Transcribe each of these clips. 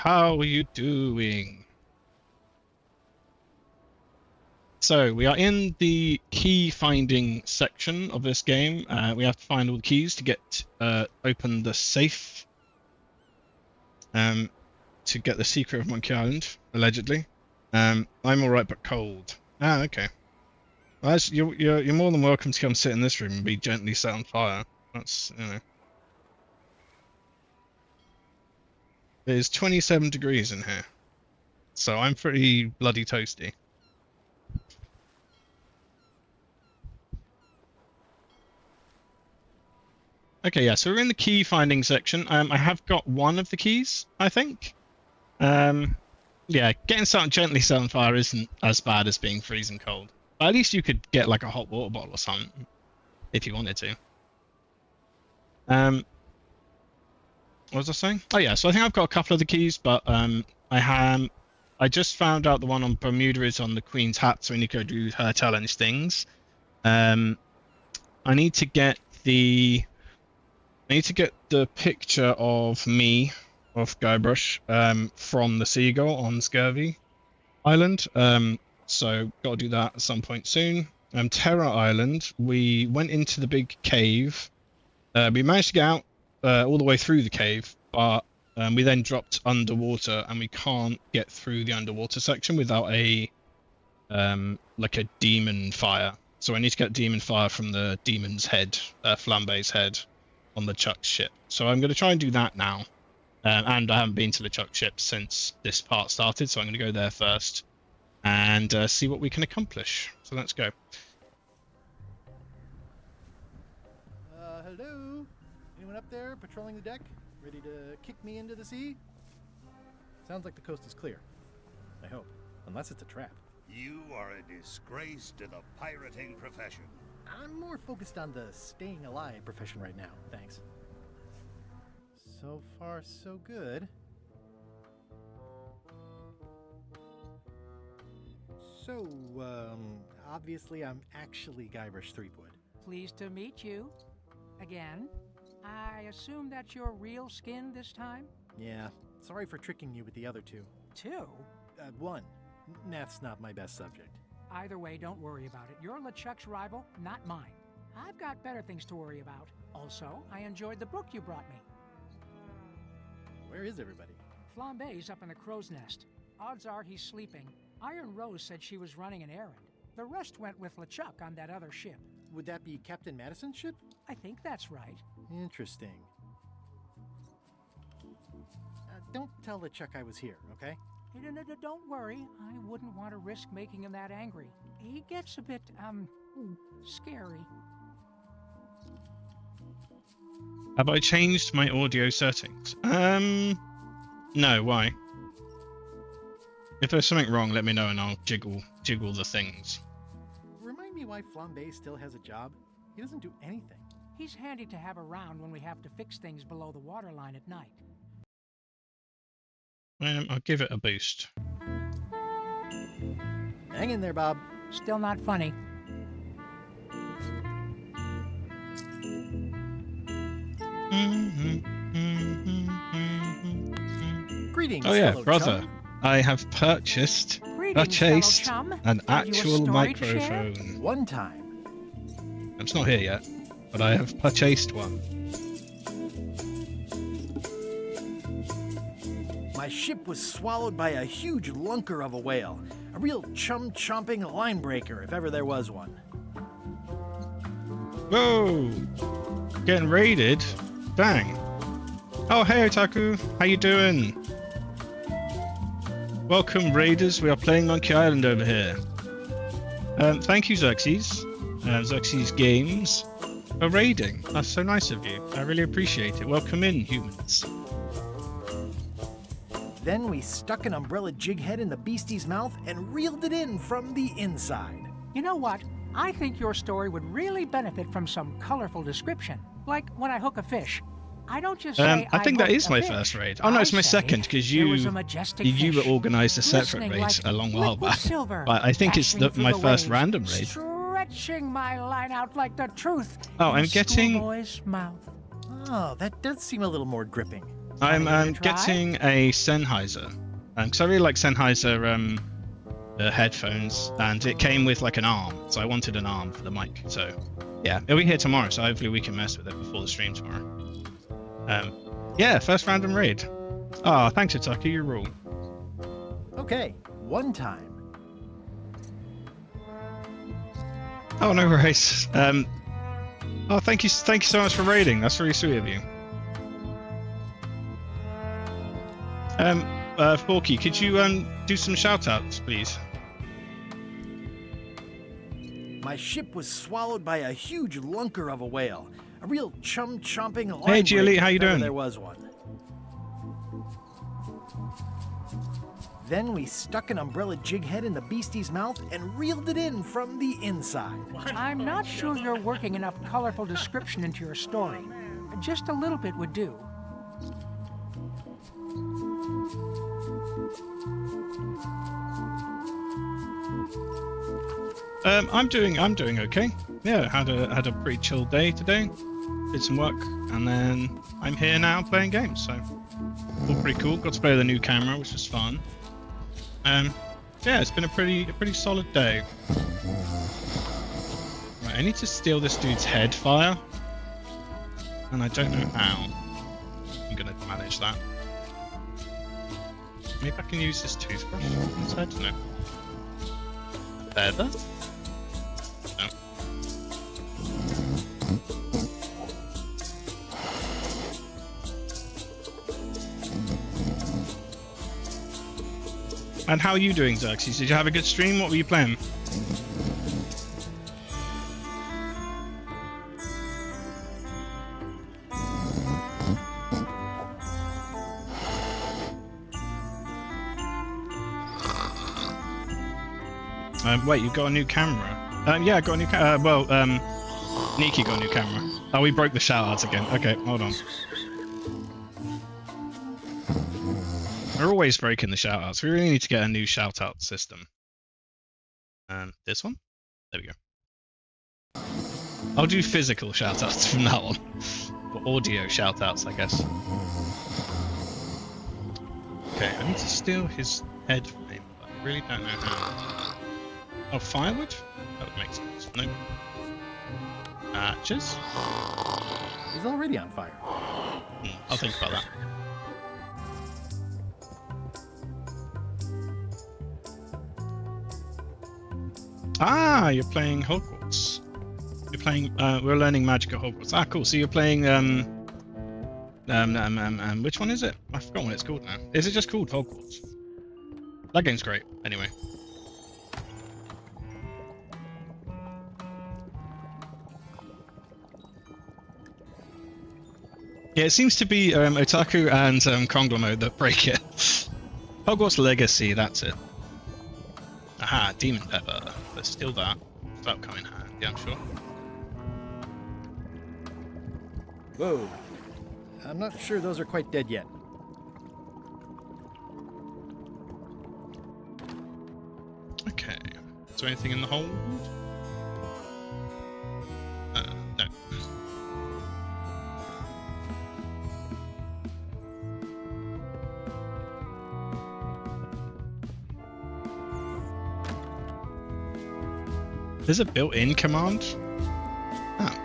how are you doing? So we are in the key finding section of this game. We have to find all the keys to get open the safe. To get the secret of Monkey Island, allegedly. I'm all right, but cold. Ah, okay. Well, you're more than welcome to come sit in this room and be gently set on fire. That's, you know. It is 27 degrees in here, so I'm pretty bloody toasty. Okay, yeah, so we're in the key finding section. I have got one of the keys, I think. Yeah, getting something gently set on fire isn't as bad as being freezing cold. But at least you could get like a hot water bottle or something, if you wanted to. What was I saying? Oh yeah, so I think I've got a couple of the keys, but I just found out the one on Bermuda is on the Queen's hat, so we need to go do her challenge things. I need to get the picture of me, of Guybrush, from the seagull on Scurvy Island. So gotta do that at some point soon. Terror Island, we went into the big cave. We managed to get out all the way through the cave, but we then dropped underwater, and we can't get through the underwater section without a like a demon fire. So I need to get demon fire from the demon's head, Flambe's head, on the Chuck ship. So I'm going to try and do that now. And I haven't been to the Chuck ship since this part started, so I'm going to go there first and see what we can accomplish. So let's go. Hello? Anyone up there patrolling the deck? Ready to kick me into the sea? Sounds like the coast is clear. I hope. Unless it's a trap. You are a disgrace to the pirating profession. I'm more focused on the staying alive profession right now, thanks. So far, so good. So, obviously I'm actually Guybrush Threepwood. Pleased to meet you. Again. I assume that's your real skin this time? Yeah, sorry for tricking you with the other two. Two? One. Math's not my best subject. Either way, don't worry about it. You're LeChuck's rival, not mine. I've got better things to worry about. Also, I enjoyed the book you brought me. Where is everybody? Flambe's up in the crow's nest. Odds are he's sleeping. Iron Rose said she was running an errand. The rest went with LeChuck on that other ship. Would that be Captain Madison's ship? I think that's right. Interesting. Don't tell LeChuck I was here, okay? Don't worry. I wouldn't want to risk making him that angry. He gets a bit, scary. Have I changed my audio settings? No, why? If there's something wrong, let me know and I'll jiggle the things. Remind me why Flambe still has a job? He doesn't do anything. He's handy to have around when we have to fix things below the waterline at night. I'll give it a boost. Hang in there, Bob. Still not funny. Greetings, Oh yeah, fellow brother. chum. I have purchased an actual microphone. One time. It's not here yet, but I have purchased one. My ship was swallowed by a huge lunker of a whale. A real chum-chomping line breaker, if ever there was one. Whoa! Getting raided? Dang. Oh, hey, Otaku. How you doing? Welcome, raiders. We are playing Monkey Island over here. Thank you, Xerxes. Xerxes Games, for raiding. That's so nice of you. I really appreciate it. Welcome in, humans. Then we stuck an umbrella jig head in the beastie's mouth and reeled it in from the inside. You know what? I think your story would really benefit from some colorful description. Like when I hook a fish. I don't just say I think that hooked is a my fish. first raid. Oh no, it's my I say, second because "There was you a majestic you fish, organised a separate glistening raid like a long while liquid back. silver, But I think it's dashing through my the first waves, random raid. Stretching my line out like the truth. Oh, in I'm a getting- schoolboy's mouth. Oh, that does seem a little more gripping. I'm Wanna give it a try? getting a Sennheiser. Because I really like Sennheiser headphones, and it came with like an arm, so I wanted an arm for the mic. So yeah, it'll be here tomorrow, so hopefully we can mess with it before the stream tomorrow. Yeah, first random raid. Ah, thanks, Itaku, you rule. Okay, one time. Oh, no worries. Oh, thank you so much for raiding. That's really sweet of you. Forky, could you do some shout-outs, please? My ship was swallowed by a huge lunker of a whale. A real chum-chomping line Hey, break, Gilly, how you if ever doing? There was one. Then we stuck an umbrella jig head in the beastie's mouth and reeled it in from the inside. I'm not sure you're working enough colorful description into your story. Just a little bit would do. I'm doing okay. Yeah, had a pretty chill day today. Did some work, and then I'm here now playing games. So all pretty cool. Got to play with a new camera, which was fun. Yeah, it's been a pretty solid day. Right, I need to steal this dude's head fire, and I don't know how. I'm gonna manage that. Maybe I can use this toothbrush instead. No. Feather. No. And how are you doing, Xerxes? Did you have a good stream? What were you playing? Wait, you've got a new camera? Yeah, I got a new camera. Nikki got a new camera. Oh, we broke the shoutouts again. Okay, hold on. We're always breaking the shoutouts. We really need to get a new shoutout system. This one? There we go. I'll do physical shoutouts from now on. Or audio shoutouts, I guess. Okay, I need to steal his head from him, but I really don't know how. Oh, firewood? That would make sense. No. Matches? He's already on fire. I'll think about that. Ah, you're playing Hogwarts. You're playing. We're learning magic at Hogwarts. Ah, cool. So you're playing. Which one is it? I forgot what it's called now. Is it just called Hogwarts? That game's great. Anyway. Yeah, it seems to be Otaku and Conglomo that break it. Hogwarts Legacy, that's it. Aha, Demon Pepper. Let's steal that. That'll come in handy, I'm sure. Whoa. I'm not sure those are quite dead yet. Okay. Is there anything in the hold? No. There's a built-in command? Oh.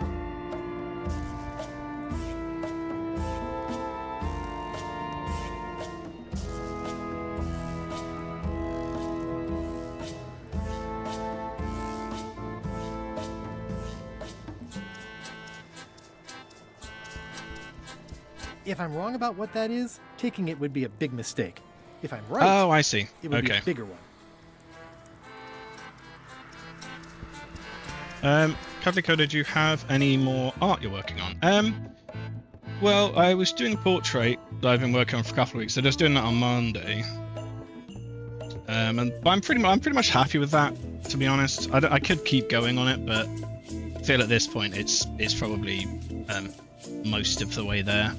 If I'm wrong about what that is, taking it would be a big mistake. If I'm right, Oh, I see. it would be Okay. a bigger one. Kavliko, did you have any more art you're working on? Well, I was doing a portrait that I've been working on for a couple of weeks. So just doing that on Monday. But I'm pretty much happy with that, to be honest. I could keep going on it, but I feel at this point it's probably most of the way there.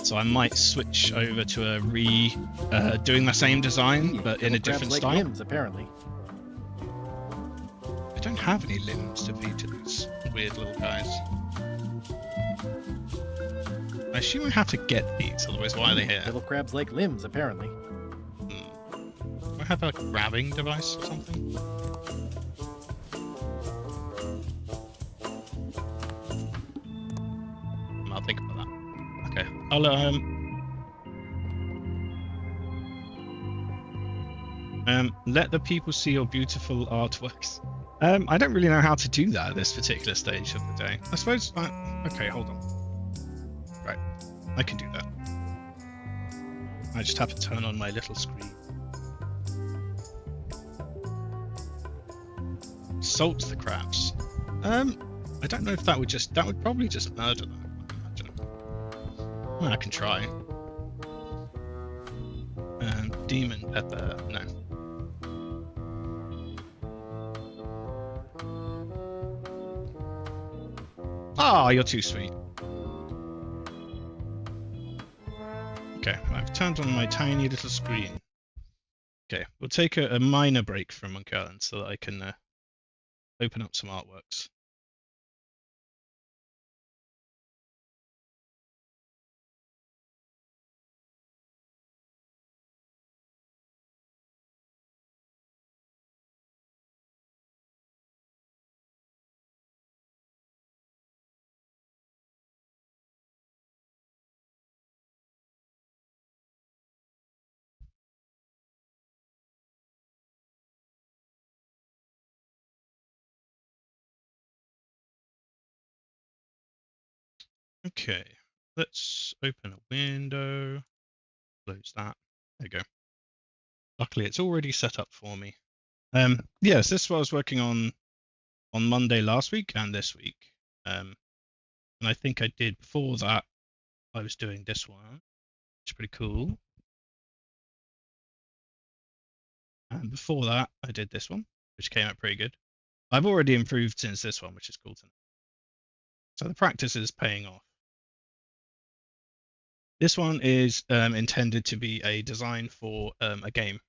So I might switch over to doing the same design, but in a Crabs different like style. limbs, apparently. I don't have any limbs to feed to these weird little guys. I assume I have to get these, otherwise why are they here? Little crabs like limbs, apparently. Do I have a grabbing device or something? I'll think about that. Okay. I'll let the people see your beautiful artworks. I don't really know how to do that at this particular stage of the day. I suppose. Okay, hold on. Right, I can do that. I just have to turn on my little screen. Salt the crabs. I don't know if that would probably just murder them. I imagine. Well, I can try. Demon pepper, no. Ah, you're too sweet. Okay, I've turned on my tiny little screen. Okay, we'll take a minor break from Monkey Island so that I can open up some artworks. Okay, let's open a window, close that. There you go. Luckily, it's already set up for me. Yes, this is what I was working on Monday last week and this week. And I think I did before that. I was doing this one, which is pretty cool. And before that, I did this one, which came out pretty good. I've already improved since this one, which is cool to know. So the practice is paying off. This one is intended to be a design for a game.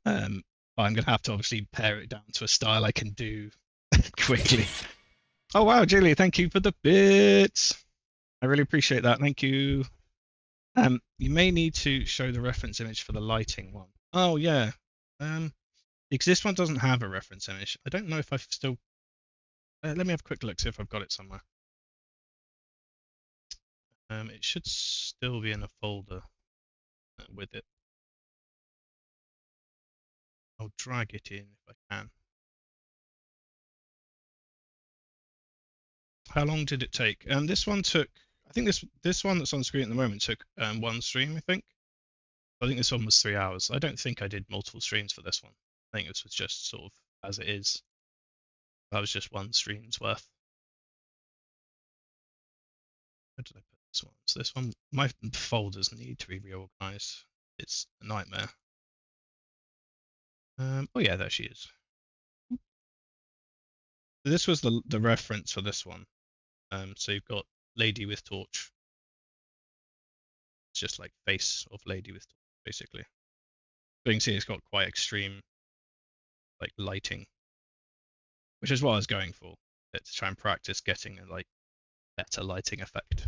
I'm going to have to obviously pare it down to a style I can do quickly. Oh wow, Julie, thank you for the bits. I really appreciate that. Thank you. You may need to show the reference image for the lighting one. Oh yeah. Because this one doesn't have a reference image. I don't know if I've still. Let me have a quick look, see if I've got it somewhere. It should still be in a folder with it. I'll drag it in if I can. How long did it take? This one took. I think this one that's on screen at the moment took one stream. I think this one was 3 hours. I don't think I did multiple streams for this one. I think this was just sort of as it is. That was just one stream's worth. Where did I put this one? So this one, my folders need to be reorganized. It's a nightmare. Oh yeah, there she is. This was the reference for this one. So you've got Lady with Torch. It's just like face of Lady with Torch, basically. But you can see it's got quite extreme like lighting, which is what I was going for. To try and practice getting a like better lighting effect.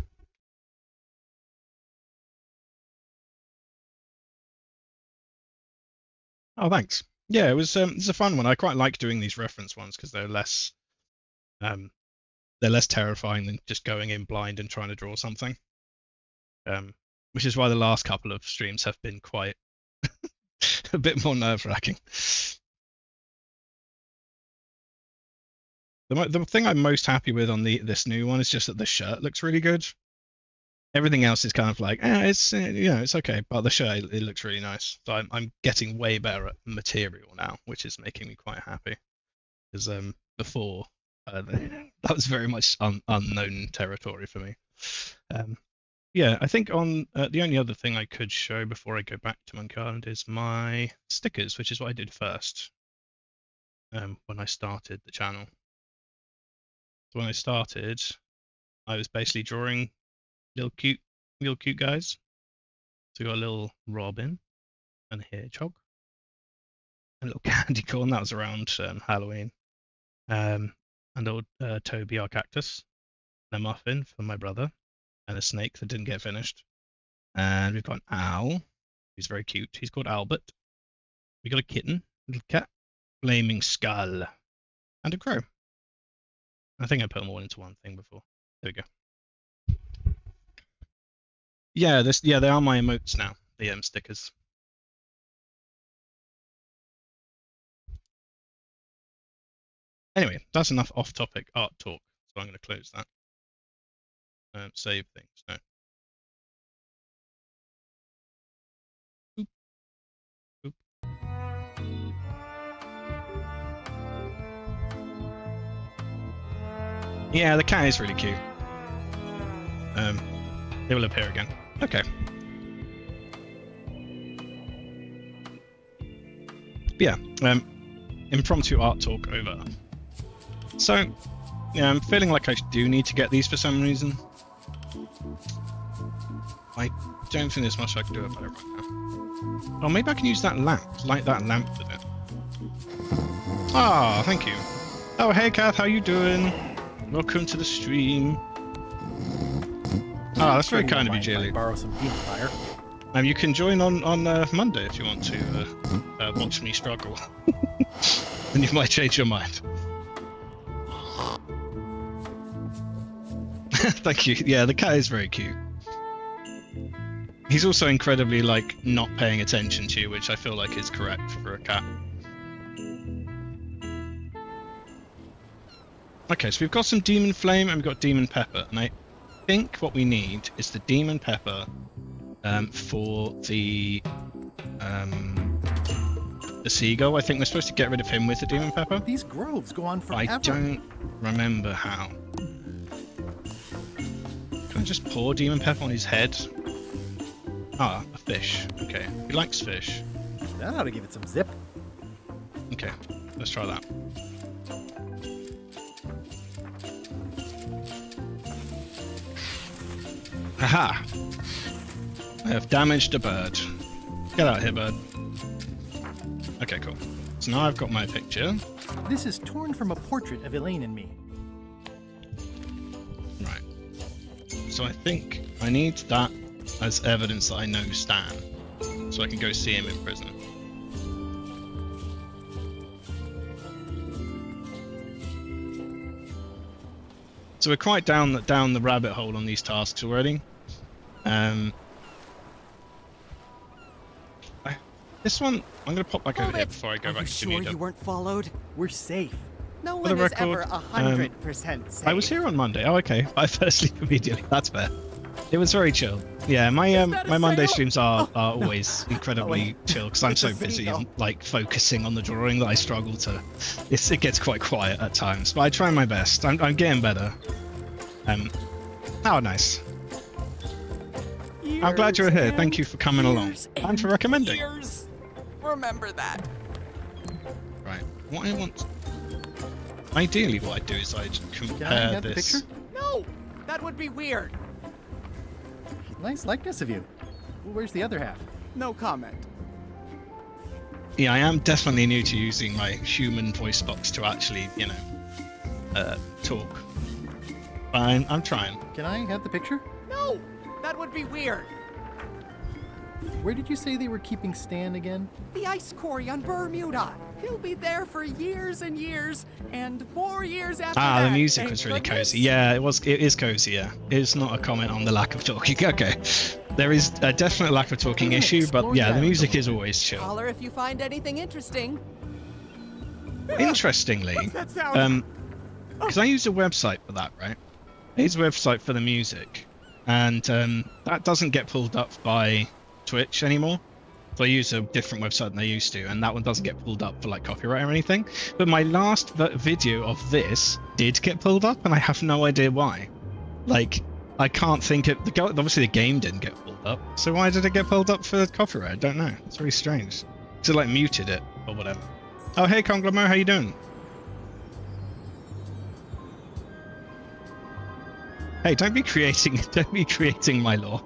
Oh, thanks. Yeah, it's a fun one. I quite like doing these reference ones because they're less terrifying than just going in blind and trying to draw something. Which is why the last couple of streams have been quite a bit more nerve-wracking. The thing I'm most happy with on this new one is just that the shirt looks really good. Everything else is kind of like, it's it's okay, but the shirt it looks really nice. So I'm getting way better at material now, which is making me quite happy. Because before that was very much unknown territory for me. Yeah, I think on the only other thing I could show before I go back to Monkey Island is my stickers, which is what I did first when I started the channel. So when I started, I was basically drawing little cute guys. So we got a little Robin and a hedgehog, a little candy corn that was around Halloween, and old Toby our cactus, and a muffin for my brother, and a snake that didn't get finished. And we've got an owl, who's very cute. He's called Albert. We got a kitten, little cat, flaming skull, and a crow. I think I put them all into one thing before. There we go. Yeah, they are my emotes now. The stickers. Anyway, that's enough off-topic art talk. So I'm going to close that. Save things. No. Oop. Oop. Yeah, the cat is really cute. It will appear again. Okay. But yeah, impromptu art talk over. So, yeah, I'm feeling like I do need to get these for some reason. I don't think there's much I can do about it right now. Oh, maybe I can use that lamp, light that lamp with it. Ah, thank you. Oh, hey, Kath, how you doing? Welcome to the stream. Ah, that's very kind of you, Jilly. Borrow some demon fire. You can join on Monday if you want to watch me struggle. And you might change your mind. Thank you. Yeah, the cat is very cute. He's also incredibly, like, not paying attention to you, which I feel like is correct for a cat. Okay, so we've got some Demon Flame and we've got Demon Pepper, and I think what we need is the Demon Pepper for the seagull. I think we're supposed to get rid of him with the Demon Pepper. These groves go on forever. I don't remember how. Can I just pour Demon Pepper on his head? Ah, a fish. Okay, he likes fish. That ought to give it some zip. Okay, let's try that. Haha! I have damaged a bird. Get out of here, bird. Okay, cool. So now I've got my picture. This is torn from a portrait of Elaine and me. Right. So I think I need that as evidence that I know Stan. So I can go see him in prison. So we're quite down the rabbit hole on these tasks already. This one, I'm going to pop back over here before I go back to sure Bermuda. you weren't followed? We're safe. No For the one is record, ever 100% safe. I was here on Monday. Oh, okay. I fell asleep immediately. That's fair. It was very chill. Yeah, my Monday streams are always incredibly chill because I'm so busy and like focusing on the drawing that I struggle to. It gets quite quiet at times, but I try my best. I'm getting better. Oh, nice. I'm glad you're here. Thank you for coming along and for recommending. Remember that. Right. What I want. Ideally, what I'd do is I'd Can I compare have the this. picture? No, that would be weird. Nice likeness of you. Well, where's the other half? No comment. Yeah, I am definitely new to using my human voice box to actually, you know, talk. But I'm trying. Can I have the picture? No, that would be weird. Where did you say they were keeping Stan again? The ice quarry on Bermuda. He'll be there for years and years, and more years after that. The music thank was really goodness. cozy. Yeah, it is cozy, yeah. It's not a comment on the lack of talking. Okay. There is a definite lack of talking issue, but yeah, the music is always chill. Holler if you find anything interesting. Interestingly, What's that sound? because I use a website for that, right? I use a website for the music, and that doesn't get pulled up by Twitch anymore. So I use a different website than I used to, and that one doesn't get pulled up for like copyright or anything. But my last video of this did get pulled up, and I have no idea why. Like, I can't think it. Obviously, the game didn't get pulled up, so why did it get pulled up for copyright? I don't know. It's very strange. So like muted it or whatever. Oh, hey, Conglemo, how you doing? Hey, don't be creating my lore.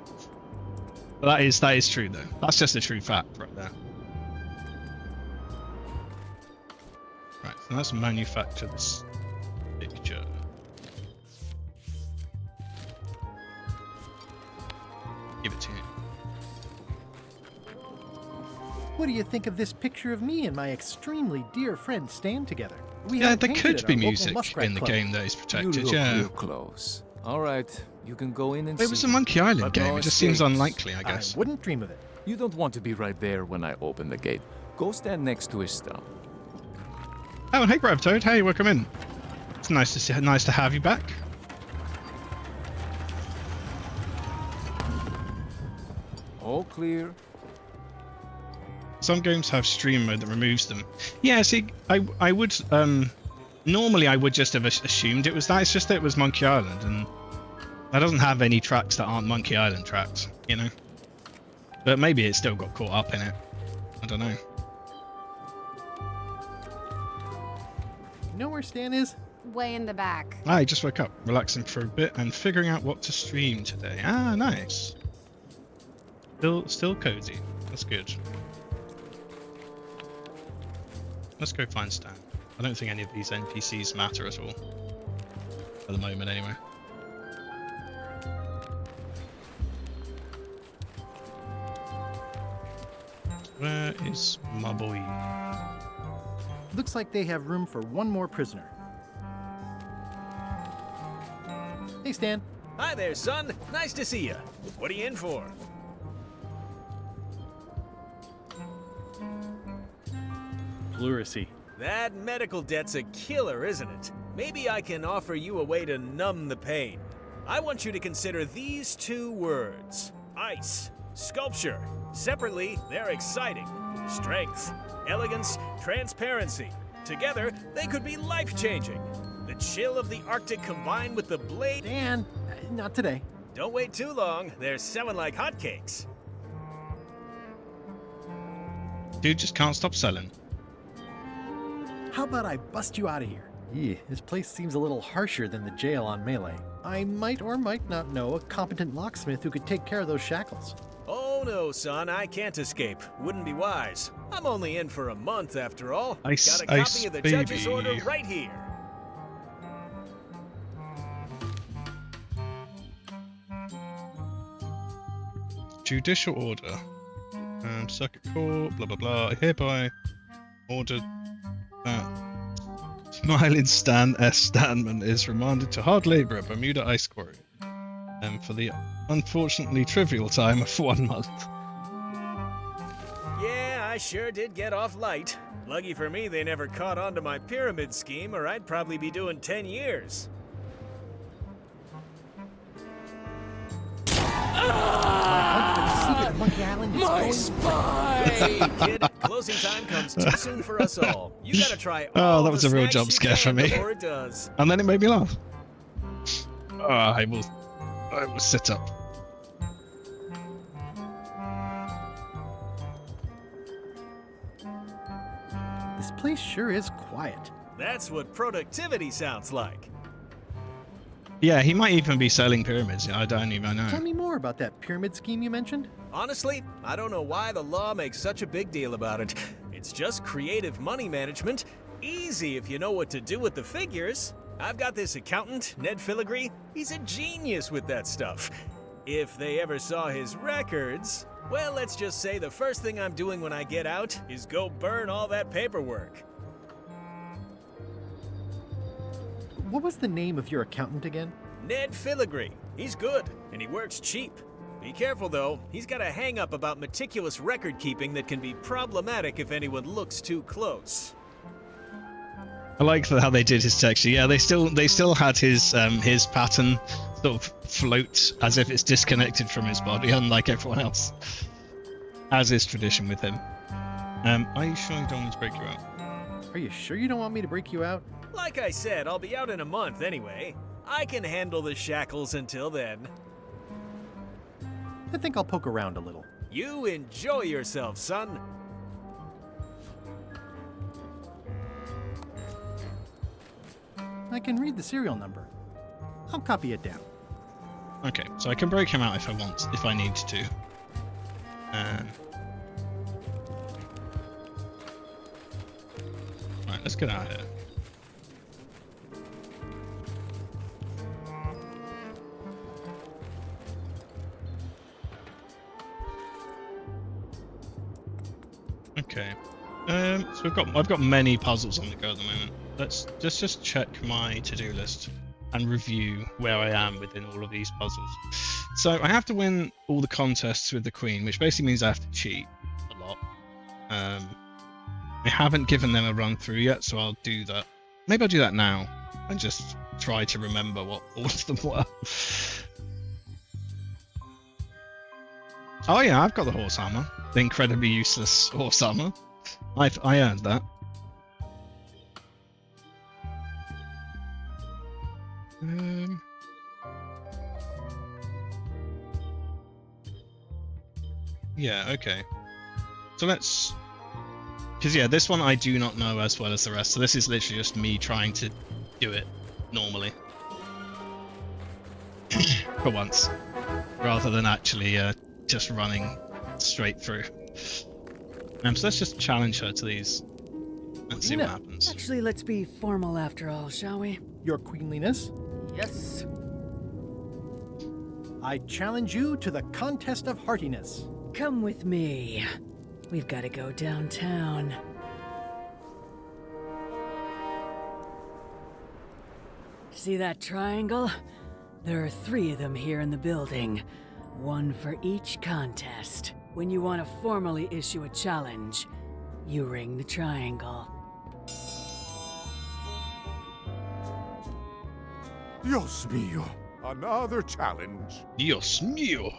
But that is true though. That's just a true fact right there. Right, so let's manufacture this picture. What do you think of this picture of me and my extremely dear friend Stan together? We Yeah, had it there painted could at be our local music Muskrat in the Club. game that is You protected, look yeah. real close. All right, you can go in and It see. was a Monkey Island But game. no It just seems escapes. unlikely, I guess. I wouldn't dream of it. You don't want to be right there when I open the gate. Go stand next to his stuff. Oh, hey, Gravitoad. Hey, welcome in. It's nice to have you back. All clear. Some games have stream mode that removes them. Yeah, see, I would normally I would just have assumed it was that. It's just that it was Monkey Island, and that doesn't have any tracks that aren't Monkey Island tracks, you know. But maybe it still got caught up in it. I don't know. You know where Stan is? Way in the back. I just woke up, relaxing for a bit, and figuring out what to stream today. Ah, nice. Still cozy. That's good. Let's go find Stan. I don't think any of these NPCs matter at all. At the moment, anyway. Where is my boy? Looks like they have room for one more prisoner. Hey, Stan. Hi there, son. Nice to see you. What are you in for? Pleurisy. That medical debt's a killer, isn't it? Maybe I can offer you a way to numb the pain. I want you to consider these two words. Ice. Sculpture. Separately, they're exciting. Strength. Elegance. Transparency. Together, they could be life-changing. The chill of the Arctic combined with the blade... Stan, not today. Don't wait too long. They're selling like hotcakes. Dude just can't stop selling. How about I bust you out of here? This place seems a little harsher than the jail on Melee. I might or might not know a competent locksmith who could take care of those shackles. Oh no, son, I can't escape. Wouldn't be wise. I'm only in for a month after all. Ice, Got a copy ice, of the judge's baby. order right here. Judicial order. Circuit Court, blah blah blah. I hereby order that Smiling Stan S. Stanman is remanded to hard labour at Bermuda Ice Quarry, for the unfortunately trivial time of 1 month. Yeah, I sure did get off light. Lucky for me, they never caught on to my pyramid scheme, or I'd probably be doing 10 years. Secret of Monkey Island is going... Hey, kid, closing time comes too soon for us all. You gotta try all that was the a real snacks jump you scare for can me. before it does. And then it made me laugh. I will sit up. This place sure is quiet. That's what productivity sounds like. Yeah, he might even be selling pyramids. I don't even know. Tell me more about that pyramid scheme you mentioned. Honestly, I don't know why the law makes such a big deal about it. It's just creative money management. Easy if you know what to do with the figures. I've got this accountant, Ned Filigree. He's a genius with that stuff. If they ever saw his records, well, let's just say the first thing I'm doing when I get out is go burn all that paperwork. What was the name of your accountant again? Ned Filigree. He's good, and he works cheap. Be careful, though. He's got a hang-up about meticulous record-keeping that can be problematic if anyone looks too close. I like how they did his texture. Yeah, they still had his pattern sort of float as if it's disconnected from his body, unlike everyone else, as is tradition with him. Are you sure you don't want me to break you out? Are you sure you don't want me to break you out? Like I said, I'll be out in a month anyway. I can handle the shackles until then. I think I'll poke around a little. You enjoy yourself, son. I can read the serial number. I'll copy it down. Okay, so I can break him out if I need to. Right, let's get out of here. Okay. So I've got many puzzles on the go at the moment. Let's just check my to-do list and review where I am within all of these puzzles. So I have to win all the contests with the Queen, which basically means I have to cheat a lot. I haven't given them a run through yet, so I'll do that. Maybe I'll do that now and just try to remember what all of them were. Oh yeah, I've got the horse armor. The incredibly useless horse armor. I earned that. Yeah, okay. So let's... Because yeah, this one I do not know as well as the rest, so this is literally just me trying to do it normally. For once. Rather than actually just running straight through. So let's just challenge her to these and see what happens. Actually, let's be formal after all, shall we? Your queenliness, Yes. I challenge you to the contest of heartiness. Come with me. We've got to go downtown. See that triangle? There are 3 of them here in the building. 1 for each contest. When you want to formally issue a challenge, you ring the triangle. Dios mío, another challenge. Dios mío.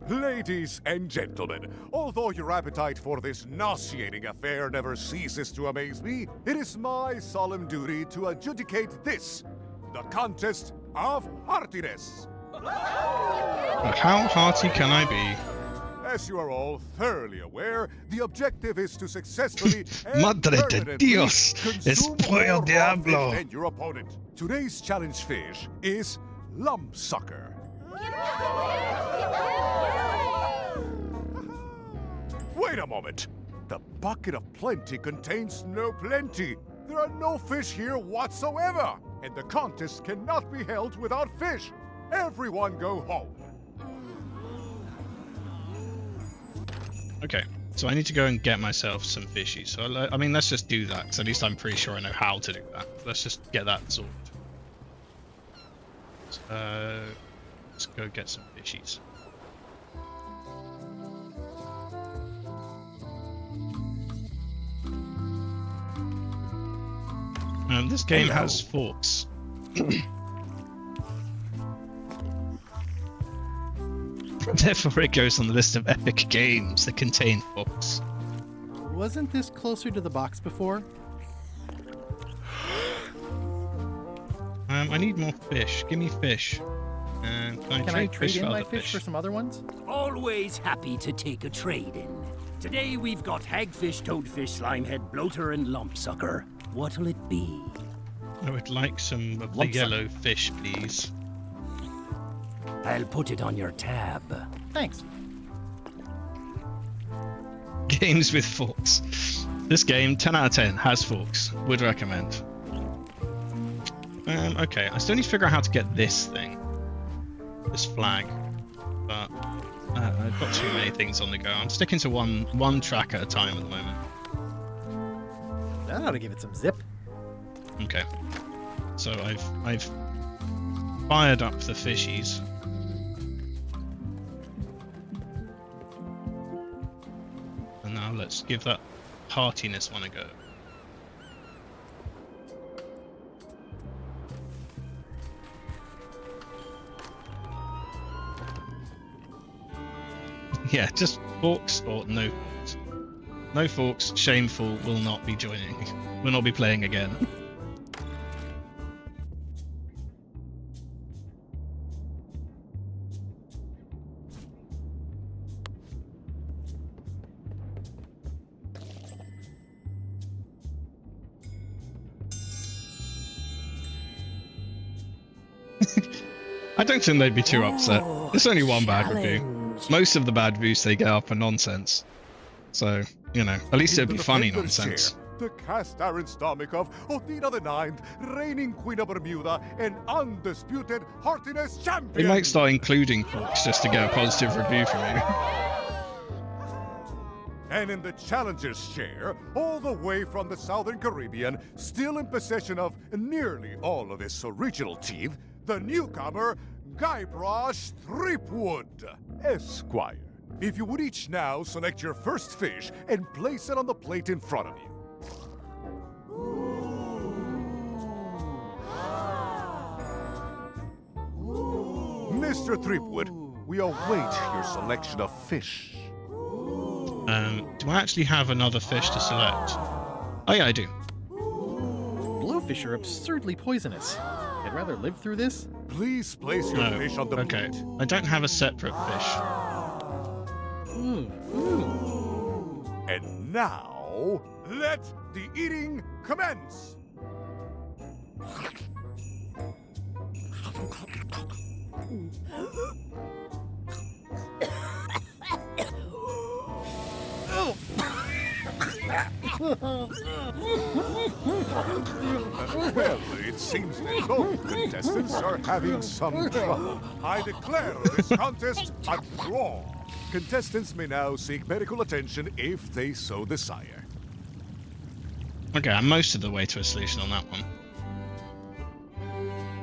Ladies and gentlemen, although your appetite for this nauseating affair never ceases to amaze me, it is my solemn duty to adjudicate this, the contest of heartiness. How hearty can I be? As you are all thoroughly aware, the objective is to successfully and Madre de permanently Dios, consume es more pollo raw diablo. fish than your opponent. Today's challenge fish is lump sucker. Wait a moment. The bucket of plenty contains no plenty. There are no fish here whatsoever, and the contest cannot be held without fish. Everyone go home. Okay, so I need to go and get myself some fishies. So I mean, let's just do that, because at least I'm pretty sure I know how to do that. Let's just get that sorted. Let's go get some fishies. This game has forks. Therefore, it goes on the list of epic games that contain forks. Wasn't this closer to the box before? I need more fish. Give me fish. And Can I trade in my other fish for some other ones? Always happy to take a trade-in. Today we've got hagfish, toadfish, slimehead, bloater, and lumpsucker. What'll it be? I would like some of the yellow fish, please. I'll put it on your tab. Thanks. Games with forks. This game, 10 out of 10, has forks. Would recommend. Okay, I still need to figure out how to get this thing. This flag. But I've got too many things on the go. I'm sticking to one track at a time at the moment. That ought to give it some zip. Okay. So I've fired up the fishies. And now let's give that heartiness one a go. Yeah, just forks or no forks. No forks, shameful, will not be joining. Will not be playing again. I don't think they'd be too upset. It's only one bad review. Most of the bad reviews they get are for nonsense. So, you know, at least it'd be funny nonsense. The cast iron stomach of Othina the Ninth, reigning Queen of Bermuda, and undisputed heartiness champion. They might start including forks just to get a positive review from you. And in the challenger's chair, all the way from the Southern Caribbean, still in possession of nearly all of his original teeth, the newcomer, Guybrush Threepwood, Esquire. If you would each now select your first fish and place it on the plate in front of you. Mr. Threepwood, we await your selection of fish. Do I actually have another fish to select? Oh yeah, I do. Blowfish are absurdly poisonous. I'd rather live through this. Please place your No. fish on the Okay. plate. I don't have a separate fish. And now, let the eating commence! Well, it seems that both contestants are having some trouble. I declare this contest a draw. Contestants may now seek medical attention if they so desire. Okay, I'm most of the way to a solution on that one.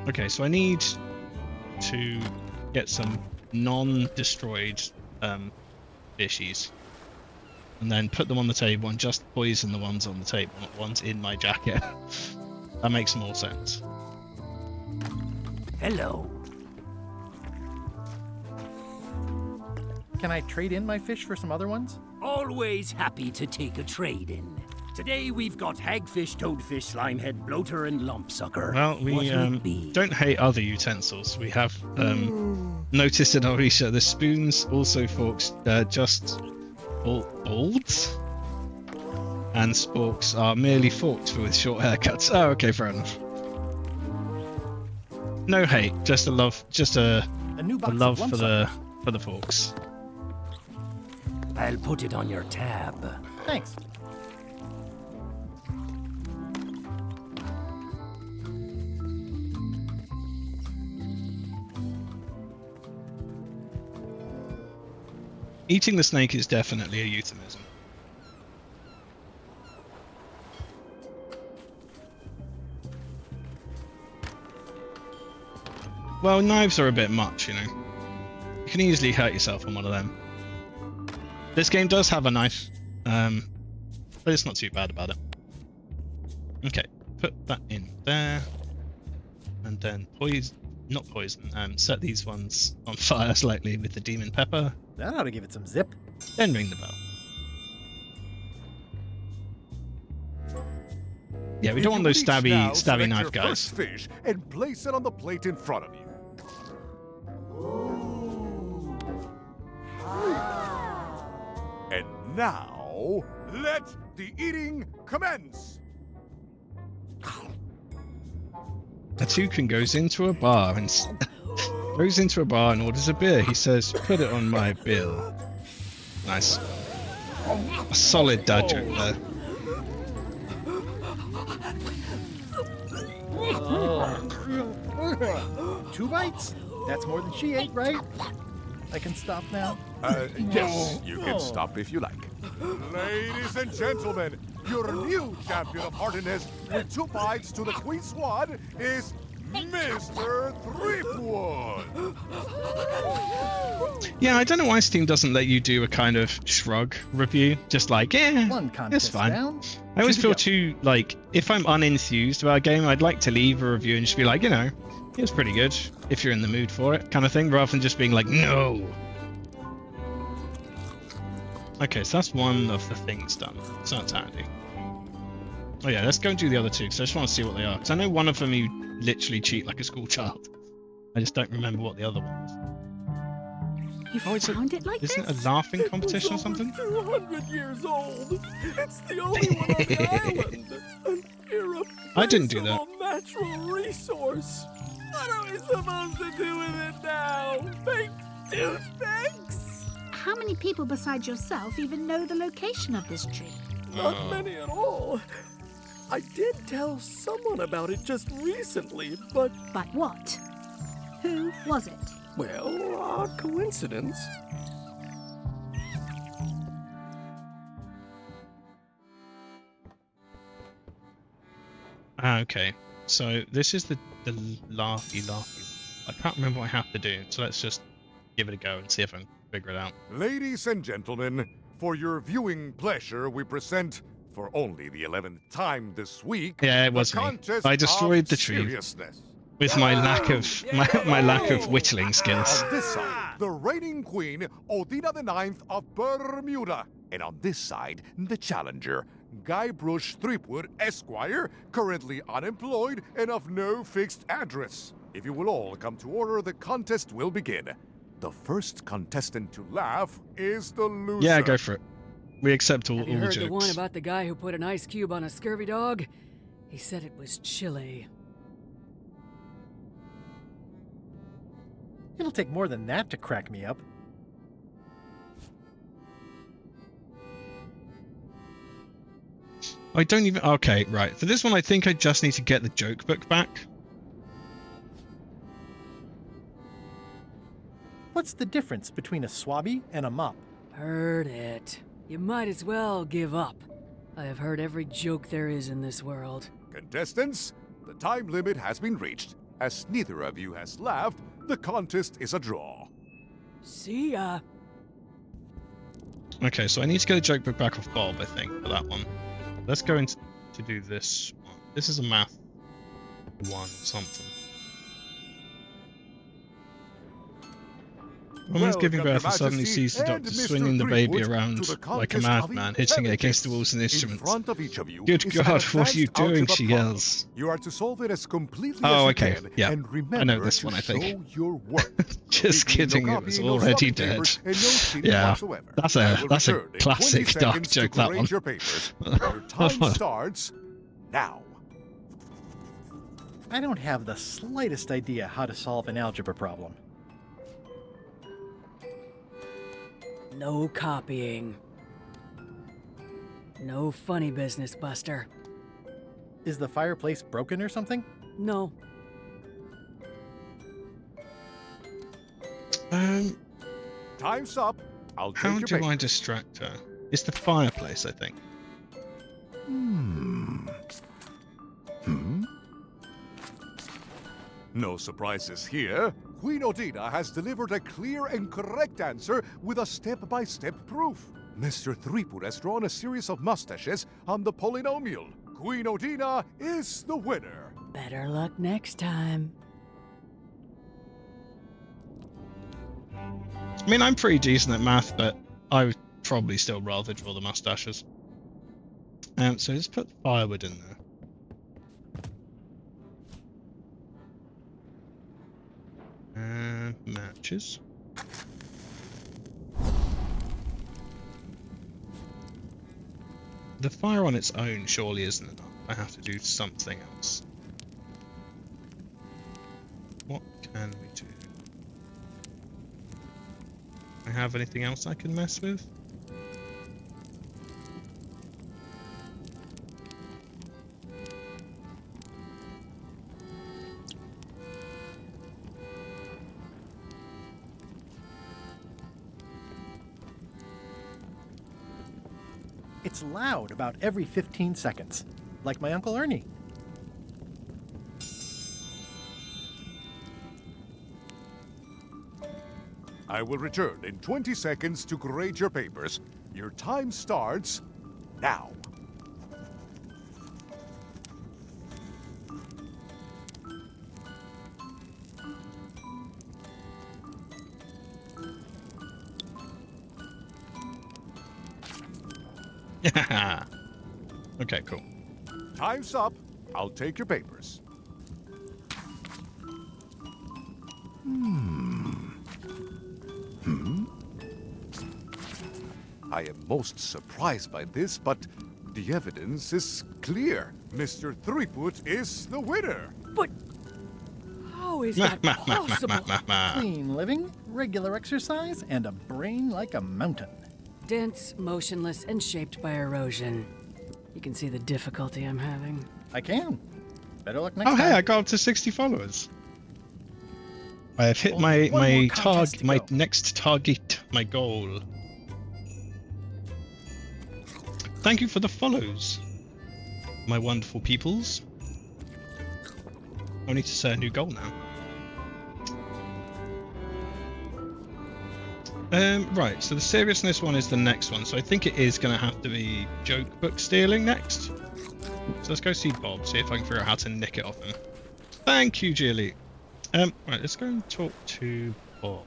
Okay, so I need to get some non-destroyed fishies. And then put them on the table and just poison the ones on the table, not ones in my jacket. That makes more sense. Hello. Can I trade in my fish for some other ones? Always happy to take a trade-in. Today we've got hagfish, toadfish, slimehead, bloater, and lumpsucker. Well, we What'll it be? don't hate other utensils. We have noticed in our research the spoons, also forks, just bolds, and sporks are merely forks with short haircuts. Oh, okay, fair enough. No hate, just a love, just a new box of love lump for the forks. I'll put it on your tab. Thanks. Eating the snake is definitely a euphemism. Well, knives are a bit much, you know. You can easily hurt yourself on one of them. This game does have a knife, but it's not too bad about it. Okay, put that in there. And then set these ones on fire slightly with the demon pepper. That ought to give it some zip. Then ring the bell. Yeah, we don't want those If you would each now stabby select knife your guys. first fish and place it on the plate in front of you. And now, let the eating commence. A toucan goes into a bar and orders a beer. He says, "Put it on my bill." Nice. A solid dad joke there. Two bites? That's more than she ate, right? I can stop now? Yes, you can stop if you like. Ladies and gentlemen, your new champion of heartiness with 2 bites to the Queen Swan is Mr. Threepwood. Yeah, I don't know why Steam doesn't let you do a kind of shrug review. Just like, yeah, One it's contest fine. down. I always Two feel to too, like, if I'm unenthused about a game, I'd like to leave a review and just be like, you know, it was pretty good, if you're in the mood for it, kind of thing, rather than just being like, no. Okay, so that's one of the things done, so that's handy. Oh yeah, let's go and do the other two, because I just want to see what they are. Because I know one of them you literally cheat like a school child. I just don't remember what the other one was. You found it like Isn't this? it a laughing competition or something? 200 years old. It's the only one on the island. An I didn't do that. irreplaceable natural resource. What are we supposed to do with it now? Make toothpicks? How many people besides yourself even know the location of this tree? Not many at all. I did tell someone about it just recently, but... But what? Who was it? Well, a coincidence. Ah, okay. So this is the laughy. I can't remember what I have to do, so let's just give it a go and see if I can figure it out. Ladies and gentlemen, for your viewing pleasure, we present, for only the 11th time this week, Yeah, it was the me. contest I destroyed of the tree seriousness. with my lack of my lack of whittling skills. On this side, the reigning queen, Odina IX of Bermuda. And on this side, the challenger, Guybrush Threepwood, Esquire, currently unemployed and of no fixed address. If you will all come to order, the contest will begin. The first contestant to laugh is the loser. Yeah, go for it. We accept all Have you heard jokes. the one about the guy who put an ice cube on a scurvy dog? He said it was chilly. It'll take more than that to crack me up. I don't even... Okay, right. For this one, I think I just need to get the joke book back. What's the difference between a swabby and a mop? Heard it. You might as well give up. I have heard every joke there is in this world. Contestants, the time limit has been reached. As neither of you has laughed, the contest is a draw. See ya. Okay, so I need to get a joke book back off Bob, I think, for that one. Let's go into to do this one. This is a math one or something. Woman's giving birth and suddenly sees the doctor swinging the baby around like a madman, hitting it against the walls and instruments. Good God, what are you doing? She yells. You are to solve it as completely Oh, as okay. you can, Yeah, and remember I know this to one, I think. show your work. Just kidding, it was already dead. Yeah, that's a classic dark joke, that one. Your papers. Your time starts now. I don't have the slightest idea how to solve an algebra problem. No copying. No funny business, Buster. Is the fireplace broken or something? No. Time's up. I'll take How your do paper. I distract her? It's the fireplace, I think. No surprises here. Queen Odina has delivered a clear and correct answer with a step-by-step proof. Mr. Threepwood has drawn a series of mustaches on the polynomial. Queen Odina is the winner. Better luck next time. I mean, I'm pretty decent at math, but I would probably still rather draw the mustaches. So let's put firewood in there. And matches. The fire on its own surely isn't enough. I have to do something else. What can we do? I have anything else I can mess with? It's loud about every 15 seconds, like my Uncle Ernie. I will return in 20 seconds to grade your papers. Your time starts now. Okay, cool. Time's up. I'll take your papers. I am most surprised by this, but the evidence is clear. Mr. Threepwood is the winner. But how is that possible? Clean living, regular exercise, and a brain like a mountain. Dense, motionless, and shaped by erosion. You can see the difficulty I'm having. I can. Better luck next Oh, time. hey, I got up to 60 followers. I have hit Only one my more contest to my go. next target, my goal. Thank you for the follows, my wonderful peoples. I need to set a new goal now. Right, so the seriousness one is the next one, so I think it is going to have to be joke book stealing next. So let's go see Bob, see if I can figure out how to nick it off him. Thank you, Julie. Right, let's go and talk to Bob.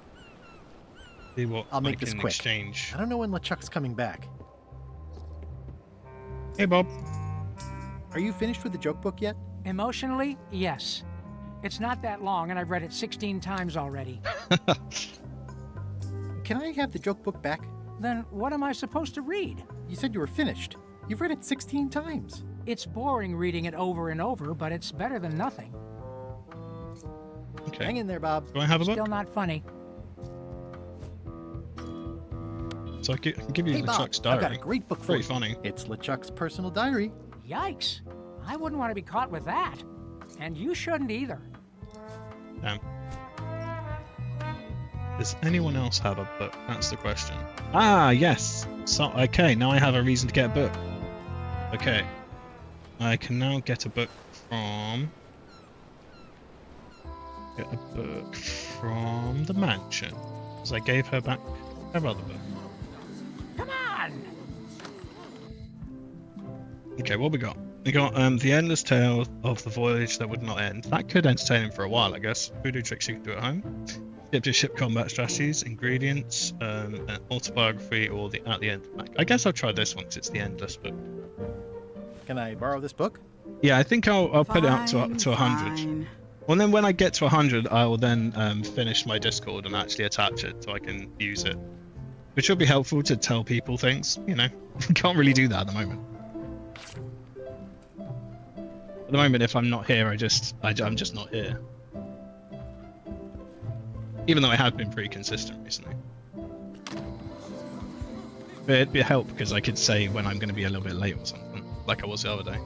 See what I'll make I this can quick. exchange. I don't know when LeChuck's coming back. Hey, Bob. Are you finished with the joke book yet? Emotionally, yes. It's not that long, and I've read it 16 times already. Can I have the joke book back? Then what am I supposed to read? You said you were finished. You've read it 16 times. It's boring reading it over and over, but it's better than nothing. Okay. Hang in there, Bob. Do I have a book? Still not funny. So I can give you Hey, Bob, LeChuck's diary. I've got a great book for Pretty you. funny. It's LeChuck's personal diary. Yikes. I wouldn't want to be caught with that. And you shouldn't either. Damn. Does anyone else have a book? That's the question. Ah, yes. So, okay, now I have a reason to get a book. Okay. I can now get a book from... Get a book from the mansion. Because I gave her back her other book. Come on! Okay, what we got? We got The Endless Tale of the Voyage That Would Not End. That could entertain him for a while, I guess. Voodoo tricks you can do at home. Ship-to-ship combat strategies, ingredients, an autobiography, or the At the End. I guess I'll try this one because it's the endless book. Can I borrow this book? Yeah, I think I'll put it up to 100. Fine. Well, then when I get to 100, I will then finish my Discord and actually attach it so I can use it. Which will be helpful to tell people things, you know. Can't really do that at the moment. At the moment, if I'm not here, I'm just not here. Even though I have been pretty consistent recently. But it'd be a help because I could say when I'm going to be a little bit late or something, like I was the other day.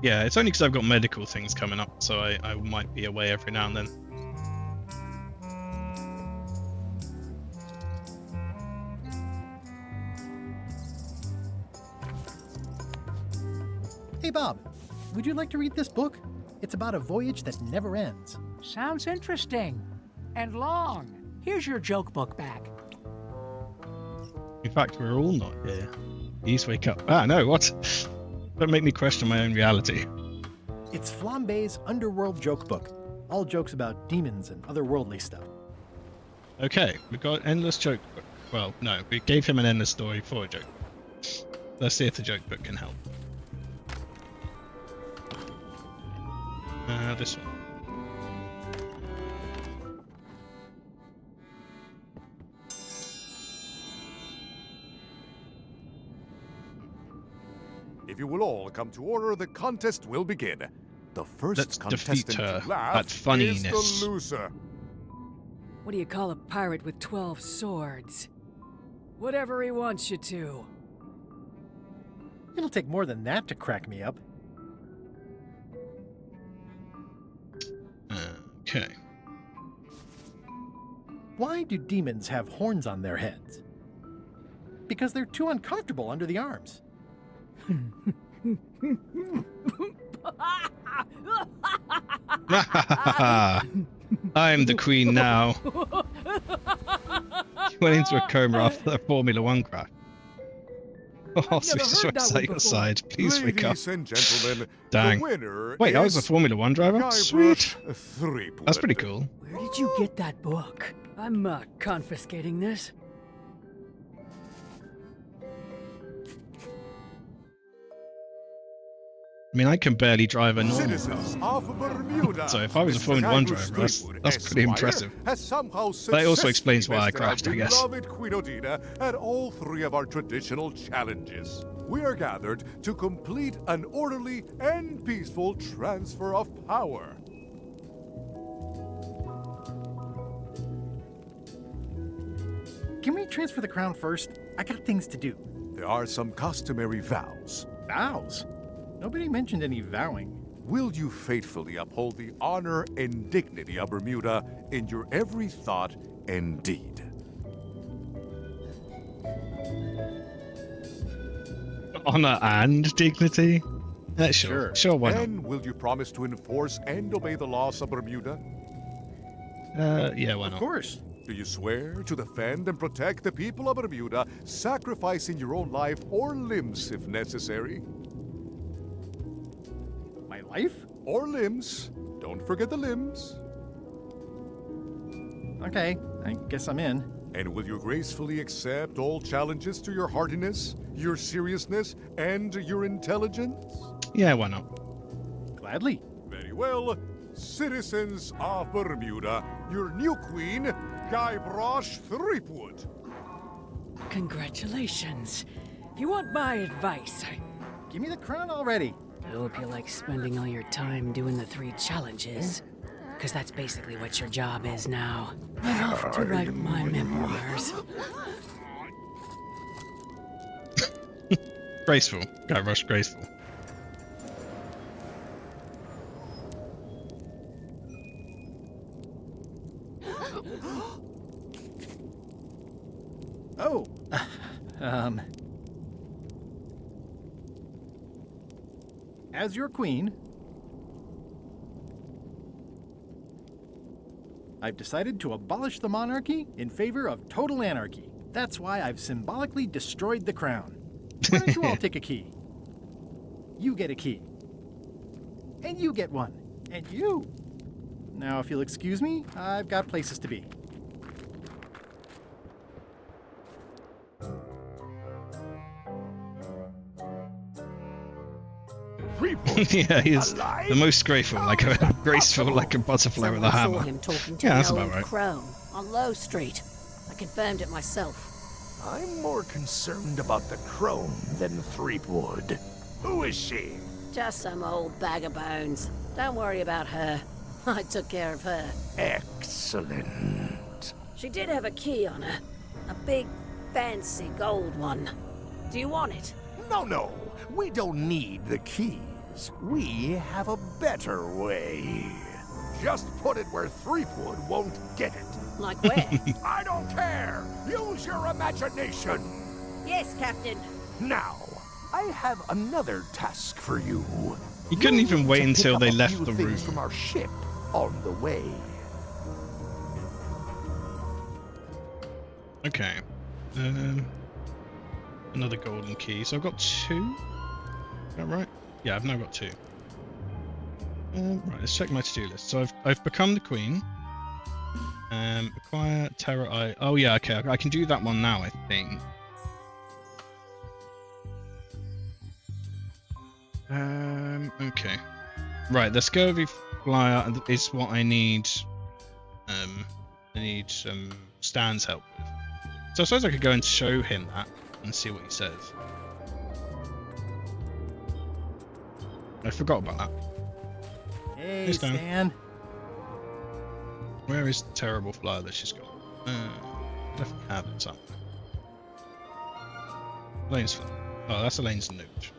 Yeah, it's only because I've got medical things coming up, so I might be away every now and then. Hey, Bob. Would you like to read this book? It's about a voyage that never ends. Sounds interesting. And long. Here's your joke book back. In fact, we're all not here. Please wake up. Ah, no, what? Don't make me question my own reality. It's Flambe's Underworld Joke Book. All jokes about demons and otherworldly stuff. Okay, we've got endless joke book. Well, no, we gave him an endless story for a joke book. Let's see if the joke book can help. This one. If you will all come to order, the contest will begin. The first Let's contestant defeat her to laugh at funniness. is the loser. What do you call a pirate with 12 swords? Whatever he wants you to. It'll take more than that to crack me up. Okay. Why do demons have horns on their heads? Because they're too uncomfortable under the arms. I'm the queen now. She went into a coma after the Formula One crash. Oh, sweet stress at your side. Please wake up. Ladies and gentlemen, Dang. the winner Wait, I was a is Formula One driver? Guybrush Sweet. Threepwood. That's pretty cool. Where did you get that book? I'm confiscating this. I mean, I can barely drive a normal Citizens car. of Bermuda. So if I was a Mr. Formula One Guybrush driver, Threepwood, that's pretty Esquire, impressive. Has somehow That also explains why I successfully crashed, I guess. beloved Queen Odina at all three of our traditional challenges. We are gathered to complete an orderly and peaceful transfer of power. Can we transfer the crown first? I got things to do. There are some customary vows. Vows? Nobody mentioned any vowing. Will you faithfully uphold the honor and dignity of Bermuda in your every thought and deed? Honor and dignity? Sure, why not? And will you promise to enforce and obey the laws of Bermuda? Yeah, why not? Of course. Do you swear to defend and protect the people of Bermuda, sacrificing your own life or limbs if necessary? My life? Or limbs. Don't forget the limbs. Okay, I guess I'm in. And will you gracefully accept all challenges to your hardiness, your seriousness, and your intelligence? Yeah, why not? Gladly. Very well. Citizens of Bermuda, your new queen, Guybrush Threepwood. Congratulations. If you want my advice, Give me the crown already. I hope you like spending all your time doing the 3 challenges. Because that's basically what your job is now. I'm off to write my memoirs. Graceful. Guybrush, graceful. Oh. As your queen, I've decided to abolish the monarchy in favor of total anarchy. That's why I've symbolically destroyed the crown. Why don't you all take a key? You get a key. And you get one. And you. Now, if you'll excuse me, I've got places to be. Yeah, he's the most graceful, like a graceful, like a butterfly with a hammer. Saw him talking to Yeah, the that's old about right. crone on Low Street. I confirmed it myself. I'm more concerned about the crone than Threepwood. Who is she? Just some old bag of bones. Don't worry about her. I took care of her. Excellent. She did have a key on her. A big, fancy gold one. Do you want it? No. We don't need the keys. We have a better way. Just put it where Threepwood won't get it. Like where? I don't care. Use your imagination. Yes, Captain. Now, I have another task for you. You couldn't even wait until they left the room. Things from our ship on the way. Okay. Another golden key. So I've got 2. Is that right? Yeah, I've now got 2. Right, let's check my to-do list. So I've become the queen. Acquire Terra Eye. Oh yeah, okay. I can do that one now, I think. Okay. Right, the Scurvy Flyer is what I need. I need Stan's help with. So I suppose I could go and show him that and see what he says. I forgot about that. Hey, Stan. Where is the terrible flyer that she's got? Definitely have it somewhere. Elaine's flyer. Oh, that's Elaine's note.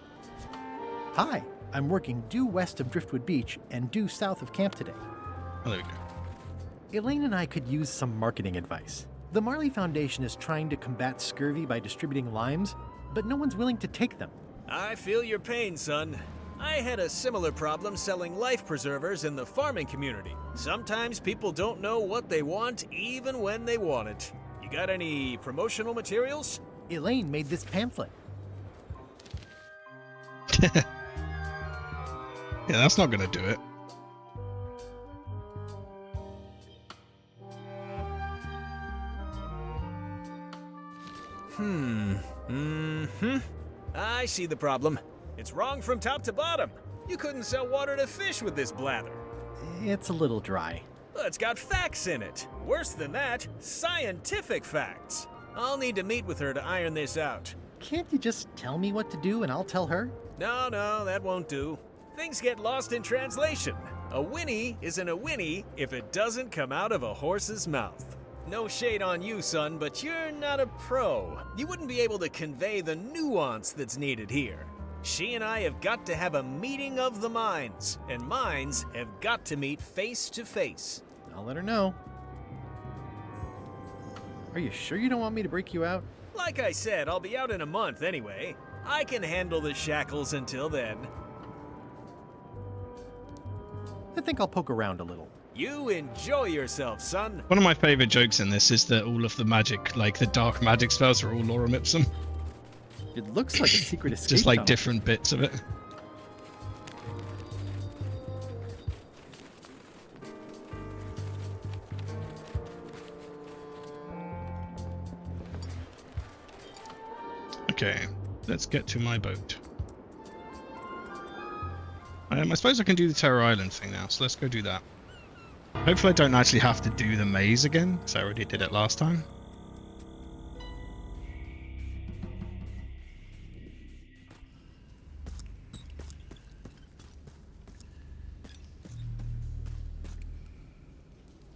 Hi, I'm working due west of Driftwood Beach and due south of camp today. Oh, there we go. Elaine and I could use some marketing advice. The Marley Foundation is trying to combat scurvy by distributing limes, but no one's willing to take them. I feel your pain, son. I had a similar problem selling life preservers in the farming community. Sometimes people don't know what they want even when they want it. You got any promotional materials? Elaine made this pamphlet. Yeah, that's not gonna do it. I see the problem. It's wrong from top to bottom. You couldn't sell water to fish with this blather. It's a little dry. Well, it's got facts in it. Worse than that, scientific facts. I'll need to meet with her to iron this out. Can't you just tell me what to do and I'll tell her? No, that won't do. Things get lost in translation. A whinny isn't a whinny if it doesn't come out of a horse's mouth. No shade on you, son, but you're not a pro. You wouldn't be able to convey the nuance that's needed here. She and I have got to have a meeting of the minds, and minds have got to meet face to face. I'll let her know. Are you sure you don't want me to break you out? Like I said, I'll be out in a month anyway. I can handle the shackles until then. I think I'll poke around a little. You enjoy yourself, son. One of my favorite jokes in this is that all of the magic, like the dark magic spells, are all Lorem Ipsum. It looks like a secret escape Just like tunnel. different bits of it. Okay, let's get to my boat. I suppose I can do the Terror Island thing now, so let's go do that. Hopefully I don't actually have to do the maze again, because I already did it last time.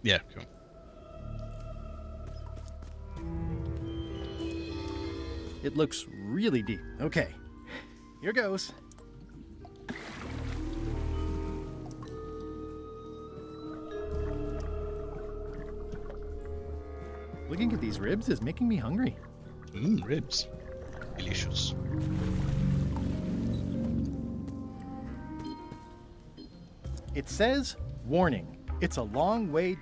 Yeah, cool. It looks really deep. Okay, here goes. Looking at these ribs is making me hungry. Ribs. Delicious. It says, warning, it's a long way...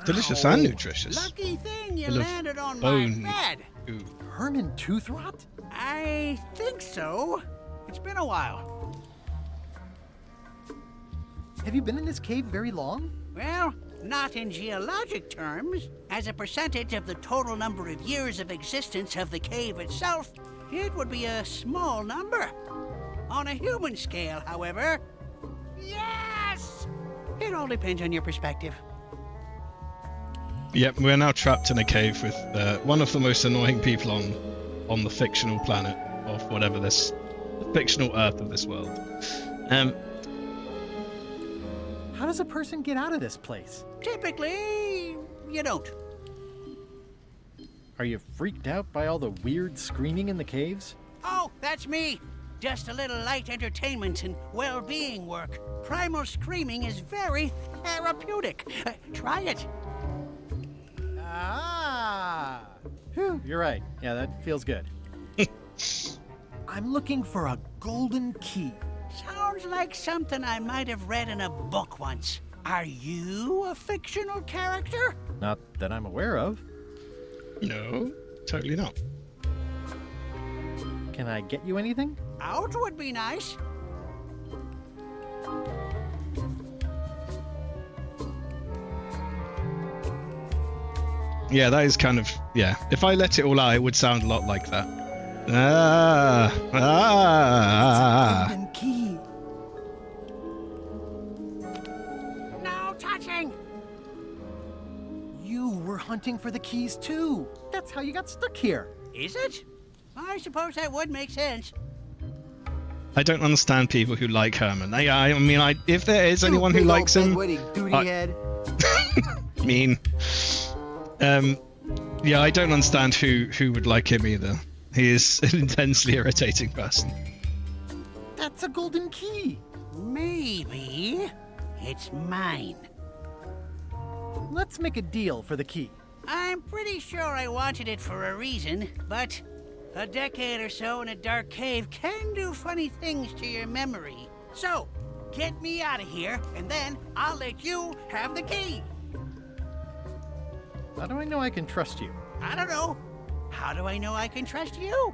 Delicious and nutritious. Lucky thing you Full of landed on bone my bed. goo. Herman Toothrot? I think so. It's been a while. Have you been in this cave very long? Well, not in geologic terms. As a percentage of the total number of years of existence of the cave itself, it would be a small number. On a human scale, however, yes! It all depends on your perspective. Yep, we're now trapped in a cave with one of the most annoying people on the fictional planet of whatever this fictional Earth of this world. How does a person get out of this place? Typically, you don't. Are you freaked out by all the weird screaming in the caves? Oh, that's me. Just a little light entertainment and well-being work. Primal screaming is very therapeutic. Try it. Ah! Whew, you're right. Yeah, that feels good. I'm looking for a golden key. Sounds like something I might have read in a book once. Are you a fictional character? Not that I'm aware of. No, totally not. Can I get you anything? Out would be nice. Yeah, that is kind of, yeah. If I let it all out, it would sound a lot like that. Golden key. No touching. You were hunting for the keys too. That's how you got stuck here. Is it? I suppose that would make sense. I don't understand people who like Herman. I mean, if there is anyone who likes him, mean. Yeah, I don't understand who would like him either. He is an intensely irritating person. That's a golden key. Maybe it's mine. Let's make a deal for the key. I'm pretty sure I wanted it for a reason, but a decade or so in a dark cave can do funny things to your memory. So, get me out of here, and then I'll let you have the key. How do I know I can trust you? I don't know. How do I know I can trust you?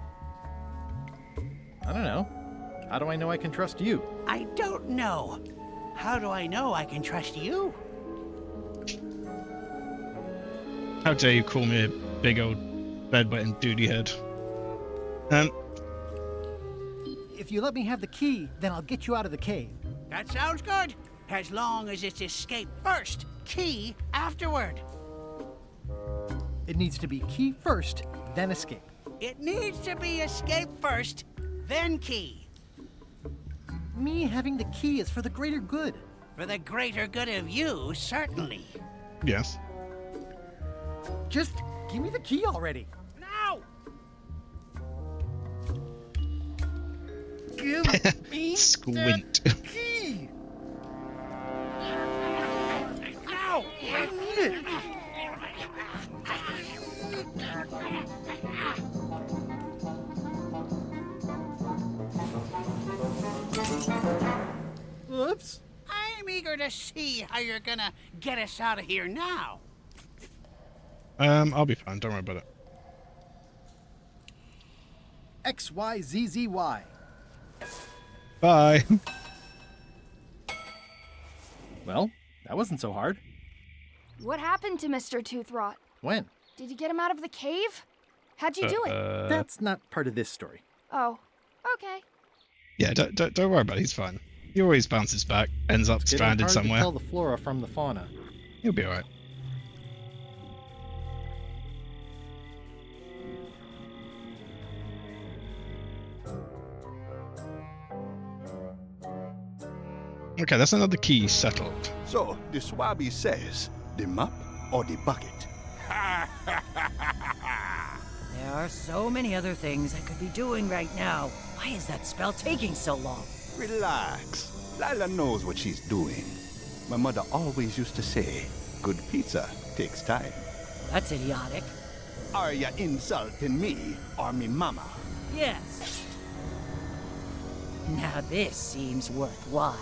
I don't know. How do I know I can trust you? I don't know. How do I know I can trust you? How dare you call me a big old bedwetting duty head? If you let me have the key, then I'll get you out of the cave. That sounds good. As long as it's escape first, key afterward. It needs to be key first, then escape. It needs to be escape first, then key. Me having the key is for the greater good. For the greater good of you, certainly. Yes. Just give me the key already. Now! Give me Squint. the key. Now! I need it. Oops. I'm eager to see how you're gonna get us out of here now. I'll be fine. Don't worry about it. XYZZY. Bye. Well, that wasn't so hard. What happened to Mr. Toothrot? When? Did you get him out of the cave? How'd you do it? That's not part of this story. Oh, okay. Yeah, don't worry about it. He's fine. He always bounces back, ends up It's getting stranded hard somewhere. to tell the flora from the fauna. He'll be alright. Okay, that's another key settled. So, the Swabby says, the mop or the bucket? There are so many other things I could be doing right now. Why is that spell taking so long? Relax. Lila knows what she's doing. My mother always used to say, good pizza takes time. That's idiotic. Are you insulting me or me mama? Yes. Now this seems worthwhile.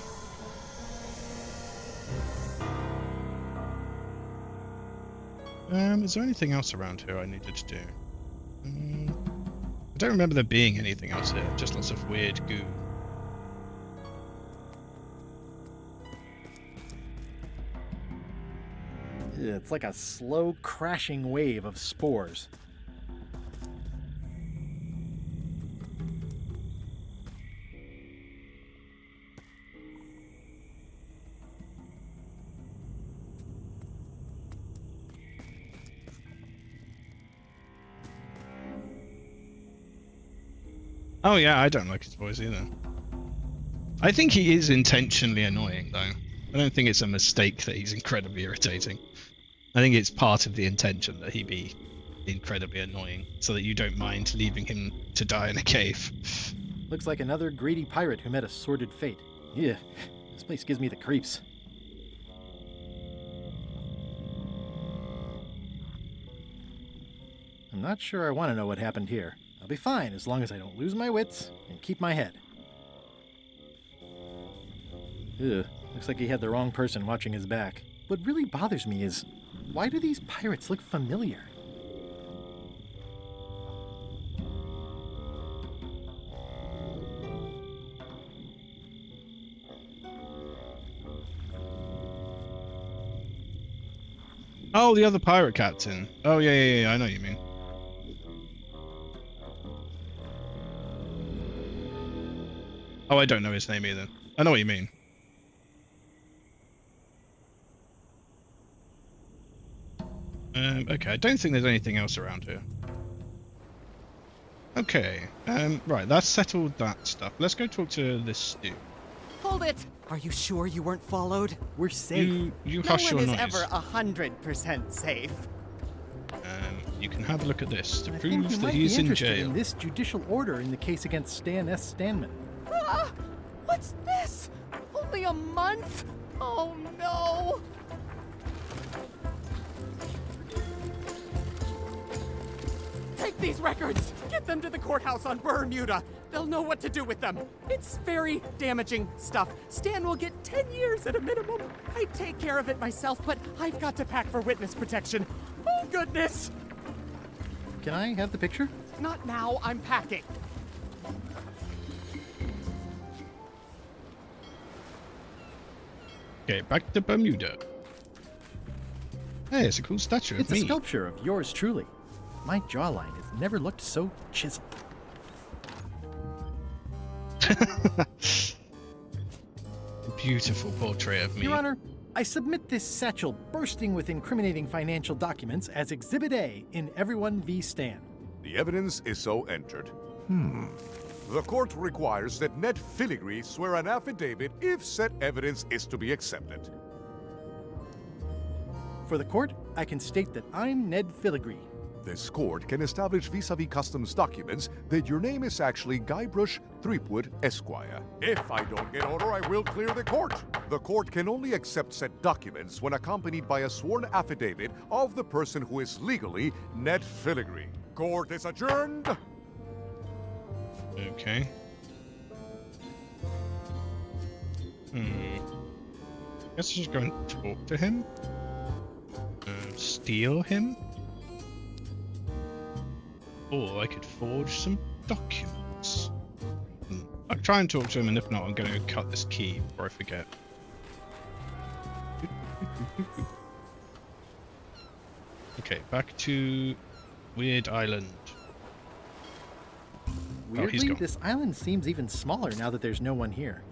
Is there anything else around here I needed to do? I don't remember there being anything else here, just lots of weird goo. It's like a slow crashing wave of spores. Oh yeah, I don't like his voice either. I think he is intentionally annoying though. I don't think it's a mistake that he's incredibly irritating. I think it's part of the intention that he be incredibly annoying, so that you don't mind leaving him to die in a cave. Looks like another greedy pirate who met a sordid fate. Yeah, this place gives me the creeps. I'm not sure I want to know what happened here. I'll be fine as long as I don't lose my wits and keep my head. Ugh, looks like he had the wrong person watching his back. What really bothers me is, why do these pirates look familiar? Oh, the other pirate captain. Oh yeah, I know what you mean. Oh, I don't know his name either. I know what you mean. Okay, I don't think there's anything else around here. Okay, right, that's settled that stuff. Let's go talk to this stew. Hold it! Are you sure you weren't followed? We're safe. You No hush one your is noise. ever 100% safe. You can have a look at this to I think prove you that might he's be in interested jail. in this judicial order in the case against Stan S. Stanman. Ah! What's this? Only a month? Oh no! Take these records! Get them to the courthouse on Bermuda! They'll know what to do with them. It's very damaging stuff. Stan will get 10 years at a minimum. I'd take care of it myself, but I've got to pack for witness protection. Oh, goodness! Can I have the picture? Not now, I'm packing. Okay, back to Bermuda. Hey, it's a cool statue of It's me. a sculpture of yours truly. My jawline has never looked so chiseled. Beautiful portrait of me. Your Honor, I submit this satchel bursting with incriminating financial documents as Exhibit A in Everyone v. Stan. The evidence is so entered. The court requires that Ned Filigree swear an affidavit if said evidence is to be accepted. For the court, I can state that I'm Ned Filigree. This court can establish vis-a-vis customs documents that your name is actually Guybrush Threepwood, Esquire. If I don't get order, I will clear the court. The court can only accept said documents when accompanied by a sworn affidavit of the person who is legally Ned Filigree. Court is adjourned. Okay. Guess I should go and talk to him. Steal him. Or I could forge some documents. I'll try and talk to him, and if not, I'm going to cut this key before I forget. Okay, back to Weird Island. Weirdly, this island seems even smaller now that there's no one here.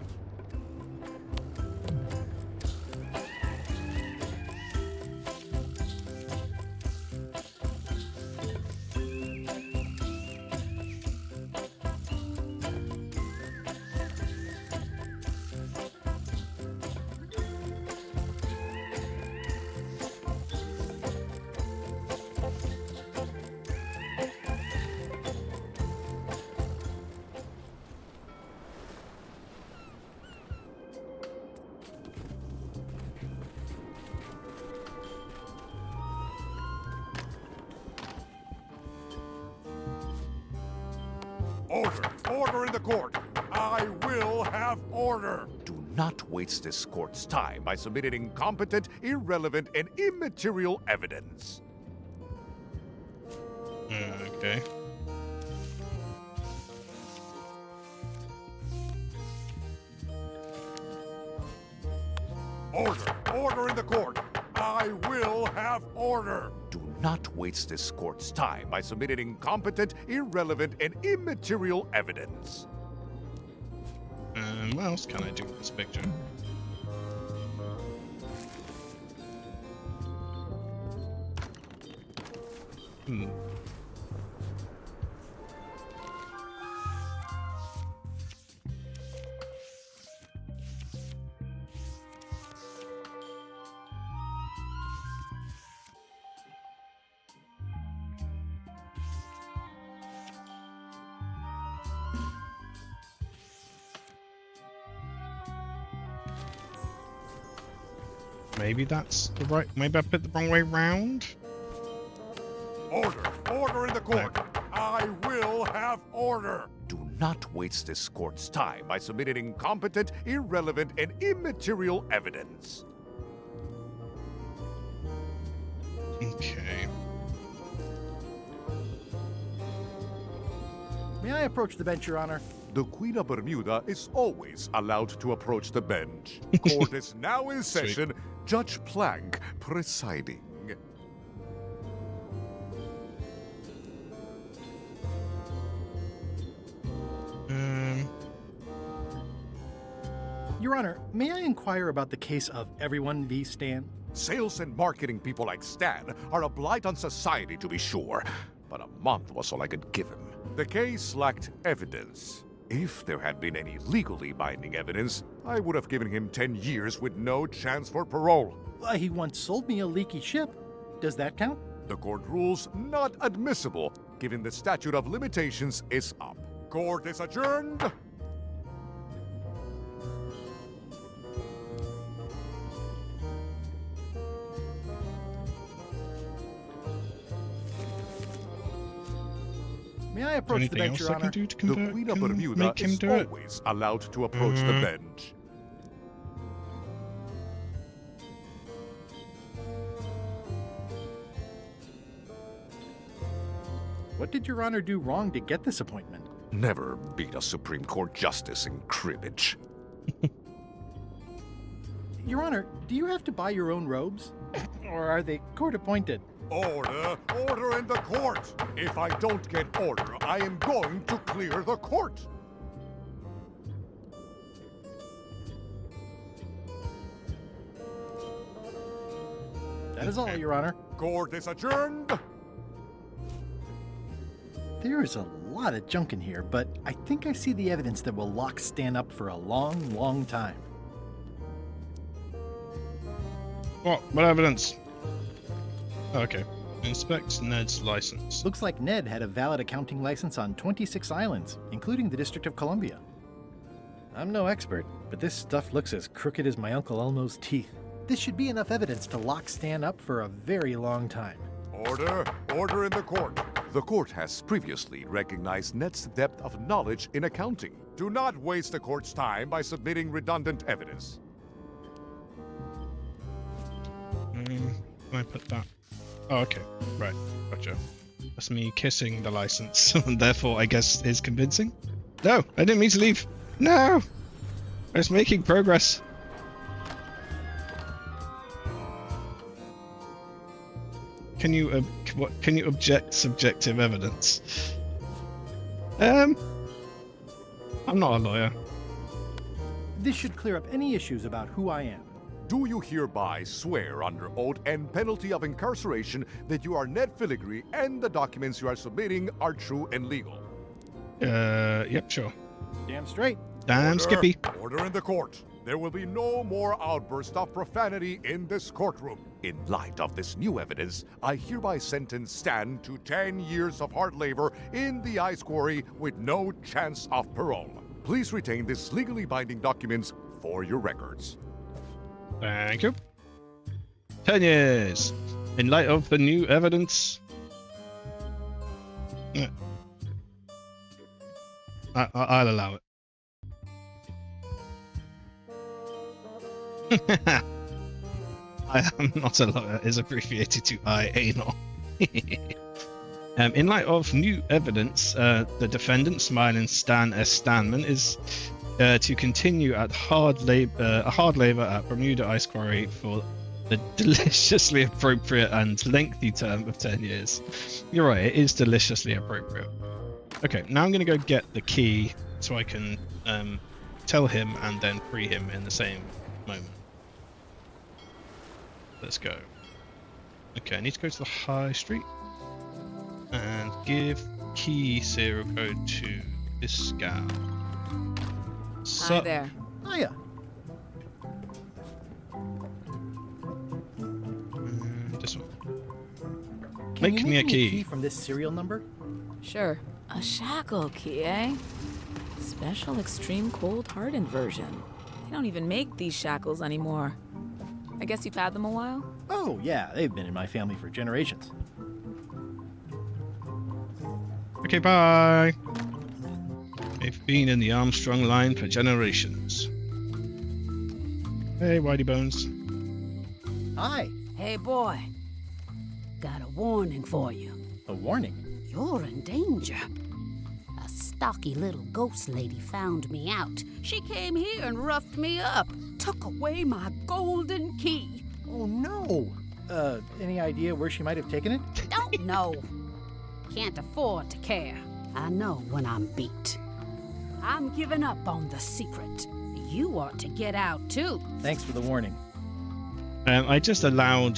Order! Order in the court! I will have order! Do not waste this court's time by submitting incompetent, irrelevant, and immaterial evidence. Okay. Order! Order in the court! I will have order! Do not waste this court's time by submitting incompetent, irrelevant, and immaterial evidence. What else can I do with this picture? Maybe that's the right. Maybe I put the wrong way round. Order! Order in the court! I will have order! Do not waste this court's time by submitting incompetent, irrelevant, and immaterial evidence. Okay. May I approach the bench, Your Honor? The Queen of Bermuda is always allowed to approach the bench. Court is now in session. Sweet. Judge Plank presiding. Your Honor, may I inquire about the case of Everyone v. Stan? Sales and marketing people like Stan are a blight on society, to be sure, but a month was all I could give him. The case lacked evidence. If there had been any legally binding evidence, I would have given him 10 years with no chance for parole. He once sold me a leaky ship. Does that count? The court rules not admissible, given the statute of limitations is up. Court is adjourned. May I approach the bench, Your Honor? The Queen of Bermuda is always allowed to approach the bench. What did Your Honor do wrong to get this appointment? Never beat a Supreme Court justice in cribbage. Your Honor, do you have to buy your own robes? Or are they court-appointed? Order! Order in the court! If I don't get order, I am going to clear the court! That is all, Your Honor. Court is adjourned! There is a lot of junk in here, but I think I see the evidence that will lock Stan up for a long, long time. What evidence? Okay. Inspect Ned's license. Looks like Ned had a valid accounting license on 26 islands, including the District of Columbia. I'm no expert, but this stuff looks as crooked as my Uncle Elmo's teeth. This should be enough evidence to lock Stan up for a very long time. Order! Order in the court! The court has previously recognized Ned's depth of knowledge in accounting. Do not waste the court's time by submitting redundant evidence. Can I put that? Oh, okay. Right. Gotcha. That's me kissing the license. Therefore, I guess is convincing? No! I didn't mean to leave! No! I was making progress. Can you object subjective evidence? I'm not a lawyer. This should clear up any issues about who I am. Do you hereby swear under oath and penalty of incarceration that you are Ned Filigree and the documents you are submitting are true and legal? Yep, sure. Damn straight. Damn Skippy. Order in the court. There will be no more outbursts of profanity in this courtroom. In light of this new evidence, I hereby sentence Stan to 10 years of hard labor in the ice quarry with no chance of parole. Please retain this legally binding documents for your records. Thank you. 10 years. In light of the new evidence. I'll allow it. I am not a lawyer is abbreviated to IANOR. In light of new evidence, the defendant, Smiling Stan S. Stanman, is to continue at hard labor at Bermuda Ice Quarry for the deliciously appropriate and lengthy term of 10 years. You're right, it is deliciously appropriate. Okay, now I'm going to go get the key so I can tell him and then free him in the same moment. Let's go. Okay, I need to go to the high street and give key serial code to this gal. Hi there. Hiya. This one. Can you me a me key. from this serial number? Sure. A shackle key, eh? Special extreme cold hardened version. They don't even make these shackles anymore. I guess you've had them a while? Oh, yeah, they've been in my family for generations. Okay, bye. They've been in the Armstrong line for generations. Hey, Whitey Bones. Hi. Hey, boy. Got a warning for you. A warning? You're in danger. A stocky little ghost lady found me out. She came here and roughed me up. Took away my golden key. Oh, no. Any idea where she might have taken it? Don't know. Can't afford to care. I know when I'm beat. I'm giving up on the secret. You ought to get out, too. Thanks for the warning. I just allowed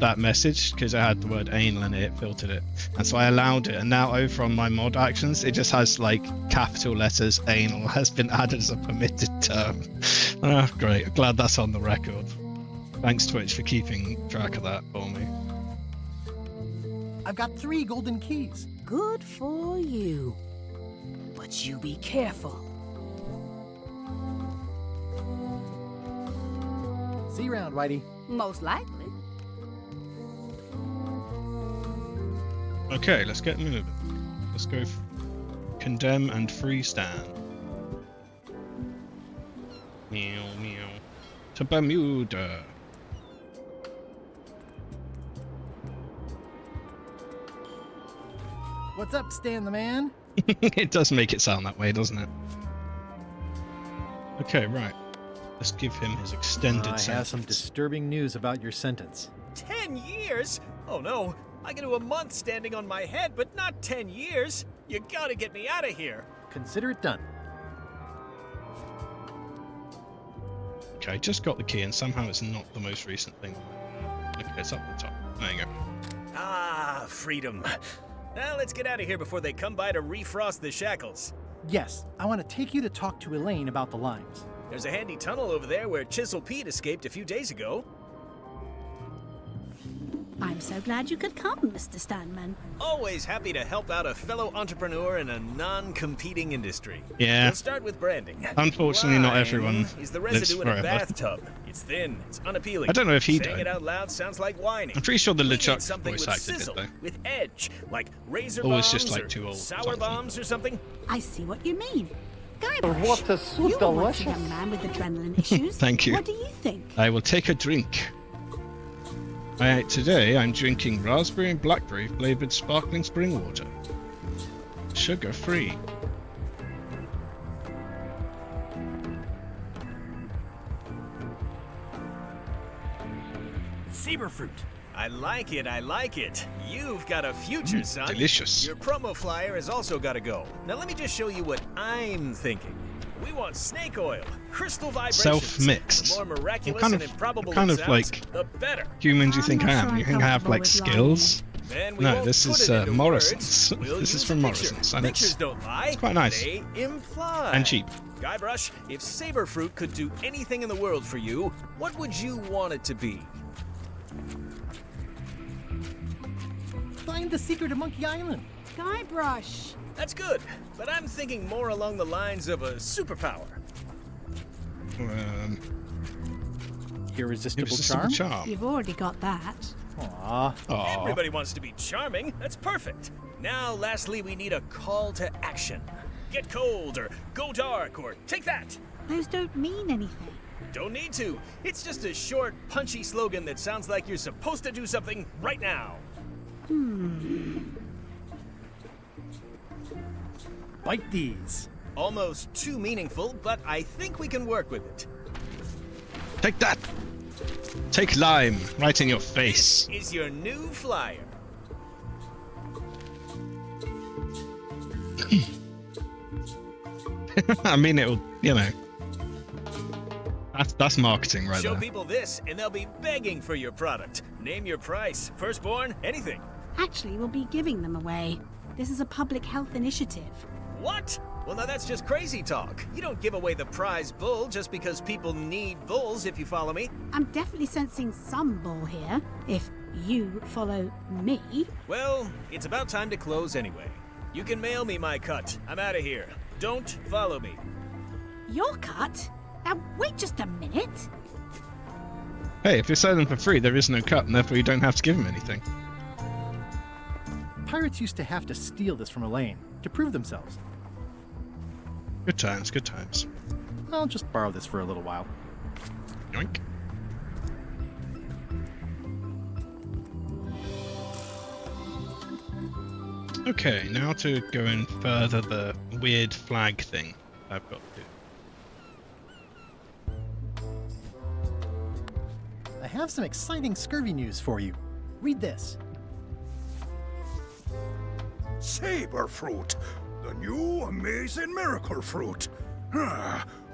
that message because it had the word anal in it, filtered it. And so I allowed it. And now over on my mod actions, it just has like capital letters anal has been added as a permitted term. Oh, great. I'm glad that's on the record. Thanks, Twitch, for keeping track of that for me. I've got 3 golden keys. Good for you. But you be careful. See you around, Whitey. Most likely. Okay, let's get moving. Let's go condemn and free Stan. Meow, meow. To Bermuda. What's up, Stan the man? It does make it sound that way, doesn't it? Okay, right. Let's give him his extended sentence. I have some disturbing news about your sentence. 10 years? Oh no, I can do a month standing on my head, but not 10 years. You gotta get me out of here. Consider it done. Okay, I just got the key and somehow it's not the most recent thing. Okay, it's up the top. There you go. Ah, freedom. Now let's get out of here before they come by to refrost the shackles. Yes, I want to take you to talk to Elaine about the limes. There's a handy tunnel over there where Chisel Pete escaped a few days ago. I'm so glad you could come, Mr. Stanman. Always happy to help out a fellow entrepreneur in a non-competing industry. Yeah. We'll start with branding. Unfortunately, not Lime everyone is the lives residue in a forever. bathtub. It's thin, it's unappealing. I don't know if he Saying died. it out loud sounds like whining. I'm pretty sure the We need LeChuck something voice with actor did, sizzle, though. with edge, like razor Or was bombs just, like, or too old or sour something. bombs or something. I see what you mean. Guybrush, What a so you were once a delicious. young man with adrenaline issues. Thank you. What do you think? I will take a drink. Today I'm drinking raspberry and blackberry flavored sparkling spring water. Sugar free. Saber fruit. I like it, I like it. You've got a future, son. delicious. Your promo flyer has also got to go. Now let me just show you what I'm thinking. We want snake oil, crystal vibrations. Self-mixed. The more miraculous What kind and of- improbable what kind it of, sounds, like, the better. Human do you think I I'm not am? sure You I'm think I have comfortable like with skills? Then we No, won't this put is it into Morrison's. words. We'll This is use from the Morrison's, picture. and Pictures it's don't lie. it's quite nice. They imply. And cheap. Guybrush, if Saber Fruit could do anything in the world for you, what would you want it to be? Find the secret of Monkey Island. Guybrush. That's good, but I'm thinking more along the lines of a superpower. Irresistible Irresistible charm? charm. You've already got that. Aw. Aw. Everybody wants to be charming. That's perfect. Now, lastly, we need a call to action. Get cold, or go dark, or take that. Those don't mean anything. Don't need to. It's just a short, punchy slogan that sounds like you're supposed to do something right now. Bite these. Almost too meaningful, but I think we can work with it. Take that! Take lime right in your face. This is your new flyer. I mean, it'll, you know. That's marketing right Show there. people this, and they'll be begging for your product. Name your price, firstborn, anything. Actually, we'll be giving them away. This is a public health initiative. What? Well, now that's just crazy talk. You don't give away the prize bull just because people need bulls, if you follow me. I'm definitely sensing some bull here, if you follow me. Well, it's about time to close anyway. You can mail me my cut. I'm out of here. Don't follow me. Your cut? Now, wait just a minute. Hey, if you're selling for free, there is no cut, and therefore you don't have to give him anything. Pirates used to have to steal this from Elaine to prove themselves. Good times, good times. I'll just borrow this for a little while. Yoink. Okay, now to go in further the weird flag thing I've got to do. I have some exciting scurvy news for you. Read this. Saber fruit, the new amazing miracle fruit.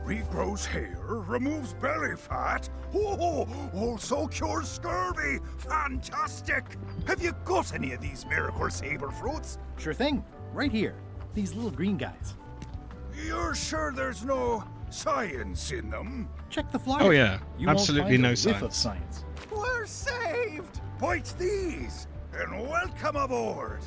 Regrows hair, removes belly fat. Oh, also cures scurvy. Fantastic! Have you got any of these miracle saber fruits? Sure thing. Right here. These little green guys. You're sure there's no science in them? Check the flyer. Oh yeah, You won't absolutely find no a whiff of science. science. We're saved! Bite these, and welcome aboard!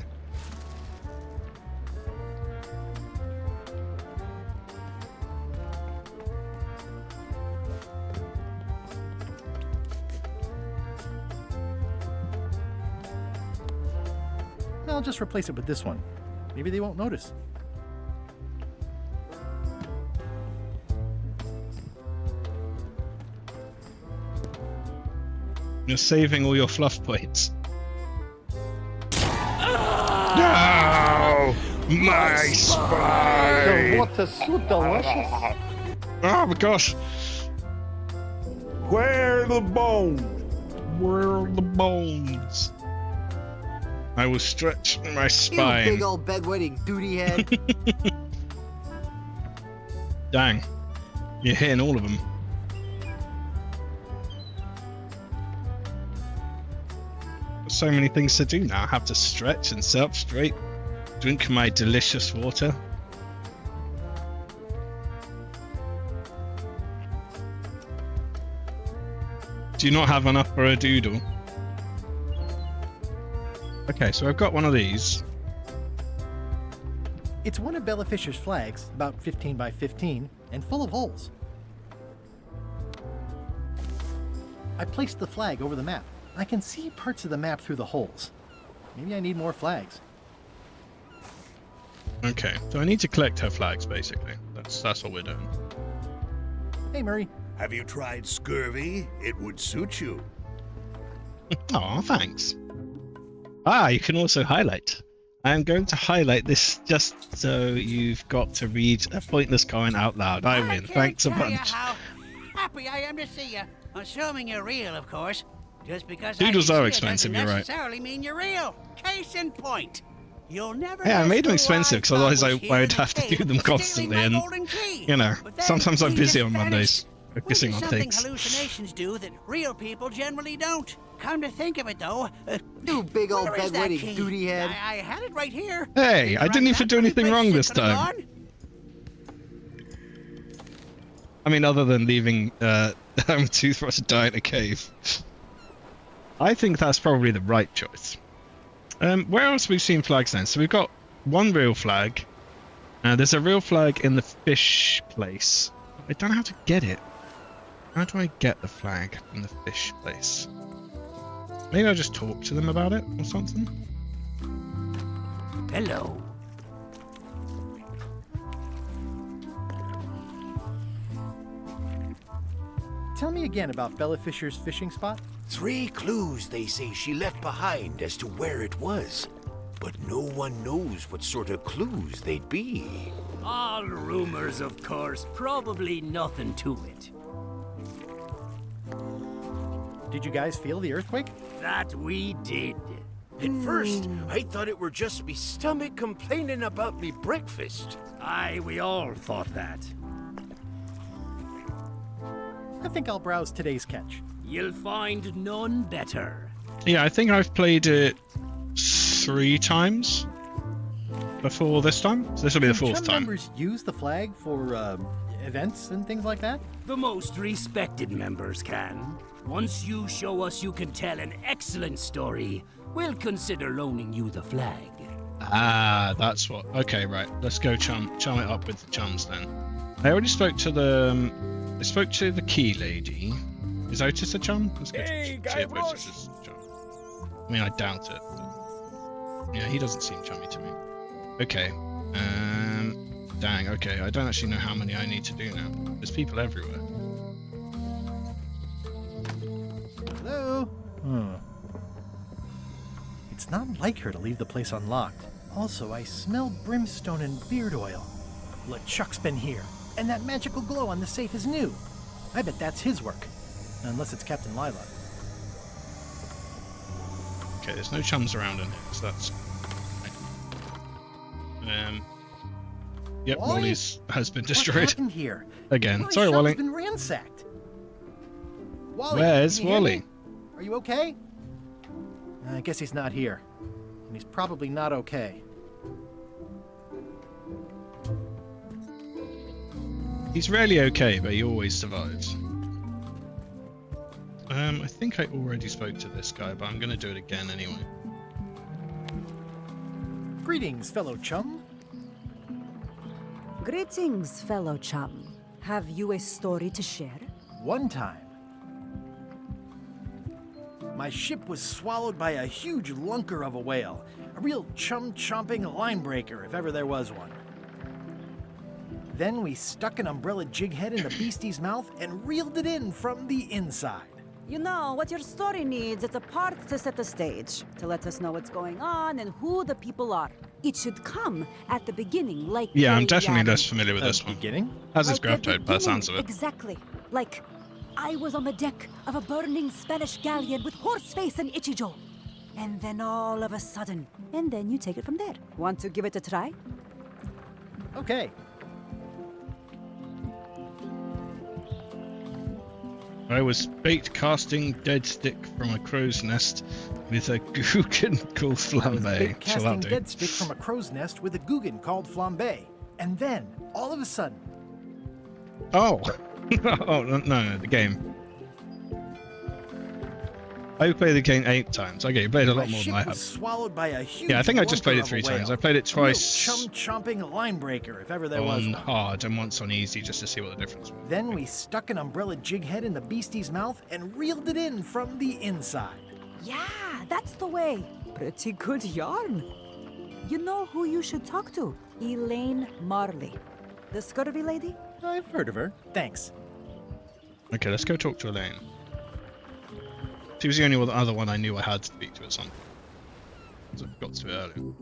I'll just replace it with this one. Maybe they won't notice. You're saving all your fluff points. No! My spine! The water's so delicious. Oh my gosh! Where are the bones? Where are the bones? I will stretch my spine. You big old bedwetting duty head. Dang. You're hitting all of them. so many things to do now. I have to stretch and sit up straight, drink my delicious water. Do you not have enough for a doodle? Okay, so I've got one of these. It's one of Bella Fisher's flags, about 15 by 15, and full of holes. I placed the flag over the map. I can see parts of the map through the holes. Maybe I need more flags. Okay, so I need to collect her flags, basically. That's what we're doing. Hey, Murray. Have you tried scurvy? It would suit you. Oh, thanks. Ah, you can also highlight. I'm going to highlight this just so you've got to read a pointless comment out loud. I win. Thanks a bunch. How happy I am to see you. Assuming you're real, of course. Just because Doodles I can are see expensive, it doesn't you're right. necessarily mean you're real. Case in point. You'll never. Yeah, I guess made them who expensive because thought otherwise I was here would in have the to do cave, them stealing constantly, my and golden key. you know, But then sometimes I'm he busy just on vanished. Mondays focusing on Something things. hallucinations do that real people generally don't. Come to think of it, though, You big old where is that bedwetting key? duty head. I had it right here. Hey, In I the didn't right even do map, anything any wrong place this it could've time. gone? I mean, other than leaving Toothbrush to die in a cave. I think that's probably the right choice. Where else have we seen flags then? So we've got one real flag. There's a real flag in the fish place. I don't know how to get it. How do I get the flag from the fish place? Maybe I'll just talk to them about it or something? Hello. Tell me again about Bella Fisher's fishing spot. 3 clues they say she left behind as to where it was. But no one knows what sort of clues they'd be. All rumors, of course. Probably nothing to it. Did you guys feel the earthquake? That we did. At first, I thought it were just me stomach complaining about me breakfast. Aye, we all thought that. I think I'll browse today's catch. You'll find none better. Yeah, I think I've played it 3 times before this time. So this will be the 4th Chum time. members use the flag for events and things like that? The most respected members can. Once you show us you can tell an excellent story, we'll consider loaning you the flag. Ah, that's what. Okay, right. Let's go chum it up with the chums then. I already spoke to the. I spoke to the key lady. Is Otis a chum? Let's go see if Otis is a chum. I mean, I doubt it. But yeah, he doesn't seem chummy to me. Okay. Dang. Okay, I don't actually know how many I need to do now. There's people everywhere. Hello? It's not like her to leave the place unlocked. Also, I smell brimstone and beard oil. LeChuck's been here, and that magical glow on the safe is new. I bet that's his work. Unless it's Captain Lila. Okay, there's no chums around in here, so that's... Yep, Wally? Wally's has been What destroyed. happened here? Again. Wally's Sorry, shop Wally. has been ransacked. Wally, Where's can you hear Wally? me? Are you okay? I guess he's not here. And he's probably not okay. He's rarely okay, but he always survives. I think I already spoke to this guy, but I'm going to do it again anyway. Greetings, fellow chum. Greetings, fellow chum. Have you a story to share? One time, my ship was swallowed by a huge lunker of a whale. A real chum-chomping line breaker, if ever there was one. Then we stuck an umbrella jig head in the beastie's mouth and reeled it in from the inside. You know, what your story needs is a part to set the stage, to let us know what's going on and who the people are. It should come at the beginning, like Yeah, I'm a, definitely less familiar with this one. Beginning? As is like the Graftoad, by the sounds of it. Exactly. Like, I was on the deck of a burning Spanish galleon with Horseface and Ichijo. And then all of a sudden, and then you take it from there. Want to give it a try? Okay. I was bait casting dead stick from a crow's nest with a Guggen called Flambe. Bait Shall casting that do? dead stick from a crow's nest with a Guggen called Flambe. And then, all of a sudden... Oh! Oh, no, the game. I played the game 8 times. Okay, you played a lot more than I was have. swallowed by a huge Yeah, I think I just played it lunker 3 of a whale. times. I played it twice A real chum-chomping line breaker, if ever there was on one. hard and once on easy, just to see what the difference was. Then we stuck an umbrella jig head in the beastie's mouth and reeled it in from the inside. Yeah, that's the way. Pretty good yarn. You know who you should talk to? Elaine Marley. The scurvy lady? I've heard of her. Thanks. Okay, let's go talk to Elaine. She was the only other one I knew I had to speak to at some point. So I got to it earlier.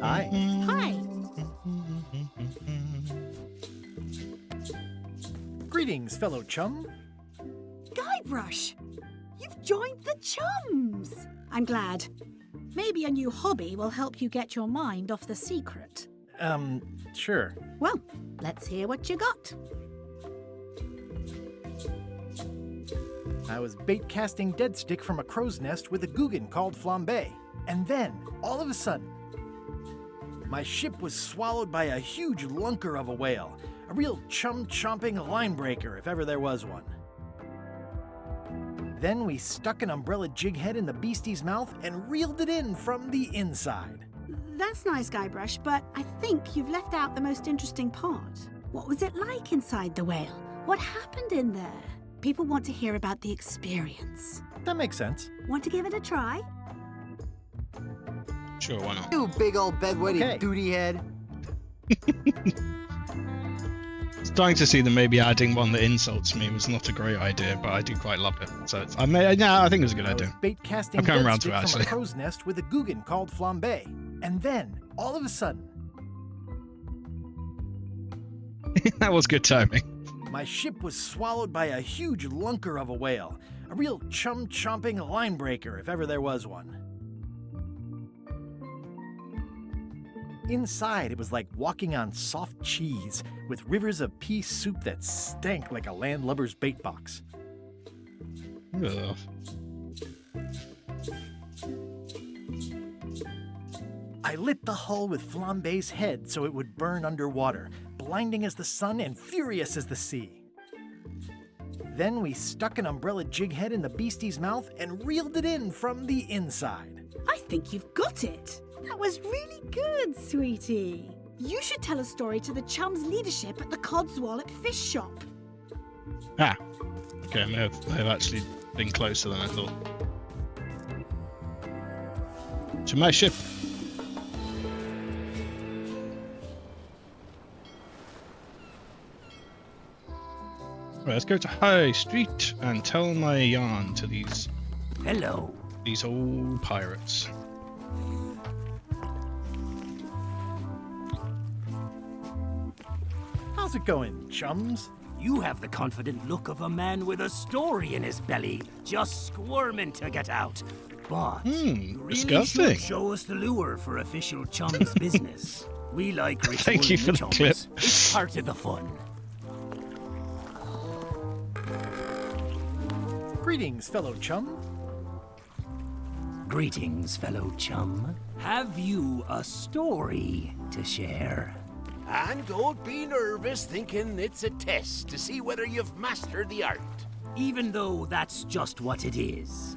Hi. Hi. Greetings, fellow chum. Guybrush, you've joined the chums. I'm glad. Maybe a new hobby will help you get your mind off the secret. Sure. Well, let's hear what you got. I was bait casting dead stick from a crow's nest with a Guggen called Flambe. And then, all of a sudden, my ship was swallowed by a huge lunker of a whale. A real chum-chomping line breaker, if ever there was one. Then we stuck an umbrella jig head in the beastie's mouth and reeled it in from the inside. That's nice, Guybrush, but I think you've left out the most interesting part. What was it like inside the whale? What happened in there? People want to hear about the experience. That makes sense. Want to give it a try? Sure, why not? You big old bedwetting duty head. Starting to see that maybe adding one that insults me was not a great idea, but I do quite love it. So I think it was a good idea. Bait casting I'm coming dead around to stick it, from actually. a crow's nest with a Guggen called Flambe. And then, all of a sudden, That was good timing. my ship was swallowed by a huge lunker of a whale. A real chum-chomping line breaker, if ever there was one. Inside, it was like walking on soft cheese, with rivers of pea soup that stank like a landlubber's bait box. Ugh. I lit the hull with Flambe's head so it would burn underwater, blinding as the sun and furious as the sea. Then we stuck an umbrella jig head in the beastie's mouth and reeled it in from the inside. I think you've got it. That was really good, sweetie. You should tell a story to the chums' leadership at the Codswallop Fish Shop. Ah. Okay, I may have actually been closer than I thought. To my ship. Right, let's go to High Street and tell my yarn to these. Hello. These old pirates. How's it going, chums? You have the confident look of a man with a story in his belly, just squirming to get out. But you really disgusting. should show us the lure for official chums business. We like ritual Thank you in for the chums. clip. It's part of the fun. Greetings, fellow chum. Greetings, fellow chum. Have you a story to share? And don't be nervous thinking it's a test to see whether you've mastered the art. Even though that's just what it is.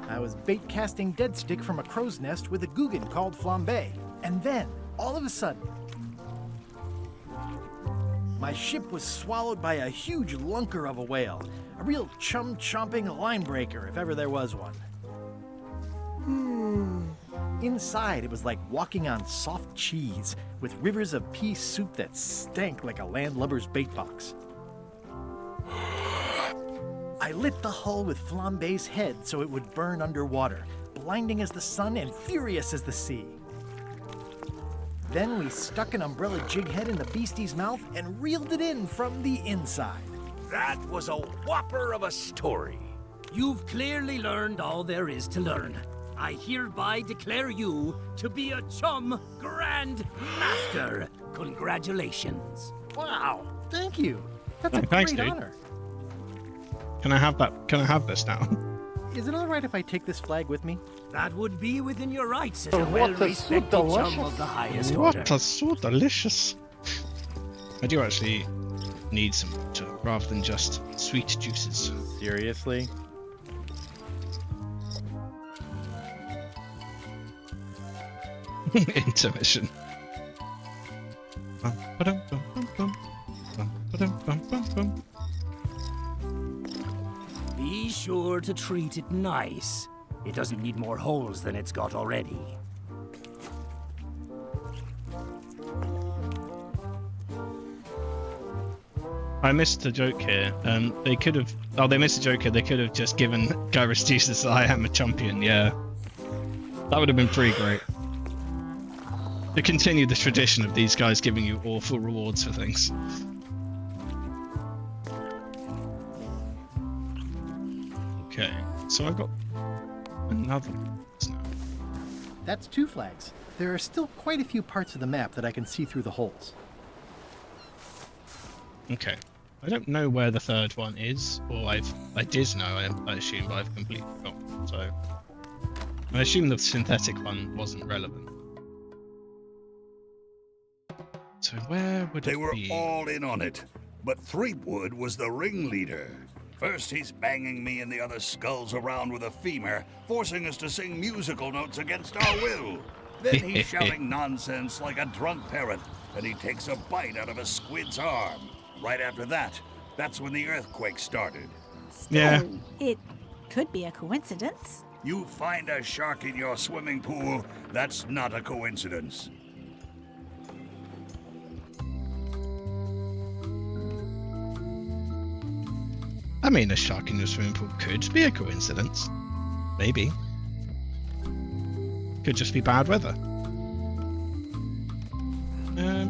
I was bait casting dead stick from a crow's nest with a Guggen called Flambe. And then, all of a sudden, my ship was swallowed by a huge lunker of a whale. A real chum-chomping line breaker, if ever there was one. Inside, it was like walking on soft cheese, with rivers of pea soup that stank like a landlubber's bait box. I lit the hull with Flambe's head so it would burn underwater, blinding as the sun and furious as the sea. Then we stuck an umbrella jig head in the beastie's mouth and reeled it in from the inside. That was a whopper of a story. You've clearly learned all there is to learn. I hereby declare you to be a Chum Grand Master. Congratulations. Wow, thank you. That's a Thanks, great dude. honor. Can I have that? Can I have this now? Is it all right if I take this flag with me? That would be within your rights as Oh, a what a well-respected so chum delicious. of the highest order. What? That's so delicious. I do actually need some water rather than just sweet juices. Seriously? Intermission. Be sure to treat it nice. It doesn't need more holes than it's got already. I missed a joke here. They could have. Oh, they missed a joke here. They could have just given Gyros Jesus I am a champion. Yeah, that would have been pretty great. To continue the tradition of these guys giving you awful rewards for things. Okay, so I got another one now. That's 2 flags. There are still quite a few parts of the map that I can see through the holes. Okay. I don't know where the third one is, or I did know, I assume, but I've completely forgotten. So I assume the synthetic one wasn't relevant. So where would They it were be? all in on it, but Threepwood was the ringleader. First, he's banging me and the other skulls around with a femur, forcing us to sing musical notes against our will. Then he's shouting nonsense like a drunk parrot, and he takes a bite out of a squid's arm. Right after that, that's when the earthquake started. Yeah. It could be a coincidence. You find a shark in your swimming pool, that's not a coincidence. I mean, a shark in your swimming pool could be a coincidence. Maybe. Could just be bad weather.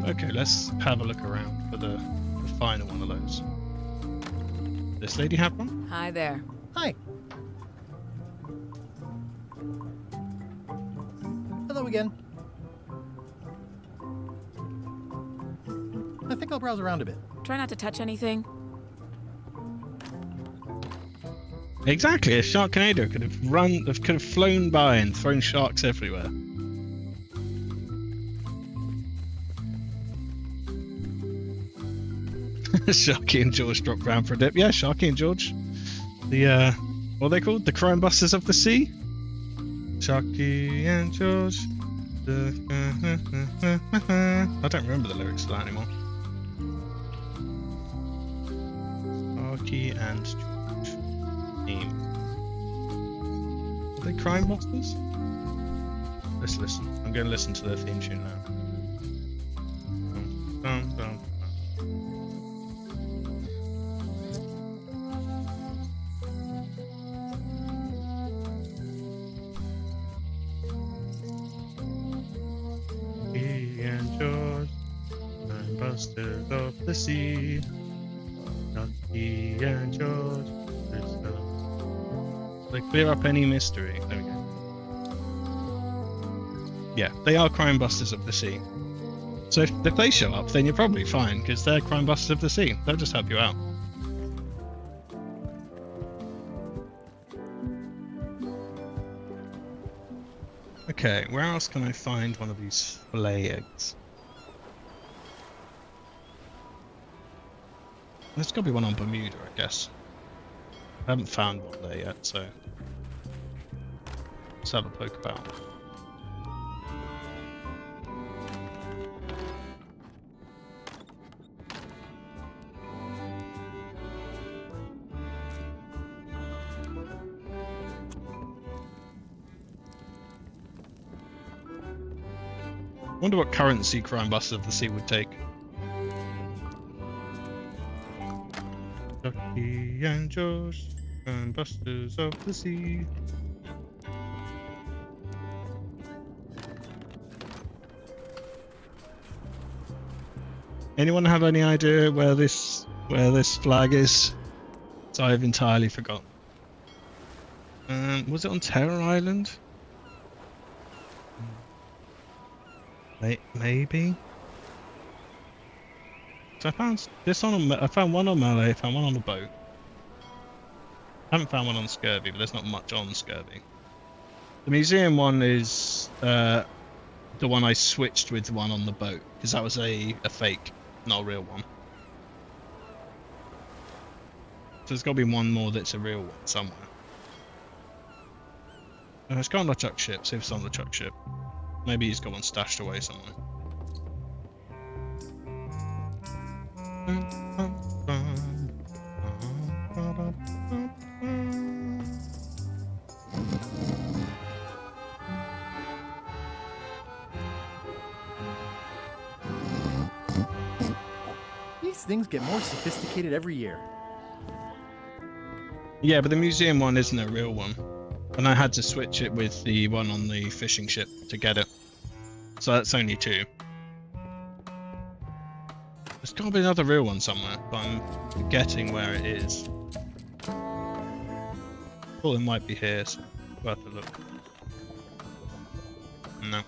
Okay, let's have a look around for the final one of those. This lady have one? Hi there. Hi. Hello again. I think I'll browse around a bit. Try not to touch anything. Exactly, a Sharknado could have flown by and thrown sharks everywhere. Sharky and George dropped round for a dip. Yeah, Sharky and George. The what are they called? The Crime Busters of the Sea? Sharky and George. I don't remember the lyrics to that anymore. Sharky and George. Theme. Are they Crime Busters? Let's listen. I'm going to listen to their theme tune now. Dum, dum, and George, Crime Busters of the Sea. Lucky and George, they clear up any mystery. There we go. Yeah, they are Crime Busters of the Sea. So if they show up, then you're probably fine, because they're Crime Busters of the Sea. They'll just help you out. Okay, where else can I find one of these flags? There's got to be one on Bermuda, I guess. I haven't found one there yet, so let's have a poke about. Wonder what currency Crime Busters of the Sea would take. Lucky and George, Crime Busters of the Sea. Anyone have any idea where this flag is? So I've entirely forgotten. Was it on Terror Island? Maybe. So I found this on. I found one on Melee. I found one on the boat. I haven't found one on Scurvy, but there's not much on Scurvy. The museum one is the one I switched with the one on the boat, because that was a fake, not a real one. So there's got to be one more that's a real one somewhere. Let's go on the chuck ship, see if it's on the chuck ship. Maybe he's got one stashed away somewhere. These things get more sophisticated every year. Yeah, but the museum one isn't a real one. And I had to switch it with the one on the fishing ship to get it. So that's only 2. There's got to be another real one somewhere, but I'm forgetting where it is. Well, it might be here, so worth a look. No.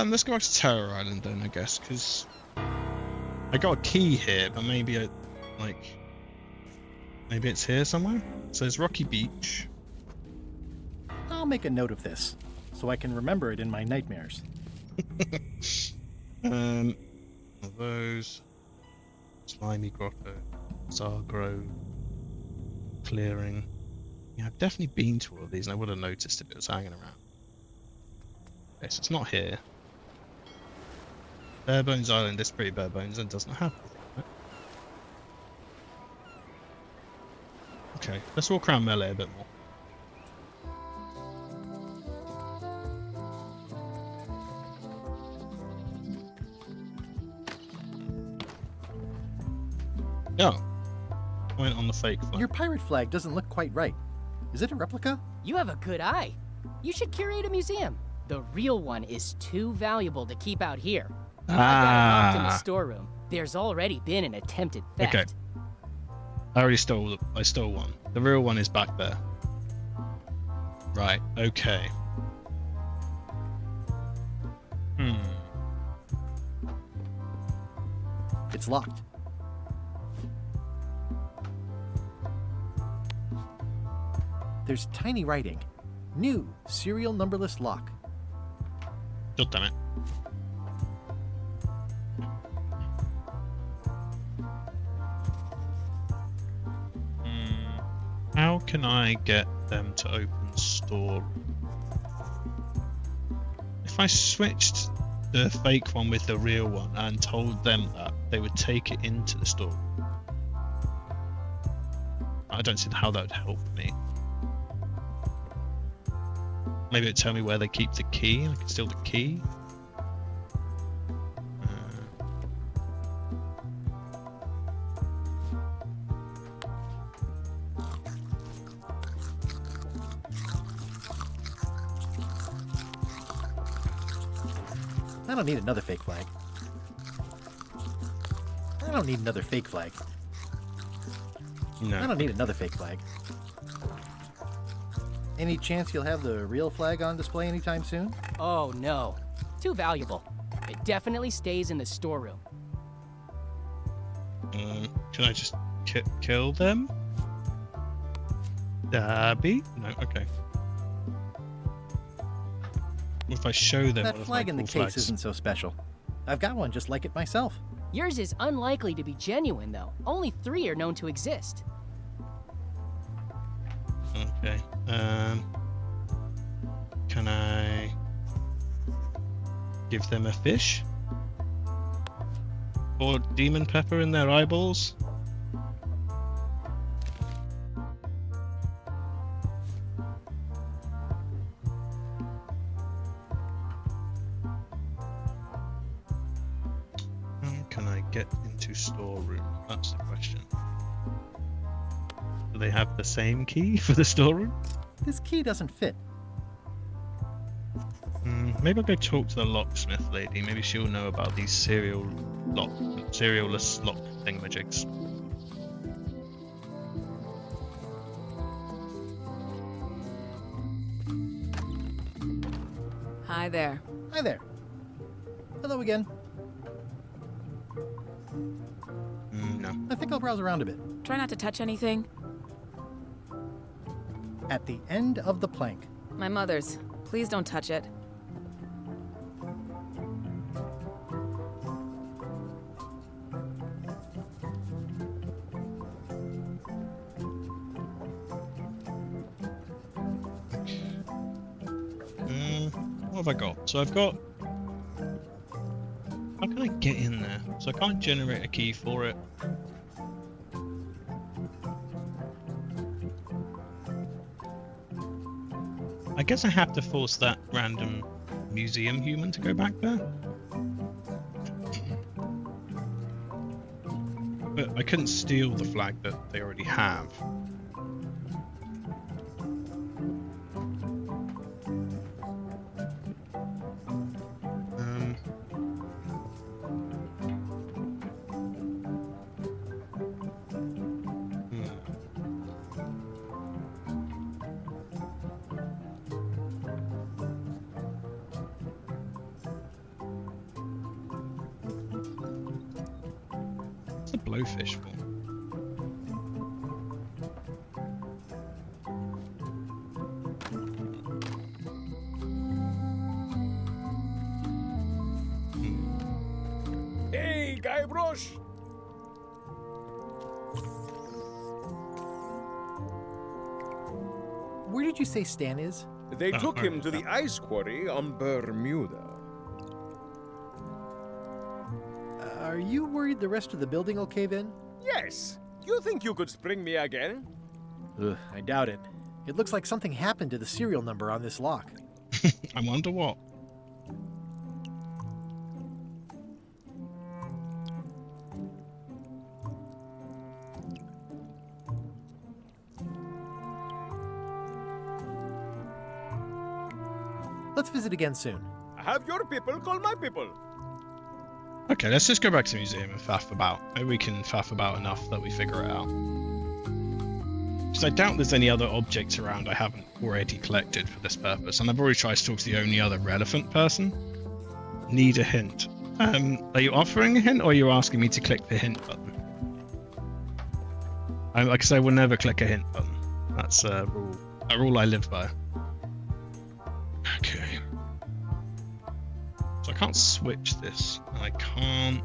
Let's go back to Terror Island then, I guess, because I got a key here, but maybe maybe it's here somewhere. So there's Rocky Beach. I'll make a note of this, so I can remember it in my nightmares. Those Slimy Grotto, Zargrove, Clearing. Yeah, I've definitely been to all of these, and I would have noticed if it was hanging around. Okay, so it's not here. Barebones Island is pretty bare bones and doesn't have anything, right? Okay, let's walk around Melee a bit more. Yeah. Point on the fake flag. Your pirate flag doesn't look quite right. Is it a replica? You have a good eye. You should curate a museum. The real one is too valuable to keep out here. I've got it locked in the storeroom. There's already been an attempted theft. Okay. I stole one. The real one is back there. Right, okay. It's locked. There's tiny writing. New serial numberless lock. God damn it. How can I get them to open store? If I switched the fake one with the real one and told them that, they would take it into the store. I don't see how that would help me. Maybe it'd tell me where they keep the key and I can steal the key. I don't need another fake flag. I don't need another fake flag. No. I don't need another fake flag. Any chance you'll have the real flag on display anytime soon? Oh no. Too valuable. It definitely stays in the storeroom. Can I just kill them? Dabby? No, okay. If I show them that flag in the case isn't so special. I've got one just like it myself. Yours is unlikely to be genuine, though. Only 3 are known to exist. Okay. Can I give them a fish? Or demon pepper in their eyeballs? Can I get into storeroom? That's the question. Do they have the same key for the storeroom? This key doesn't fit. Maybe I'll go talk to the locksmith lady. Maybe she'll know about these serial lock, serialless lock thingamajigs. Hi there. Hi there. Hello again. No. I think I'll browse around a bit. Try not to touch anything. At the end of the plank. My mother's. Please don't touch it. What have I got? So I've got... How can I get in there? So I can't generate a key for it. I guess I have to force that random museum human to go back there. But I couldn't steal the flag that they already have. Blowfish for? Hey, Guybrush! Where did you say Stan is? They took him to the ice quarry on Bermuda. Are you worried the rest of the building will cave in? Yes. You think you could spring me again? Ugh, I doubt it. It looks like something happened to the serial number on this lock. I wonder what. Let's visit again soon. Have your people call my people. Okay, let's just go back to the museum and faff about. Maybe we can faff about enough that we figure it out. Because I doubt there's any other objects around I haven't already collected for this purpose, and I've already tried to talk to the only other relevant person. Need a hint. Are you offering a hint, or are you asking me to click the hint button? Like I say, we'll never click a hint button. That's a rule I live by. Okay. So I can't switch this. I can't...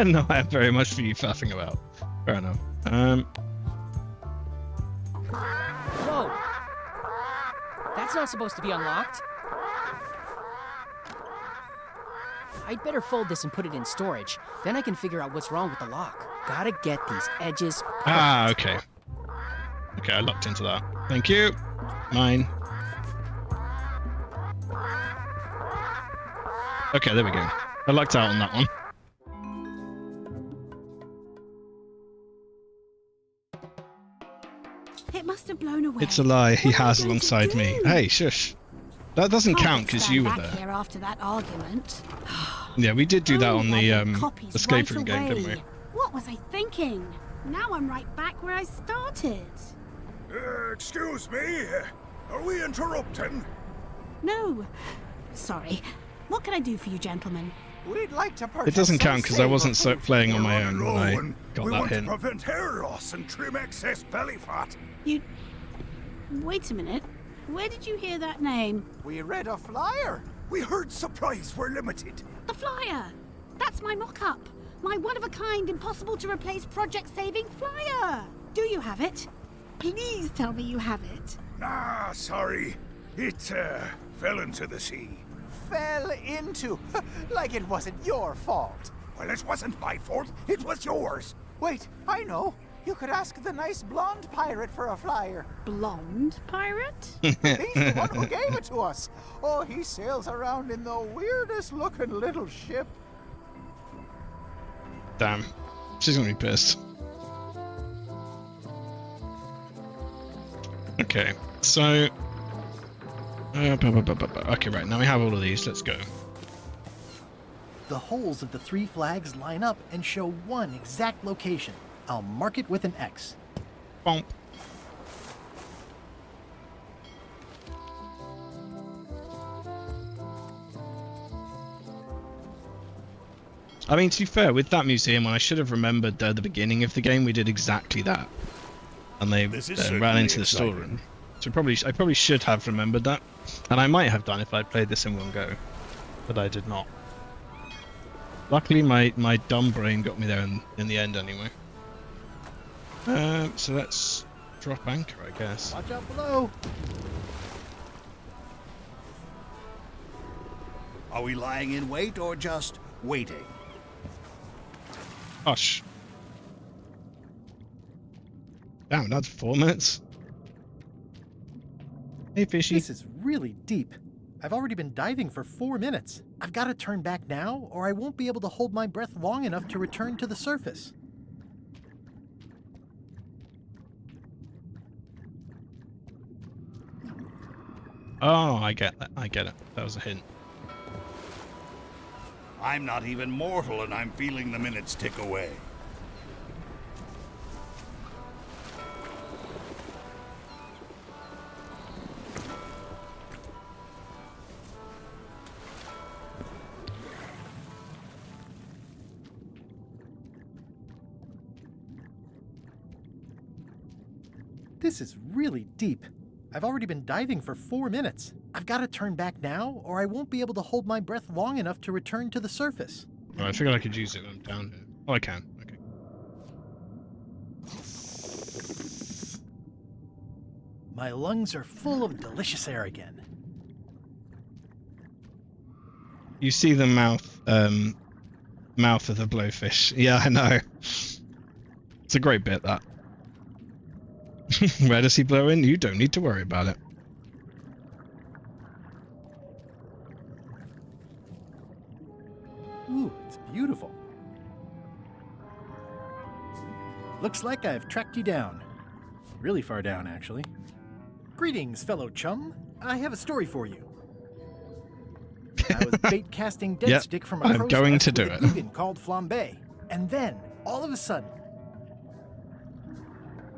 No, I have very much for you faffing about. Fair enough. Whoa! That's not supposed to be unlocked. I'd better fold this and put it in storage. Then I can figure out what's wrong with the lock. Gotta get these edges perfect. Ah, okay. Okay, I locked into that. Thank you. Mine. Okay, there we go. I lucked out on that one. It must have blown away. It's a lie. He has alongside me. Hey, shush. That doesn't count because you were Back there. here after that argument. Yeah, we did do that on the Copies escape right room game, didn't away. we? What was I thinking? Now I'm right back where I started. Excuse me? Are we interrupting? No. Sorry. What can I do for you, gentlemen? We'd like to It doesn't count because I wasn't playing on my own when I got We that want to hint. prevent hair loss and trim excess belly fat. You... Wait a minute. Where did you hear that name? We read a flyer. We heard supplies were limited. The flyer! That's my mock-up. My one-of-a-kind, impossible-to-replace project-saving flyer. Do you have it? Please tell me you have it. Ah, sorry. It, fell into the sea. Fell into. Like it wasn't your fault. Well, it wasn't my fault. It was yours. Wait, I know. You could ask the nice blonde pirate for a flyer. Blonde pirate? He's the one who gave it to us. Oh, he sails around in the weirdest looking little ship. Damn. She's gonna be pissed. Okay, so... okay, right, now we have all of these. Let's go. The holes of the 3 flags line up and show one exact location. I'll mark it with an X. Bonk. I mean, to be fair, with that museum, when I should have remembered at the beginning of the game, we did exactly that. And they ran into the storeroom. So I probably should have remembered that. And I might have done if I'd played this in one go. But I did not. Luckily, my dumb brain got me there in the end anyway. So let's drop anchor, I guess. Watch out below. Are we lying in wait or just waiting? Hush. Damn, that's 4 minutes. Hey, fishy. This is really deep. I've already been diving for 4 minutes. I've got to turn back now, or I won't be able to hold my breath long enough to return to the surface. Oh, I get that. I get it. That was a hint. I'm not even mortal and I'm feeling the minutes tick away. This is really deep. I've already been diving for 4 minutes. I've got to turn back now, or I won't be able to hold my breath long enough to return to the surface. Oh, I figured I could use it when I'm down here. Oh, I can. Okay. My lungs are full of delicious air again. You see the mouth of the blowfish. Yeah, I know. It's a great bit, that. Where does he blow in? You don't need to worry about it. Ooh, it's beautiful. Looks like I've tracked you down. Really far down, actually. Greetings, fellow chum. I have a story for you. I was bait casting dead stick from a I'm going to do with a it. Guggen called Flambe. And then, all of a sudden,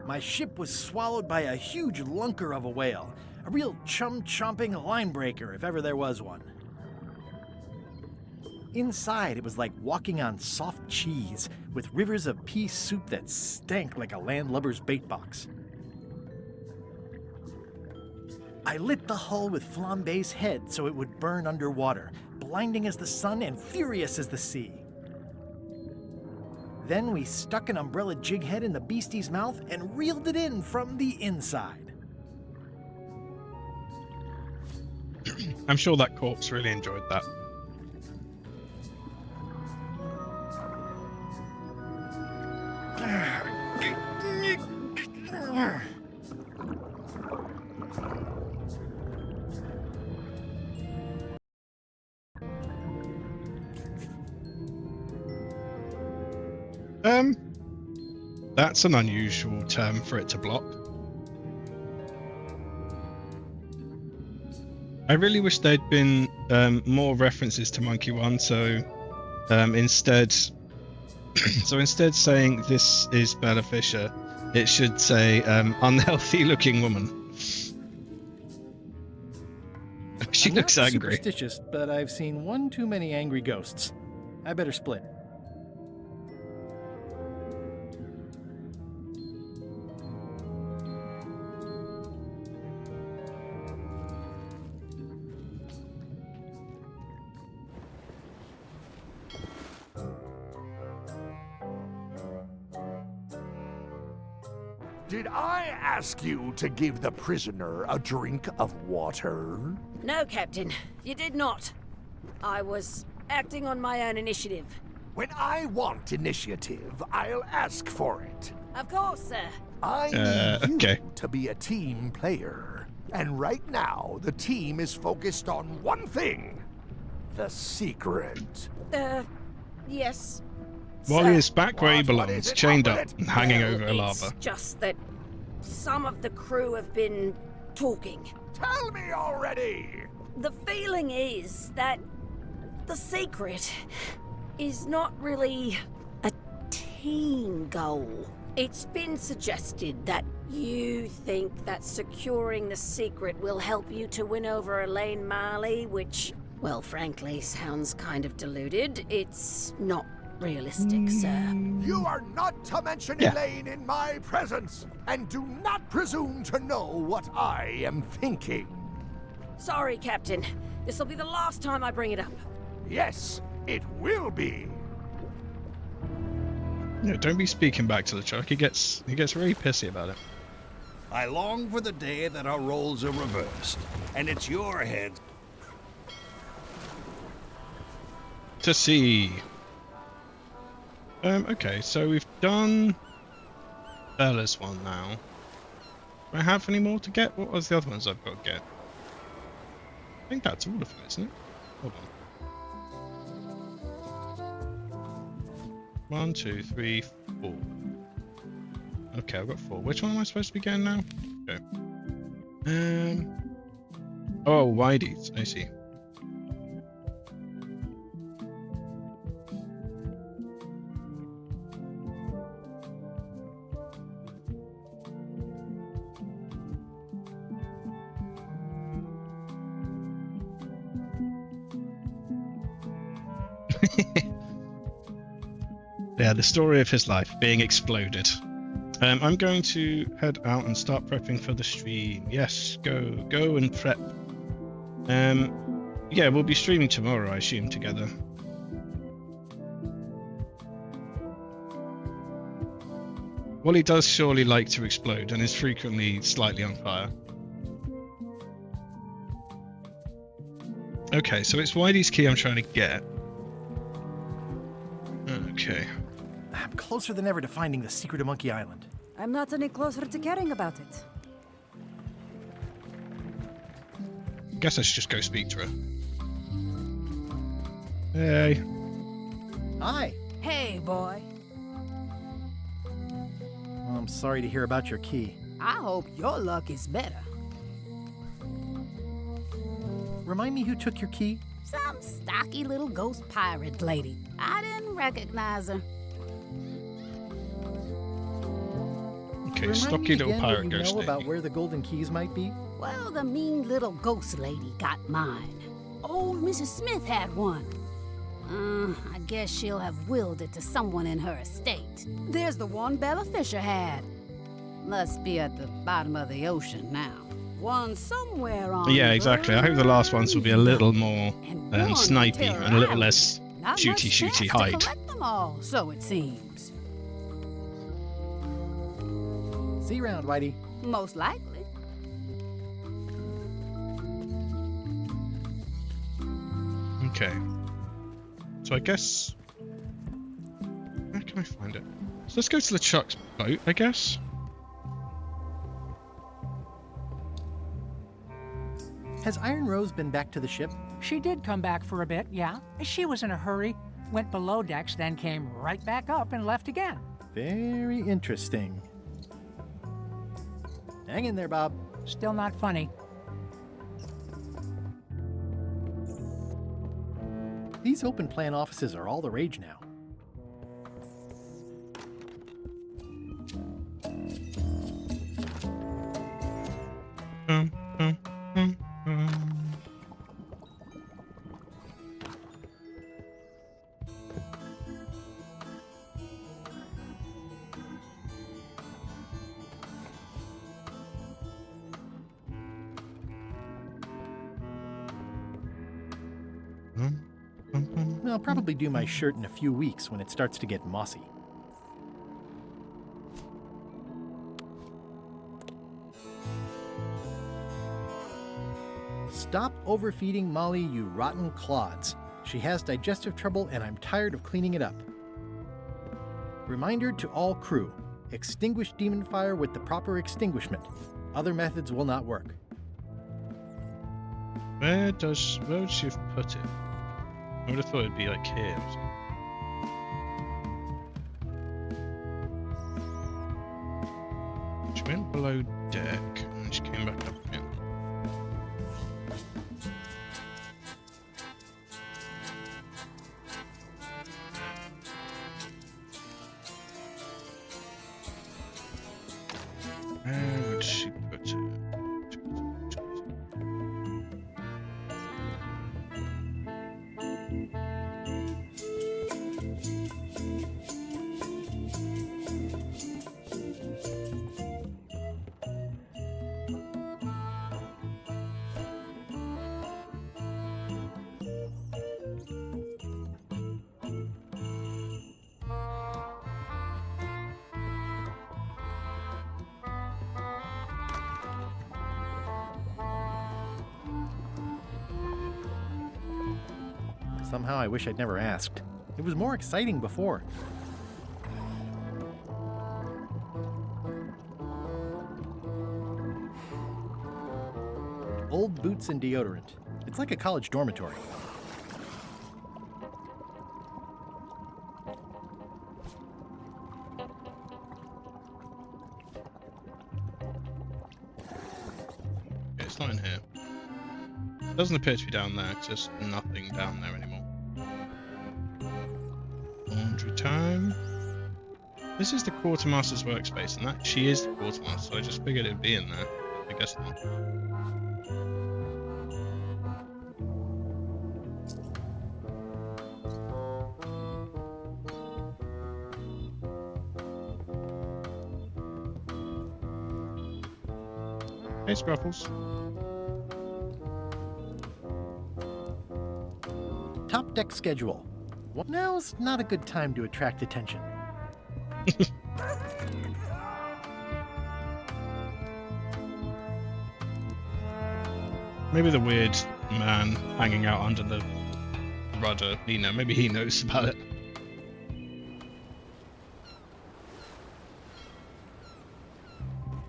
my ship was swallowed by a huge lunker of a whale. A real chum-chomping line breaker, if ever there was one. Inside, it was like walking on soft cheese, with rivers of pea soup that stank like a landlubber's bait box. I lit the hull with Flambe's head so it would burn underwater, blinding as the sun and furious as the sea. Then we stuck an umbrella jig head in the beastie's mouth and reeled it in from the inside. I'm sure that corpse really enjoyed that. That's an unusual term for it to block. I really wish there'd been more references to Monkey One, so instead saying this is Bella Fisher, it should say unhealthy looking woman. She looks angry. Superstitious, but I've seen one too many angry ghosts. I better split. Did I ask you to give the prisoner a drink of water? No, Captain, you did not. I was acting on my own initiative. When I want initiative, I'll ask for it. Of course, sir. I need okay. you to be a team player. And right now, the team is focused on one thing. The secret. Yes. Wally is back where he belongs, chained up and hanging over a It's lava. just that some of the crew have been talking. Tell me already! The feeling is that the secret is not really a team goal. It's been suggested that you think that securing the secret will help you to win over Elaine Marley, which, well, frankly, sounds kind of deluded. It's not realistic, sir. You are not to mention Elaine in my presence, and do not presume to know what I am thinking. Sorry, Captain. This'll be the last time I bring it up. Yes, it will be. Yeah, don't be speaking back to the truck. He gets really pissy about it. I long for the day that our roles are reversed, and it's your head to see. Okay, so we've done Bella's one now. Do I have any more to get? What was the other ones I've got to get? I think that's all of them, isn't it? Hold on. 1, 2, 3, 4. Okay, I've got 4. Which one am I supposed to be getting now? Okay. Oh, Whitey's. I see. Yeah, the story of his life being exploded. I'm going to head out and start prepping for the stream. Yes, go and prep. Yeah, we'll be streaming tomorrow, I assume, together. Wally does surely like to explode and is frequently slightly on fire. Okay, so it's Whitey's key I'm trying to get. Okay. I'm closer than ever to finding the secret of Monkey Island. I'm not any closer to caring about it. Guess I should just go speak to her. Hey. Hi. Hey, boy. Well, I'm sorry to hear about your key. I hope your luck is better. Remind me who took your key? Some stocky little ghost pirate lady. I didn't recognize her. Okay, stocky little pirate ghost lady. lady. About where the golden keys might be? Well, the mean little ghost lady got mine. Old Mrs. Smith had one. I guess she'll have willed it to someone in her estate. There's the one Bella Fisher had. Must be at the bottom of the ocean now. One somewhere on. Yeah, exactly. I hope the last ones will be a little more snipey and a little less shooty hide. Collect them all, so it seems. See you around, Whitey. Most likely. Okay. So I guess... Where can I find it? So let's go to the Chuck's boat, I guess. Has Iron Rose been back to the ship? She did come back for a bit, yeah. She was in a hurry, went below decks, then came right back up and left again. Very interesting. Hang in there, Bob. Still not funny. These open plan offices are all the rage now. I'll probably do my shirt in a few weeks when it starts to get mossy. Stop overfeeding Molly, you rotten clods. She has digestive trouble and I'm tired of cleaning it up. Reminder to all crew. Extinguish demon fire with the proper extinguishment. Other methods will not work. Where would she have put it? I would have thought it'd be like here. Or something. She went below deck and she came back up again. Where would she put it? Somehow I wish I'd never asked. It was more exciting before. Old boots and deodorant. It's like a college dormitory. It's not in here. Doesn't appear to be down there. It's just nothing down there anymore. Laundry time. This is the quartermaster's workspace, and that she is the quartermaster. So I just figured it'd be in there. I guess not. Hey, Scruffles. Top deck schedule. Well, now's not a good time to attract attention. Maybe the weird man hanging out under the rudder, maybe he knows about it.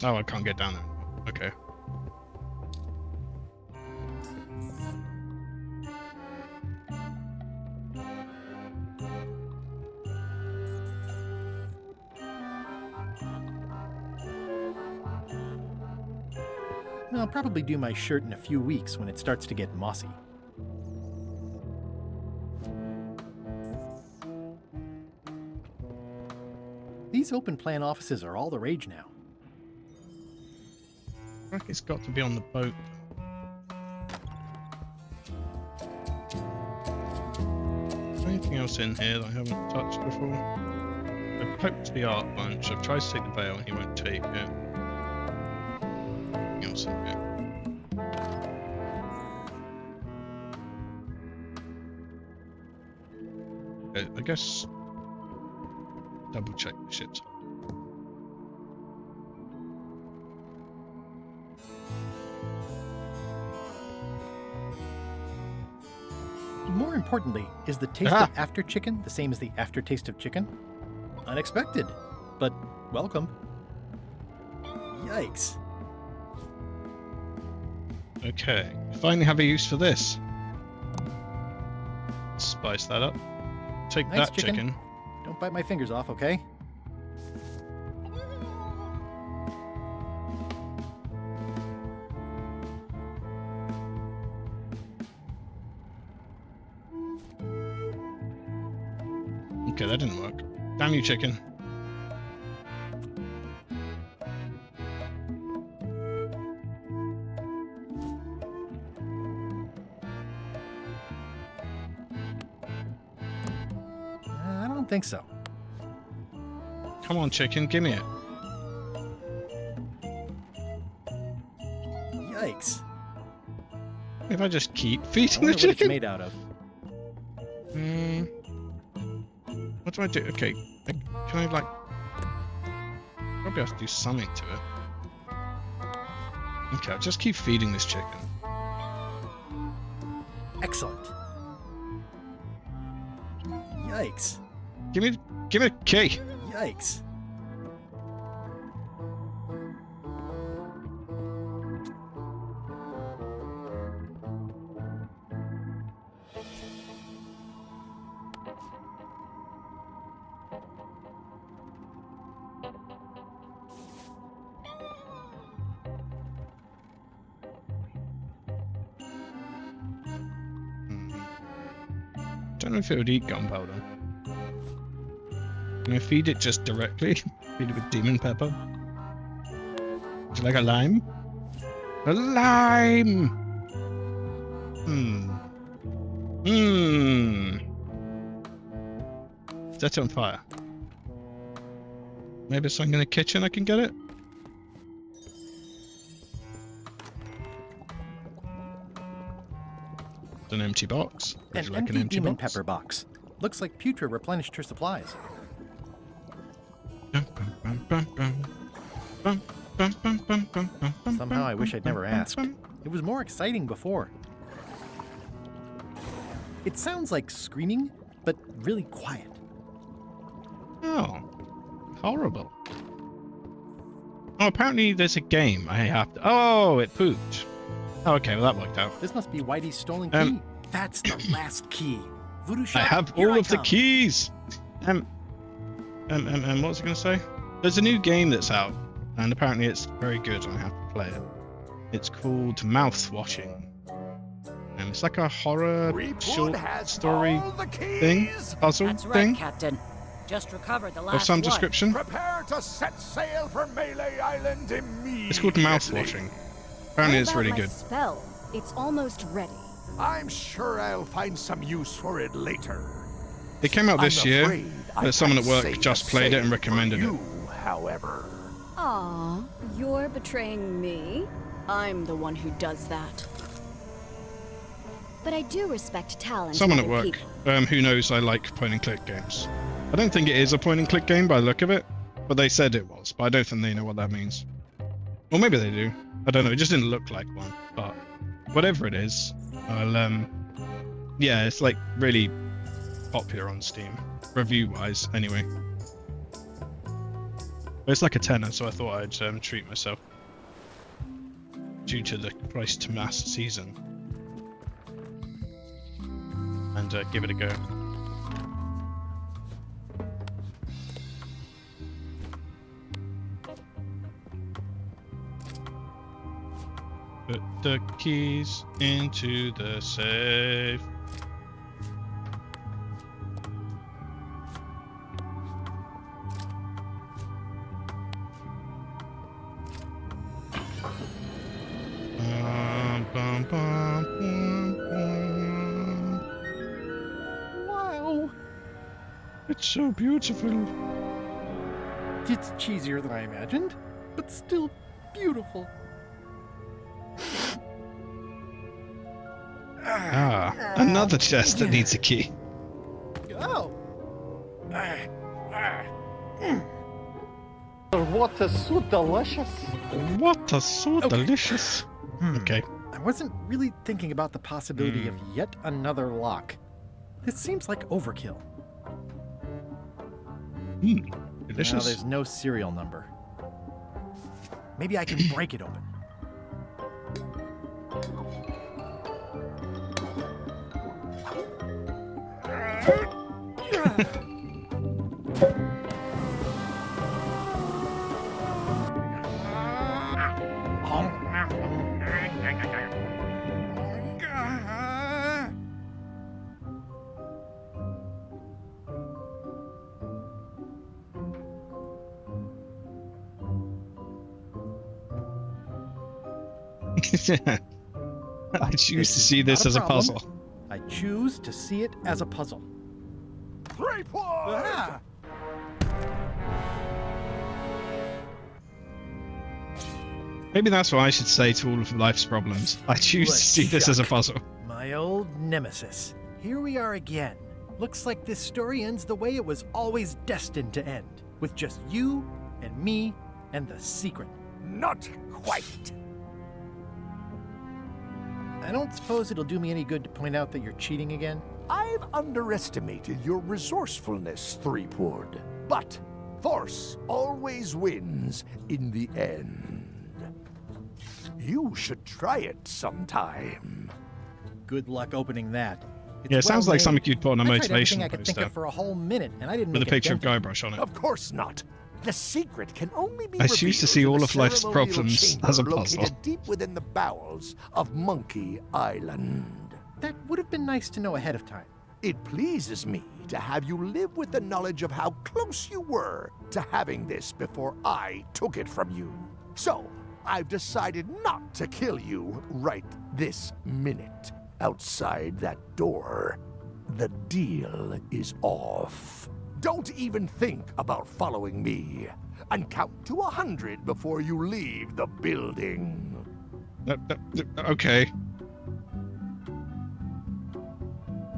Oh, I can't get down there. Okay. I'll probably do my shirt in a few weeks when it starts to get mossy. These open plan offices are all the rage now. I think it's got to be on the boat. Is there anything else in here that I haven't touched before? I've poked the art bunch. I've tried to take the veil and he won't take it. Anything else in here? Okay, I guess double check the ships. More importantly, is the taste of after chicken the same as the aftertaste of chicken? Unexpected, but welcome. Yikes. Okay, finally have a use for this. Spice that up. Take Nice that chicken. Don't bite my fingers off, okay? Okay, that didn't work. Damn you, chicken. I don't think so. Come on, chicken, give me it. Yikes. If I just keep I feeding wonder the what it's chicken. made out of. What do I do? Okay, can I like... Probably have to do something to it. Okay, I'll just keep feeding this chicken. Excellent. Yikes. Give me the key. Yikes. Don't know if it would eat gunpowder. Can I feed it just directly? Feed it with demon pepper? Would you like a lime? A lime! Set it on fire. Maybe it's something in the kitchen I can get it? It's an empty box. Would you like an empty demon box? pepper box. Looks like Putra replenished her supplies. Somehow I wish I'd never asked. It was more exciting before. It sounds like screaming, but really quiet. Oh. Horrible. Oh, apparently there's a game I have to... Oh, it pooped. Oh, okay, well that worked out. This must be Whitey's stolen key. That's the last key. Voodoo Shop, I have here all I of the come. keys! What was I going to say? There's a new game that's out, and apparently it's very good and I have to play it. It's called Mouth Watching. And it's like a horror short story thing, puzzle That's right, thing. Captain. Just recovered the last Of some one. description. Prepare to set sail for Melee Island immediately. It's called Mouth Watching. Apparently it's really good. Spell. It's almost ready. I'm sure I'll find some use for it later. It came out this I'm year, afraid I but someone at can't work say just the played it same and for recommended you, it. However, Aw, you're betraying me. I'm the one who does that. But I do respect talent. Someone in at other work people. who knows I like point and click games. I don't think it is a point and click game by the look of it, but they said it was, but I don't think they know what that means. Or maybe they do. I don't know, it just didn't look like one, but whatever it is, I'll, yeah, it's like really popular on Steam, review-wise, anyway. But it's like a tenner, so I thought I'd treat myself due to the Christ to Mass season and give it a go. Put the keys into the safe. Wow. It's so beautiful. It's cheesier than I imagined, but still beautiful. Another chest that needs a key. Oh. Water so delicious. Water so delicious. Okay. I wasn't really thinking about the possibility of yet another lock. This seems like overkill. Delicious. Now there's no serial number. Maybe I can break it open. I choose to see this as a puzzle. I choose to see it as a puzzle. 3 points! Maybe that's what I should say to all of life's problems. I choose to see this as a puzzle. My old nemesis. Here we are again. Looks like this story ends the way it was always destined to end, with just you and me and the secret. Not quite. I don't suppose it'll do me any good to point out that you're cheating again? I've underestimated your resourcefulness, Threepwood. But force always wins in the end. You should try it sometime. Good luck opening that. It's Yeah, it sounds like well-made. something you'd put on a I tried motivational everything I could think poster. of for a whole minute, and I didn't With a make picture of dent. Guybrush on it. Of course not. The secret can only be I choose to see all of life's ceremonial problems chamber as a puzzle. located deep within the bowels of Monkey Island. That would have been nice to know ahead of time. It pleases me to have you live with the knowledge of how close you were to having this before I took it from you. So, I've decided not to kill you right this minute. Outside that door, the deal is off. Don't even think about following me, and count to 100 before you leave the building. Okay.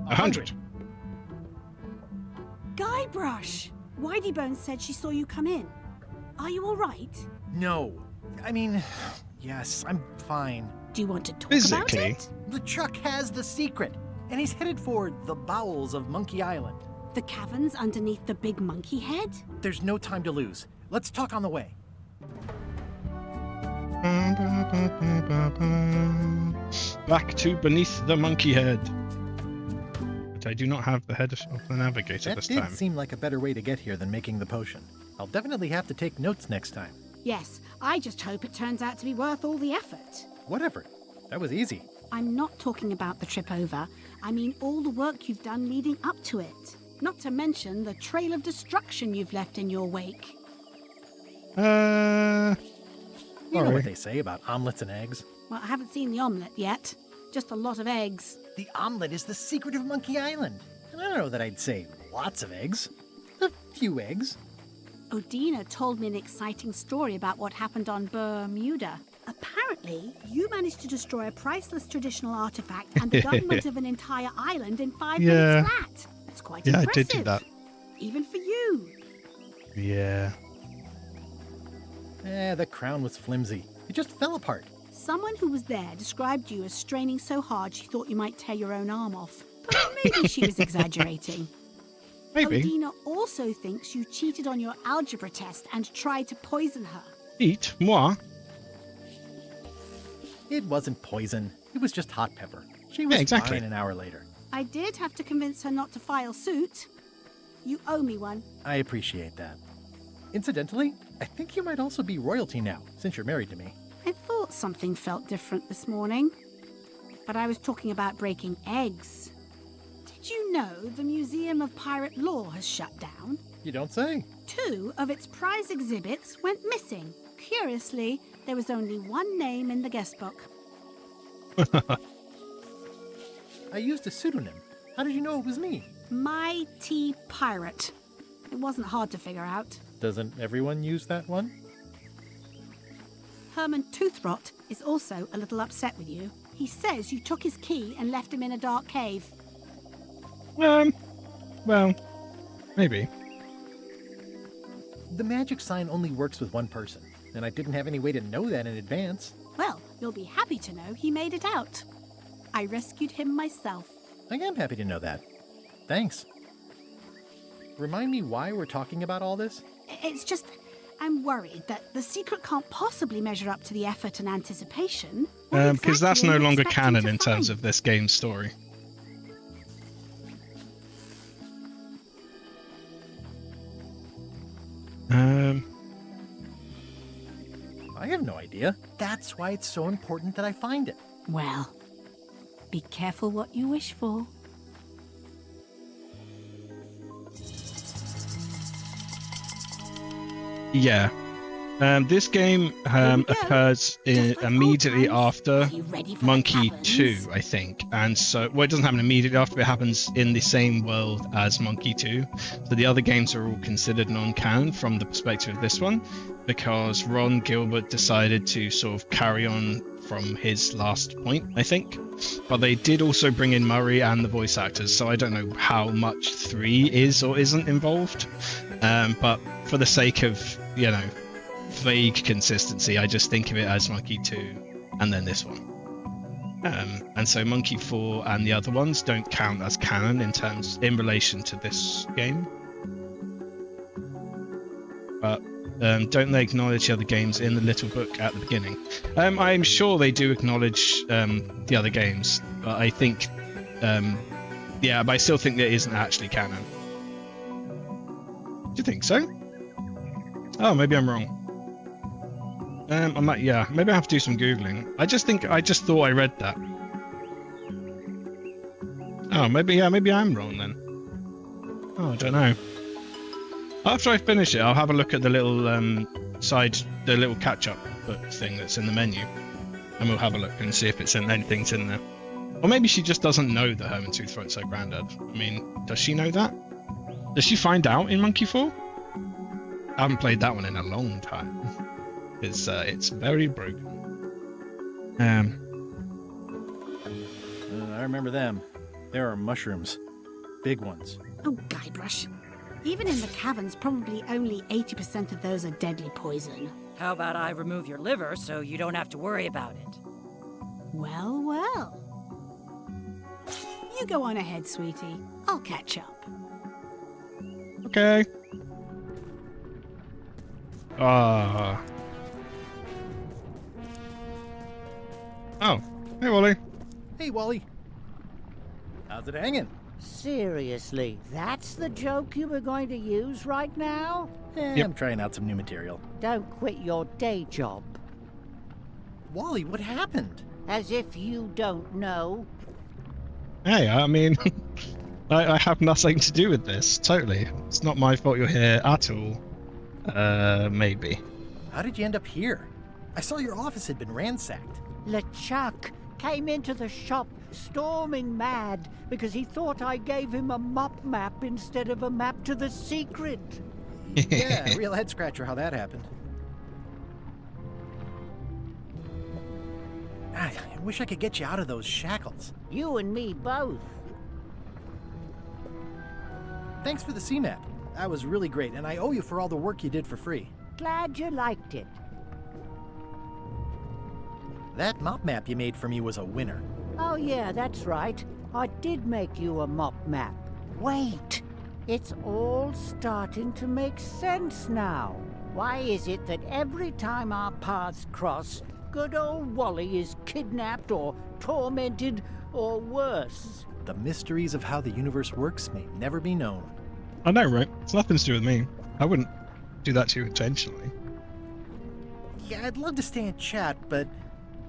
100. Guybrush! Whiteybones said she saw you come in. Are you all right? No. I mean, yes, I'm fine. Do you want to talk Physically? about it? LeChuck has the secret, and he's headed for the bowels of Monkey Island. The caverns underneath the big monkey head? There's no time to lose. Let's talk on the way. Back to beneath the monkey head. But I do not have the head of the navigator That this did time. seem like a better way to get here than making the potion. I'll definitely have to take notes next time. Yes, I just hope it turns out to be worth all the effort. Whatever. That was easy. I'm not talking about the trip over. I mean all the work you've done leading up to it. Not to mention the trail of destruction you've left in your wake. You know Sorry. what they say about omelets and eggs? Well, I haven't seen the omelette yet. Just a lot of eggs. The omelet is the secret of Monkey Island. And I don't know that I'd say lots of eggs. A few eggs. Odina told me an exciting story about what happened on Bermuda. Apparently, you managed to destroy a priceless traditional artifact and the government of an entire island in 5 minutes flat. That's quite impressive. I did do that. Even for you. Yeah. The crown was flimsy. It just fell apart. Someone who was there described you as straining so hard she thought you might tear your own arm off. But maybe she was exaggerating. Maybe. Odina also thinks you cheated on your algebra test and tried to poison her. Eat? Moi? It wasn't poison. It was just hot pepper. She was exactly. fine an hour later. I did have to convince her not to file suit. You owe me one. I appreciate that. Incidentally, I think you might also be royalty now, since you're married to me. I thought something felt different this morning. But I was talking about breaking eggs. Did you know the Museum of Pirate Lore has shut down? You don't say. 2 of its prize exhibits went missing. Curiously, there was only one name in the guest book. I used a pseudonym. How did you know it was me? Mighty Pirate. It wasn't hard to figure out. Doesn't everyone use that one? Herman Toothrot is also a little upset with you. He says you took his key and left him in a dark cave. Well, maybe. The magic sign only works with one person, and I didn't have any way to know that in advance. Well, you'll be happy to know he made it out. I rescued him myself. I am happy to know that. Thanks. Remind me why we're talking about all this? It's just, I'm worried that the secret can't possibly measure up to the effort and anticipation. Because that's no longer canon in terms of this game's story. I have no idea. That's why it's so important that I find it. Well, be careful what you wish for. Yeah. This game occurs immediately after Monkey 2, I think. And so, well, it doesn't happen immediately after, but it happens in the same world as Monkey 2. So the other games are all considered non-canon from the perspective of this one, because Ron Gilbert decided to sort of carry on from his last point, I think. But they did also bring in Murray and the voice actors, so I don't know how much 3 is or isn't involved. But for the sake of, you know, vague consistency, I just think of it as Monkey 2 and then this one. And so Monkey 4 and the other ones don't count as canon in relation to this game. But don't they acknowledge the other games in the little book at the beginning? I'm sure they do acknowledge the other games, but I think, but I still think that it isn't actually canon. Do you think so? Oh, maybe I'm wrong. Maybe I have to do some Googling. I just thought I read that. Oh, Oh, maybe I'm wrong then. Oh, I don't know. After I finish it, I'll have a look at the little the little catch-up book thing that's in the menu, and we'll have a look and see if anything's in there. Or maybe she just doesn't know that Herman Toothroat's her granddad. I mean, does she know that? Does she find out in Monkey Fall? I haven't played that one in a long time. It's very broken. I remember them. There are mushrooms. Big ones. Oh, Guybrush. Even in the caverns, probably only 80% of those are deadly poison. How about I remove your liver so you don't have to worry about it? Well, well. You go on ahead, sweetie. I'll catch up. Okay. Oh, hey, Wally. Hey, Wally. How's it hanging? Seriously, that's the joke you were going to use right now? Yep. I'm trying out some new material. Don't quit your day job. Wally, what happened? As if you don't know. Hey, I mean, I have nothing to do with this, totally. It's not my fault you're here at all. Maybe. How did you end up here? I saw your office had been ransacked. LeChuck came into the shop storming mad because he thought I gave him a mop map instead of a map to the secret. Yeah, real head scratcher how that happened. I wish I could get you out of those shackles. You and me both. Thanks for the C-map. That was really great, and I owe you for all the work you did for free. Glad you liked it. That mop map you made for me was a winner. Oh yeah, that's right. I did make you a mop map. Wait! It's all starting to make sense now. Why is it that every time our paths cross, good old Wally is kidnapped or tormented or worse? The mysteries of how the universe works may never be known. I know, right? It's nothing to do with me. I wouldn't do that to you intentionally. Yeah, I'd love to stay and chat, but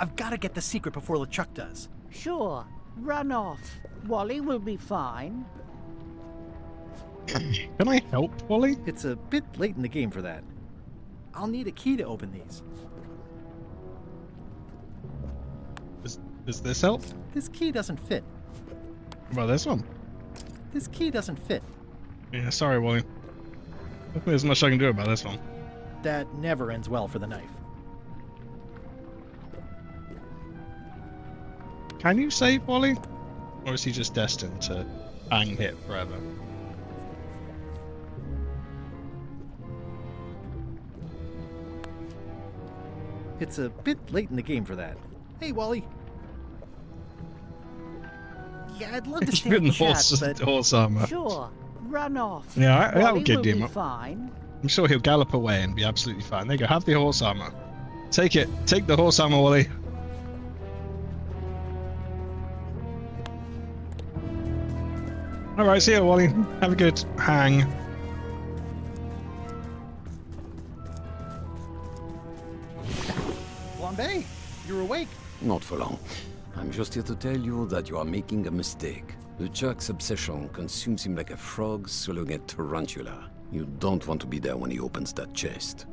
I've got to get the secret before LeChuck does. Sure. Run off. Wally will be fine. Can I help, Wally? It's a bit late in the game for that. I'll need a key to open these. Does this help? This key doesn't fit. Well, this one. This key doesn't fit. Yeah, sorry, Wally. There's much I can do about this one. That never ends well for the knife. Can you save Wally? Or is he just destined to bang hit forever? It's a bit late in the game for that. Hey, Wally. Yeah, I'd love to stay and chat, but... horse armor. Sure. Run off. Yeah, I'll Wally give will him be up. fine. I'm sure he'll gallop away and be absolutely fine. There you go. Have the horse armor. Take it. Take the horse armor, Wally. Alright, see you, Wally. Have a good hang. Flambe, you're awake. Not for long. I'm just here to tell you that you are making a mistake. LeChuck's obsession consumes him like a frog swallowing a tarantula. You don't want to be there when he opens that chest.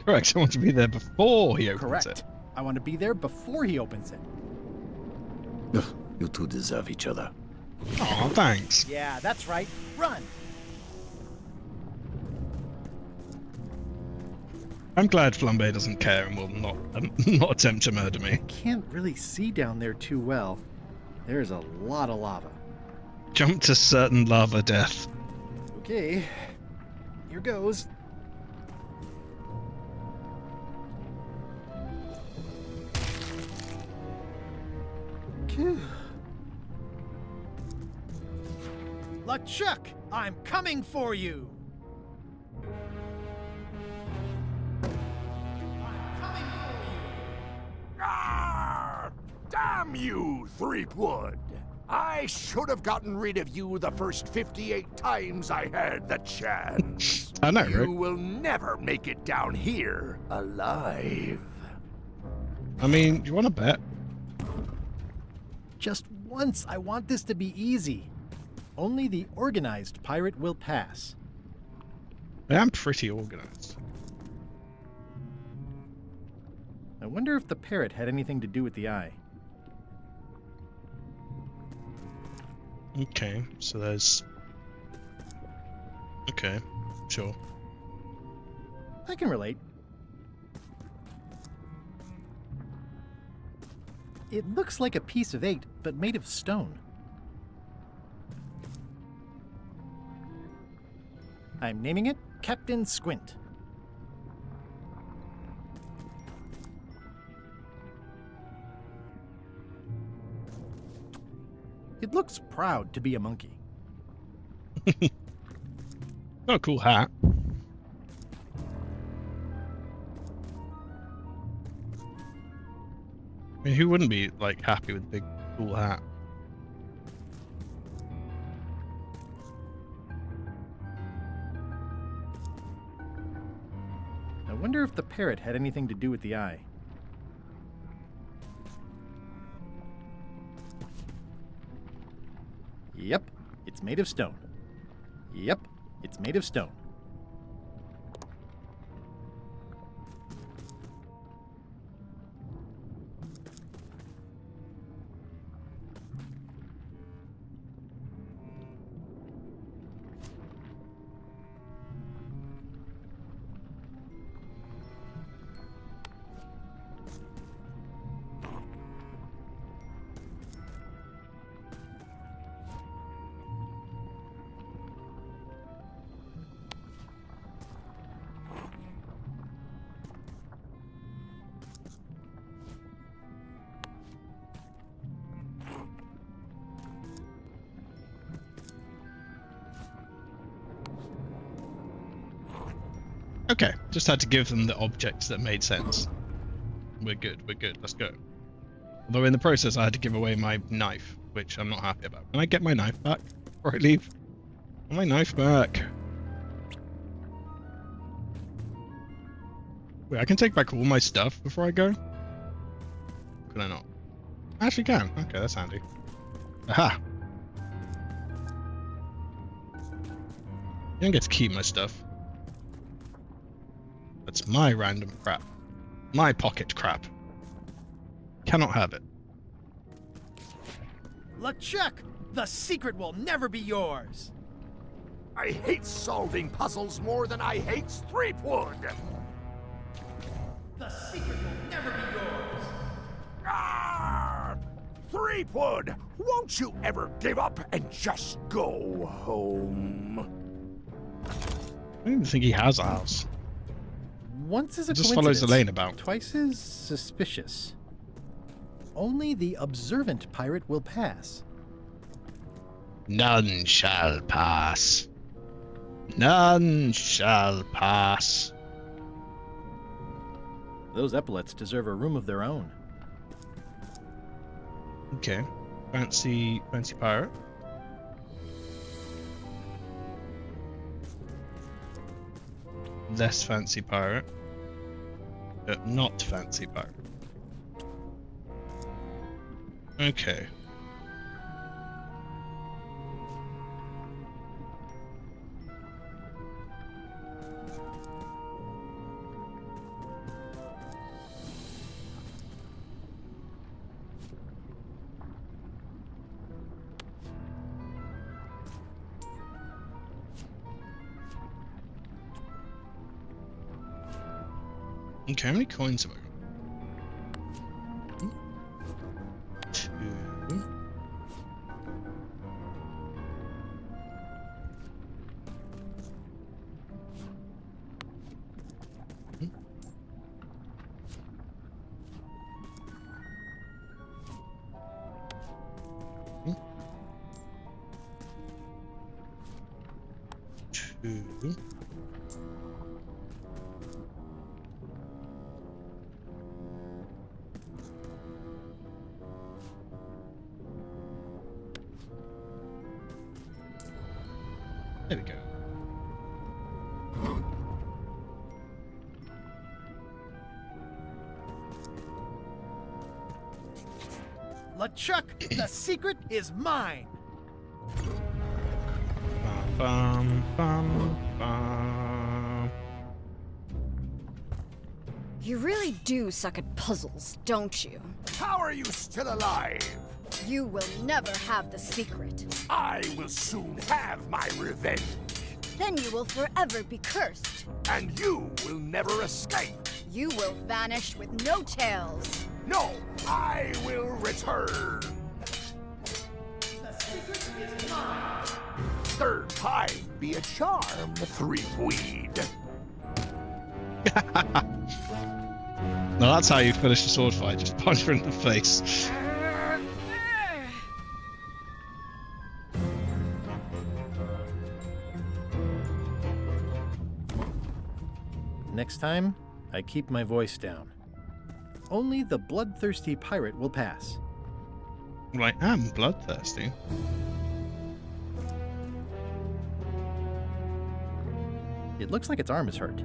Correct. I want to be there before he opens it. Correct. I want to be there before he opens it. Ugh, you two deserve each other. Aw, thanks. Yeah, that's right. Run. I'm glad Flambe doesn't care and will not attempt to murder me. Can't really see down there too well. There's a lot of lava. Jump to certain lava death. Okay, here goes. LeChuck, I'm coming for you! Damn you, Threepwood! I should have gotten rid of you the first 58 times I had the chance. I know, You right? will never make it down here alive. I mean, you want to bet? Just once, I want this to be easy. Only the organized pirate will pass. I am pretty organized. I wonder if the parrot had anything to do with the eye. Okay, so there's... Okay, sure. I can relate. It looks like a piece of 8, but made of stone. I'm naming it Captain Squint. It looks proud to be a monkey. Got a cool hat. I mean, who wouldn't be like happy with a big cool hat? I wonder if the parrot had anything to do with the eye. Yep, it's made of stone. Yep, it's made of stone. Okay, just had to give them the objects that made sense. We're good, let's go. Although in the process I had to give away my knife, which I'm not happy about. Can I get my knife back before I leave? My knife back. Wait, I can take back all my stuff before I go? Can I not? I actually can. Okay, that's handy. Aha! You don't get to keep my stuff. That's my random crap. My pocket crap. Cannot have it. LeChuck! The secret will never be yours! I hate solving puzzles more than I hate Threepwood! The secret will never be yours! Ah! Threepwood! Won't you ever give up and just go home? I don't even think he has a house. Once is a Just coincidence. follows the lane about. Twice is suspicious. Only the observant pirate will pass. None shall pass. None shall pass. Those epaulets deserve a room of their own. Okay. Fancy pirate. Less fancy pirate. But not fancy pirate. Okay. Okay, how many coins have I got? 2. Two. There we go. LeChuck, the secret is mine. Bum, bum, bum. You really do suck at puzzles, don't you? How are you still alive? You will never have the secret. I will soon have my revenge. Then you will forever be cursed. And you will never escape. You will vanish with no tails. No, I will return. The secret is mine. Third time be a charm, Threepweed. No, that's how you finish a sword fight. Just punch her in the face. Next time, I keep my voice down. Only the bloodthirsty pirate will pass. Well, I am bloodthirsty. It looks like its arm is hurt.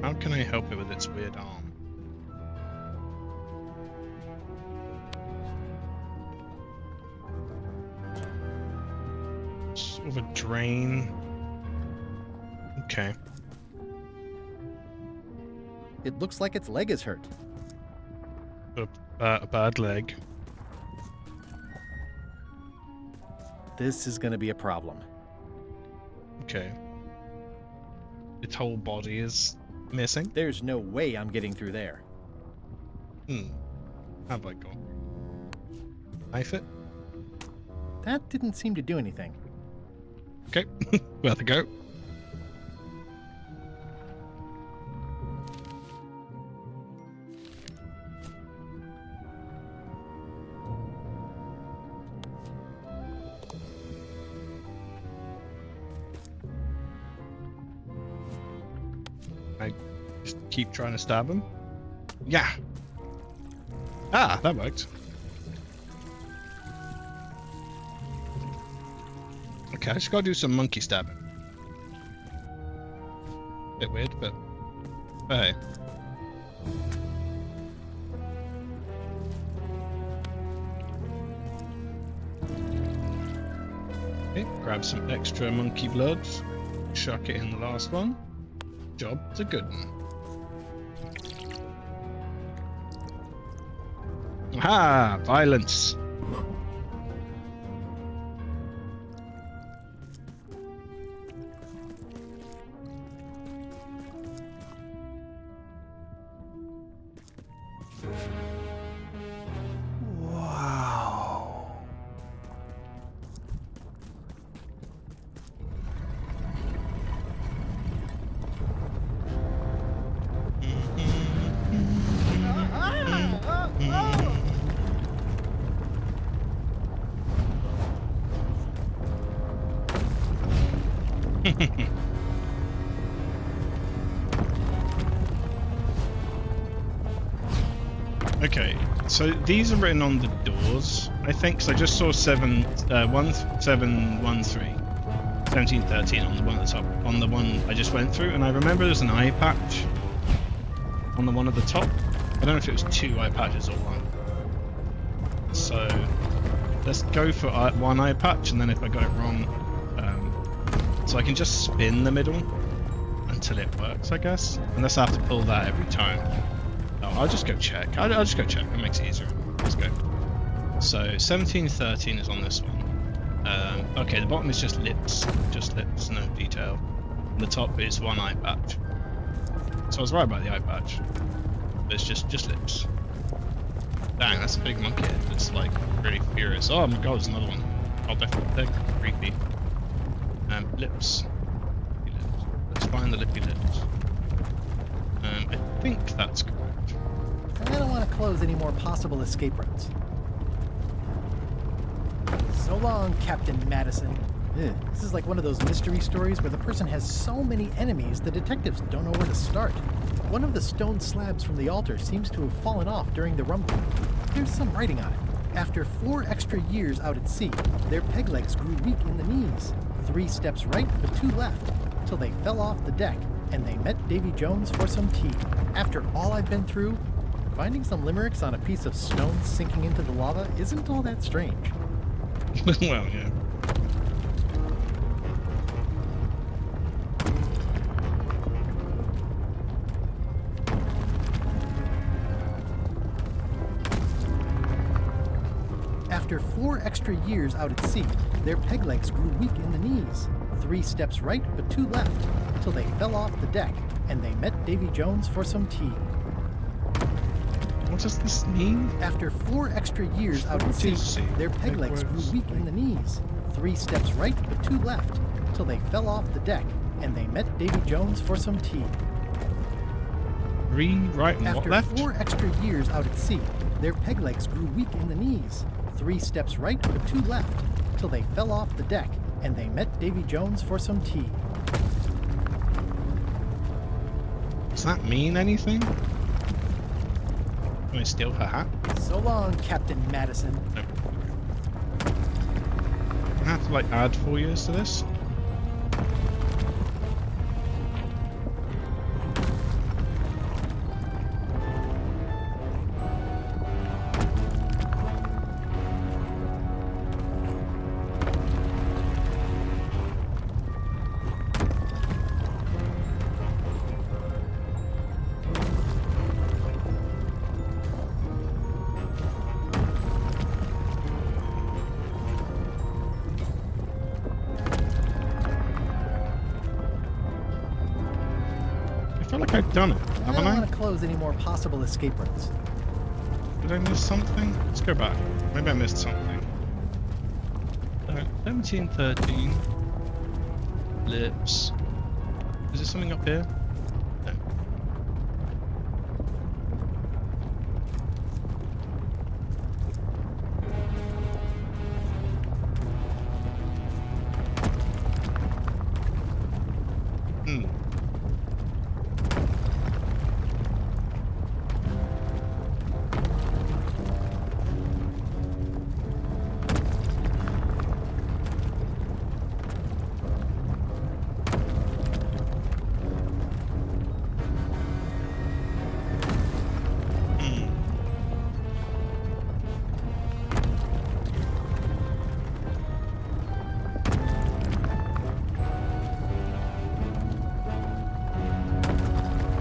How can I help it with its weird arm? Sort of a drain. Okay. It looks like its leg is hurt. A bad leg. This is going to be a problem. Okay. Its whole body is missing? There's no way I'm getting through there. How have I got? Knife it? That didn't seem to do anything. Okay, worth a go. I just keep trying to stab him. Yeah. Ah, that worked. Okay, I just gotta do some monkey stabbing. Bit weird, but hey. Okay, grab some extra monkey blood, chuck it in the last one. Job's a good one. Aha! Violence! Wow. Okay, so these are written on the doors, I think, because I just saw 1713 on the one at the top, on the one I just went through, and I remember there's an eye patch on the one at the top. I don't know if it was 2 eye patches or 1. So let's go for one eye patch, and then if I got it wrong, so I can just spin the middle until it works, I guess, unless I have to pull that every time. No, I'll just go check. I'll just go check. It makes it easier. Let's go. So 1713 is on this one. Okay, the bottom is just lips, no detail. And the top is 1 eye patch. So I was right about the eye patch. But it's just lips. Dang, that's a big monkey head. It's like really furious. Oh my god, there's another one. I'll definitely take creepy. Lips. Let's find the lippy lips. I think that's correct. I don't want to close any more possible escape routes. So long, Captain Madison. This is like one of those mystery stories where the person has so many enemies the detectives don't know where to start. One of the stone slabs from the altar seems to have fallen off during the rumbling. There's some writing on it. After 4 extra years out at sea, their peg legs grew weak in the knees. 3 steps right, but 2 left, till they fell off the deck, and they met Davy Jones for some tea. After all I've been through, Finding some limericks on a piece of stone sinking into the lava isn't all that strange. Well, yeah. After 4 extra years out at sea, their peg legs grew weak in the knees. 3 steps right, but 2 left, till they fell off the deck, and they met Davy Jones for some tea. What does this mean? After 4 extra years out at sea, their peg legs grew weak in the knees. 3 steps right, but 2 left, till they fell off the deck, and they met Davy Jones for some tea. 3 right and what left? After 4 extra years out at sea, their peg legs grew weak in the knees. 3 steps right, but 2 left, till they fell off the deck, and they met Davy Jones for some tea. Does that mean anything? Can I steal her hat? So long, Captain Madison. No. I have to like add 4 years to this. I feel like I've done it, haven't I I? don't want to close any more possible escape routes. Did I miss something? Let's go back. Maybe I missed something. 1713. Lips. Is there something up here? No.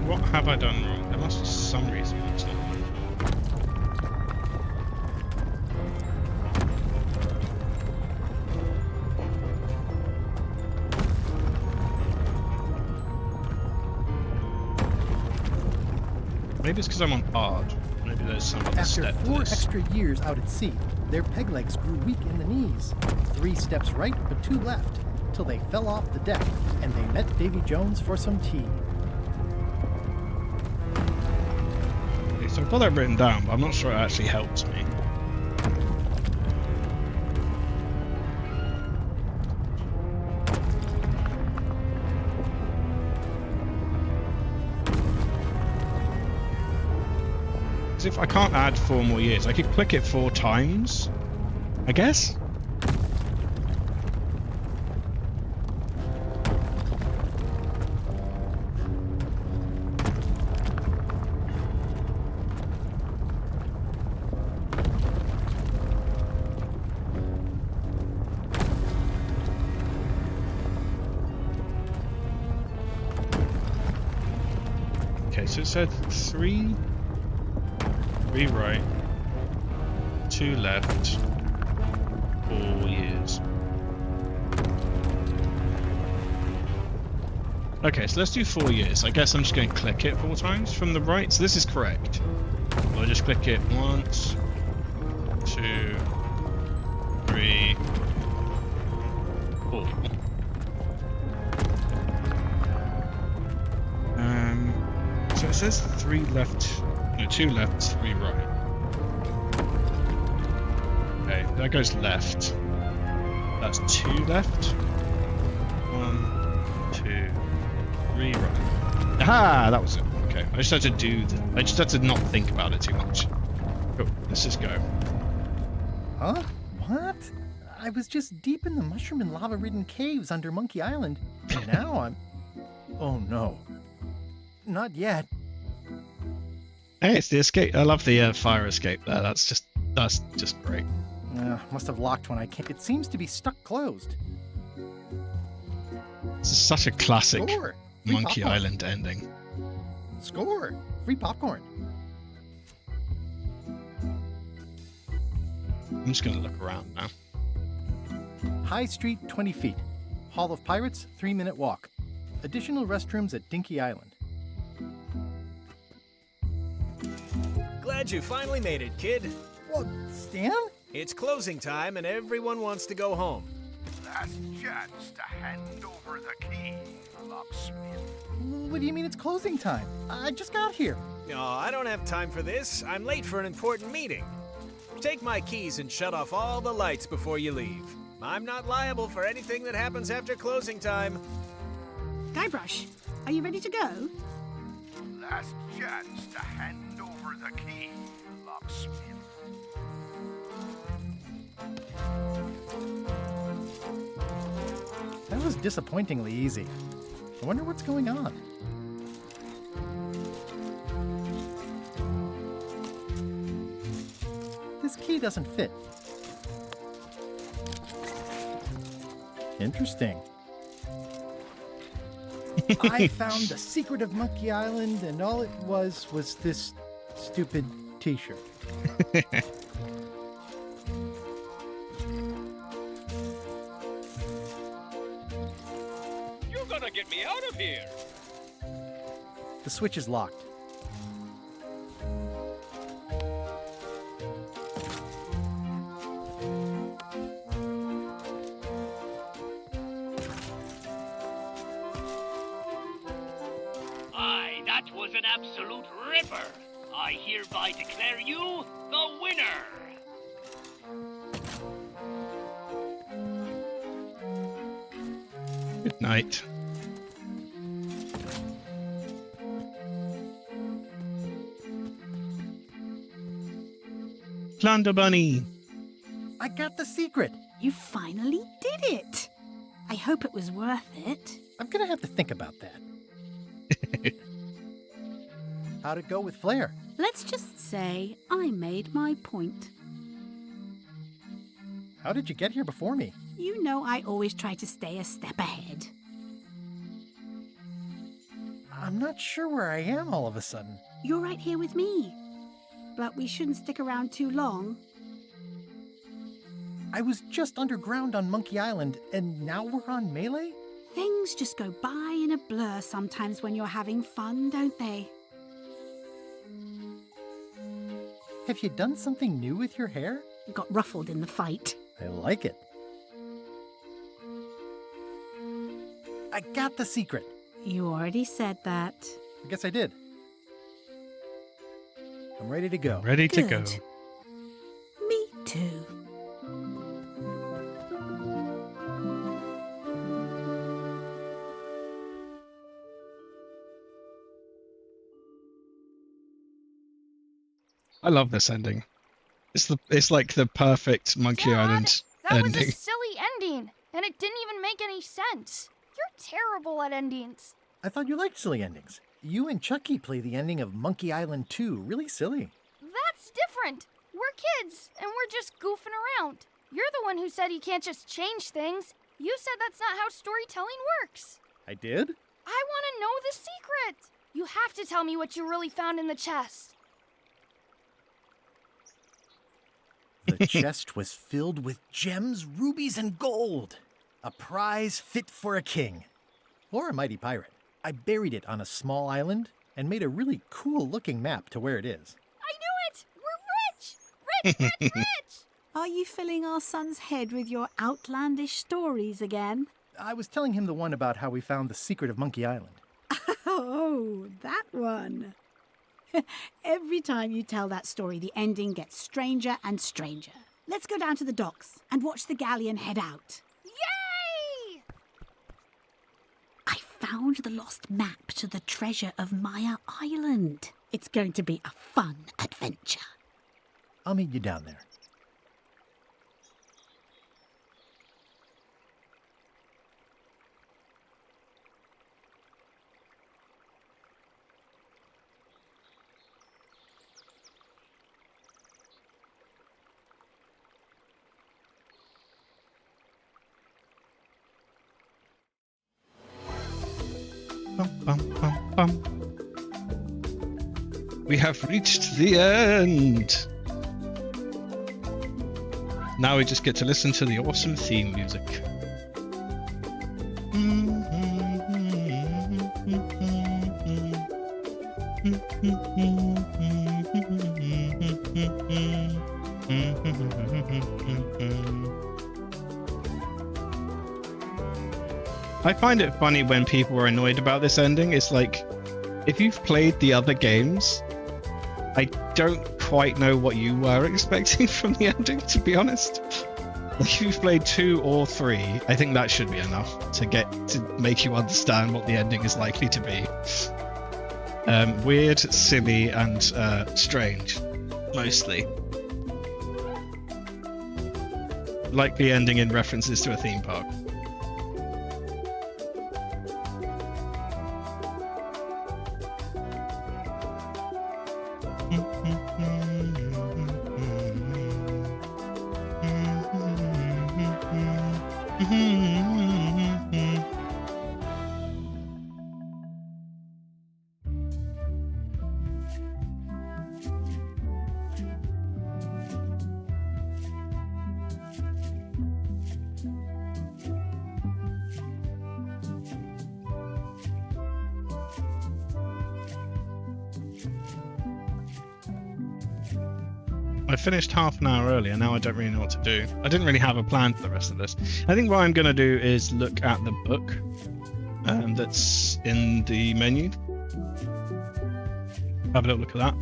What have I done wrong? There must be some reason it's not. Maybe it's because I'm on hard. Maybe there's some other After step to 4 this. extra years out at sea, their peg legs grew weak in the knees. 3 steps right, but 2 left, till they fell off the deck, and they met Davy Jones for some tea. Okay, so I've got that written down, but I'm not sure it actually helps me. As if I can't add 4 more years. I could click it 4 times, I guess? Okay, so it said 3 right, 2 left, 4 years. Okay, so let's do 4 years. I guess I'm just going to click it 4 times from the right. So this is correct. I'll just click it once, 2, 3, 4. So it says 3 left. No, 2 left, 3 right. Okay, that goes left. That's 2 left. 1, 2, 3 right. Aha! That was it. Okay, I just had to do. I just had to not think about it too much. Cool. Let's just go. Huh? What? I was just deep in the mushroom and lava-ridden caves under Monkey Island, and now I'm... Oh no. Not yet. Hey, it's the escape. I love the fire escape there. That's just great. Must have locked when I came. It seems to be stuck closed. This is such a classic Score! Monkey popcorn. Island ending. Score! Free popcorn. I'm just gonna look around now. High Street, 20 feet. Hall of Pirates, 3-minute walk. Additional restrooms at Dinky Island. Glad you finally made it, kid. What, Stan? It's closing time and everyone wants to go home. Last chance to hand over the key, locksmith. What do you mean it's closing time? I just got here. No, I don't have time for this. I'm late for an important meeting. Take my keys and shut off all the lights before you leave. I'm not liable for anything that happens after closing time. Guybrush, are you ready to go? Last chance to hand over the key, locksmith. That was disappointingly easy. I wonder what's going on. This key doesn't fit. Interesting. I found the secret of Monkey Island, and all it was this stupid t-shirt. You're gonna get me out of here! The switch is locked. Aye, that was an absolute ripper. I hereby declare you the winner. Good night. Plunder Bunny. I got the secret. You finally did it. I hope it was worth it. I'm gonna have to think about that. How'd it go with Flair? Let's just say I made my point. How did you get here before me? You know I always try to stay a step ahead. I'm not sure where I am all of a sudden. You're right here with me. But we shouldn't stick around too long. I was just underground on Monkey Island, and now we're on Melee? Things just go by in a blur sometimes when you're having fun, don't they? Have you done something new with your hair? Got ruffled in the fight. I like it. I got the secret. You already said that. I guess I did. I'm ready to go. Ready to Good. go. Me too. I love this ending. It's like the perfect Monkey Island That ending. was a silly ending, and it didn't even make any sense. You're terrible at endings. I thought you liked silly endings. You and Chucky play the ending of Monkey Island 2 really silly. That's different. We're kids, and we're just goofing around. You're the one who said you can't just change things. You said that's not how storytelling works. I did? I want to know the secret. You have to tell me what you really found in the chest. The chest was filled with gems, rubies, and gold. A prize fit for a king. Or a mighty pirate. I buried it on a small island and made a really cool-looking map to where it is. I knew it! We're rich! Rich, rich, rich! Are you filling our son's head with your outlandish stories again? I was telling him the one about how we found the secret of Monkey Island. Oh, that one. Every time you tell that story, the ending gets stranger and stranger. Let's go down to the docks and watch the galleon head out. Yay! I found the lost map to the treasure of Maya Island. It's going to be a fun adventure. I'll meet you down there. We have reached the end. Now we just get to listen to the awesome theme music. I find it funny when people are annoyed about this ending. It's like, if you've played the other games, I don't quite know what you were expecting from the ending, to be honest. Like, if you've played 2 or 3, I think that should be enough to make you understand what the ending is likely to be. Weird, silly, and strange, mostly. Likely ending in references to a theme park. I finished half an hour earlier, now I don't really know what to do. I didn't really have a plan for the rest of this. I think what I'm going to do is look at the book that's in the menu. Have a little look at that.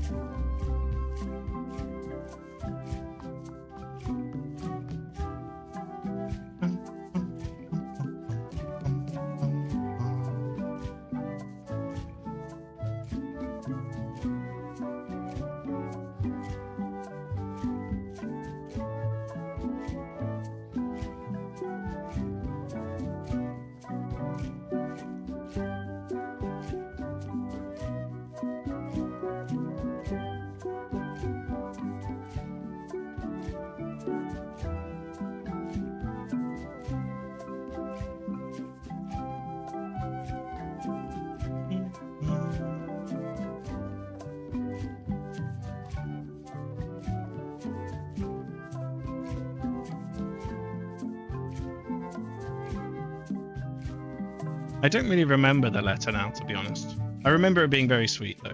I don't really remember the letter now, to be honest. I remember it being very sweet, though.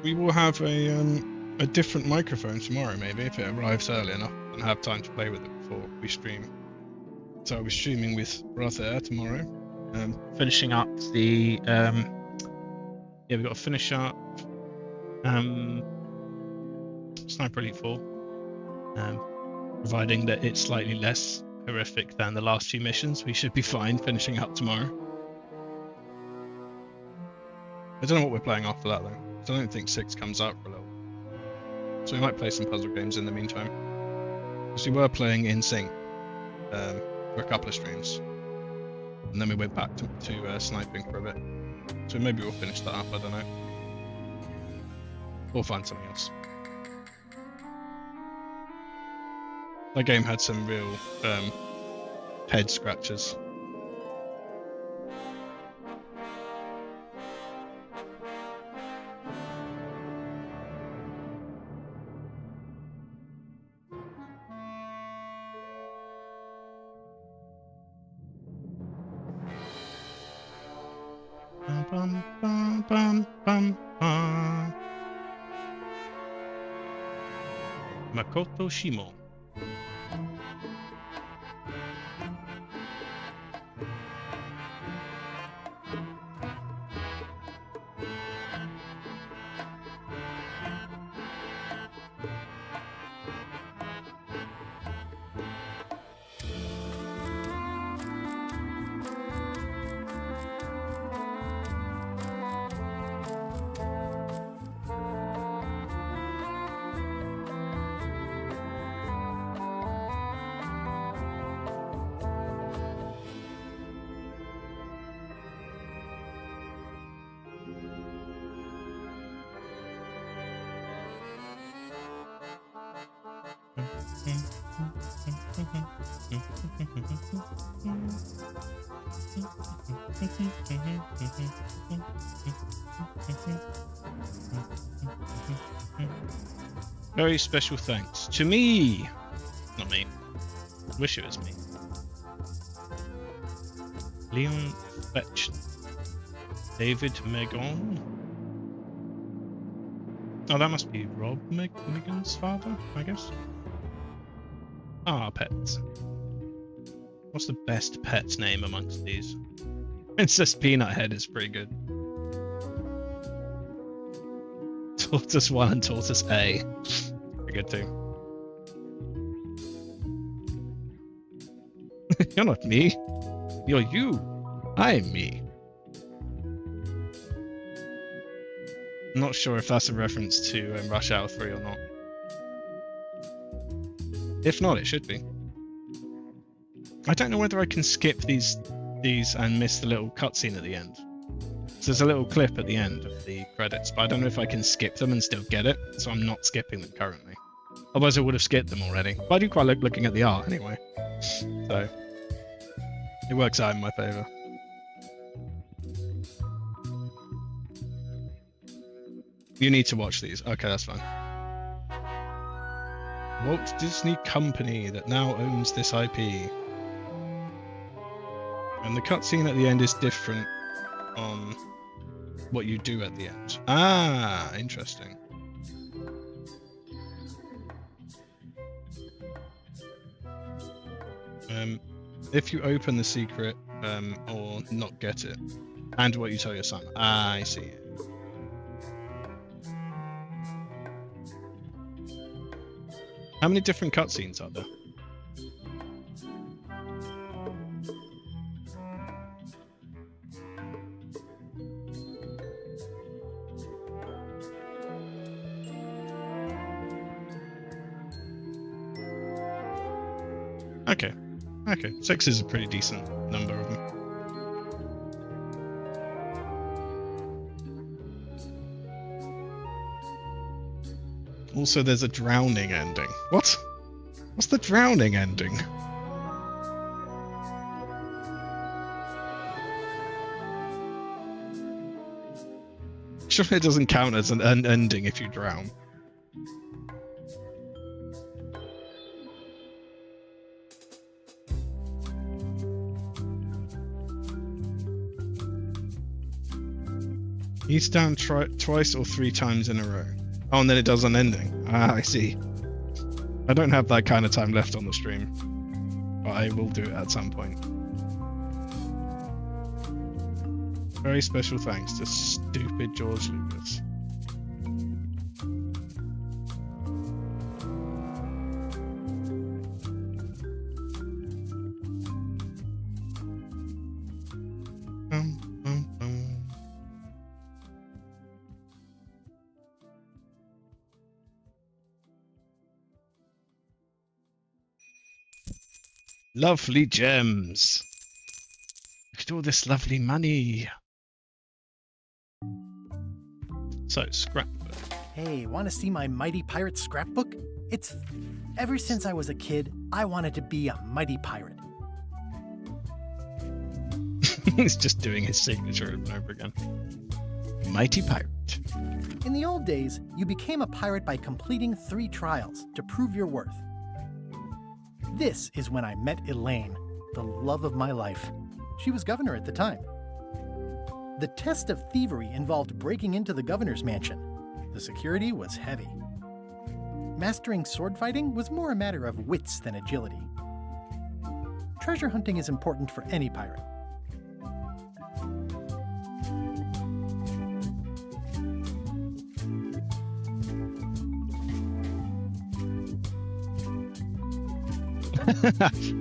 We will have a different microphone tomorrow, maybe, if it arrives early enough and have time to play with it before we stream. So I'll be streaming with Brother tomorrow. Finishing up the yeah, we've got to finish up Sniper Elite 4, providing that it's slightly less horrific than the last few missions. We should be fine finishing up tomorrow. I don't know what we're playing after that though. I don't think 6 comes out for a little. So we might play some puzzle games in the meantime. Because we were playing In Sync for a couple of streams. And then we went back to sniping for a bit. So maybe we'll finish that up, I don't know. Or find something else. That game had some real head scratches. Makoto Shimo. Very special thanks to me. Not me. Wish it was me. Leon Fetch. David Megon. Oh, that must be Rob Megan's father, I guess. Ah, pets. What's the best pet name amongst these? Princess Peanut Head is pretty good. Tortoise 1 and Tortoise A. Pretty good too. You're not me. You're you. I'm me. I'm not sure if that's a reference to Rush Hour 3 or not. If not, it should be. I don't know whether I can skip these and miss the little cutscene at the end. So there's a little clip at the end of the credits, but I don't know if I can skip them and still get it, so I'm not skipping them currently. Otherwise I would have skipped them already. But I do quite like looking at the art anyway. So it works out in my favour. You need to watch these. Okay, that's fine. Walt Disney Company that now owns this IP. And the cutscene at the end is different on what you do at the end. Ah, interesting. If you open the secret or not get it, and what you tell your son. Ah, I see. How many different cutscenes are there? Okay. Okay. 6 is a pretty decent number of them. Also, there's a drowning ending. What? What's the drowning ending? Surely it doesn't count as an ending if you drown. He's down twice or 3 times in a row. Oh, and then it does an ending. Ah, I see. I don't have that kind of time left on the stream, but I will do it at some point. Very special thanks to stupid George Lucas. Lovely gems. Look at all this lovely money. So, scrapbook. Hey, want to see my Mighty Pirate scrapbook? It's... Ever since I was a kid, I wanted to be a mighty pirate. He's just doing his signature over and over again. Mighty Pirate. In the old days, you became a pirate by completing 3 trials to prove your worth. This is when I met Elaine, the love of my life. She was governor at the time. The test of thievery involved breaking into the governor's mansion. The security was heavy. mastering sword fighting was more a matter of wits than agility. Treasure hunting is important for any pirate.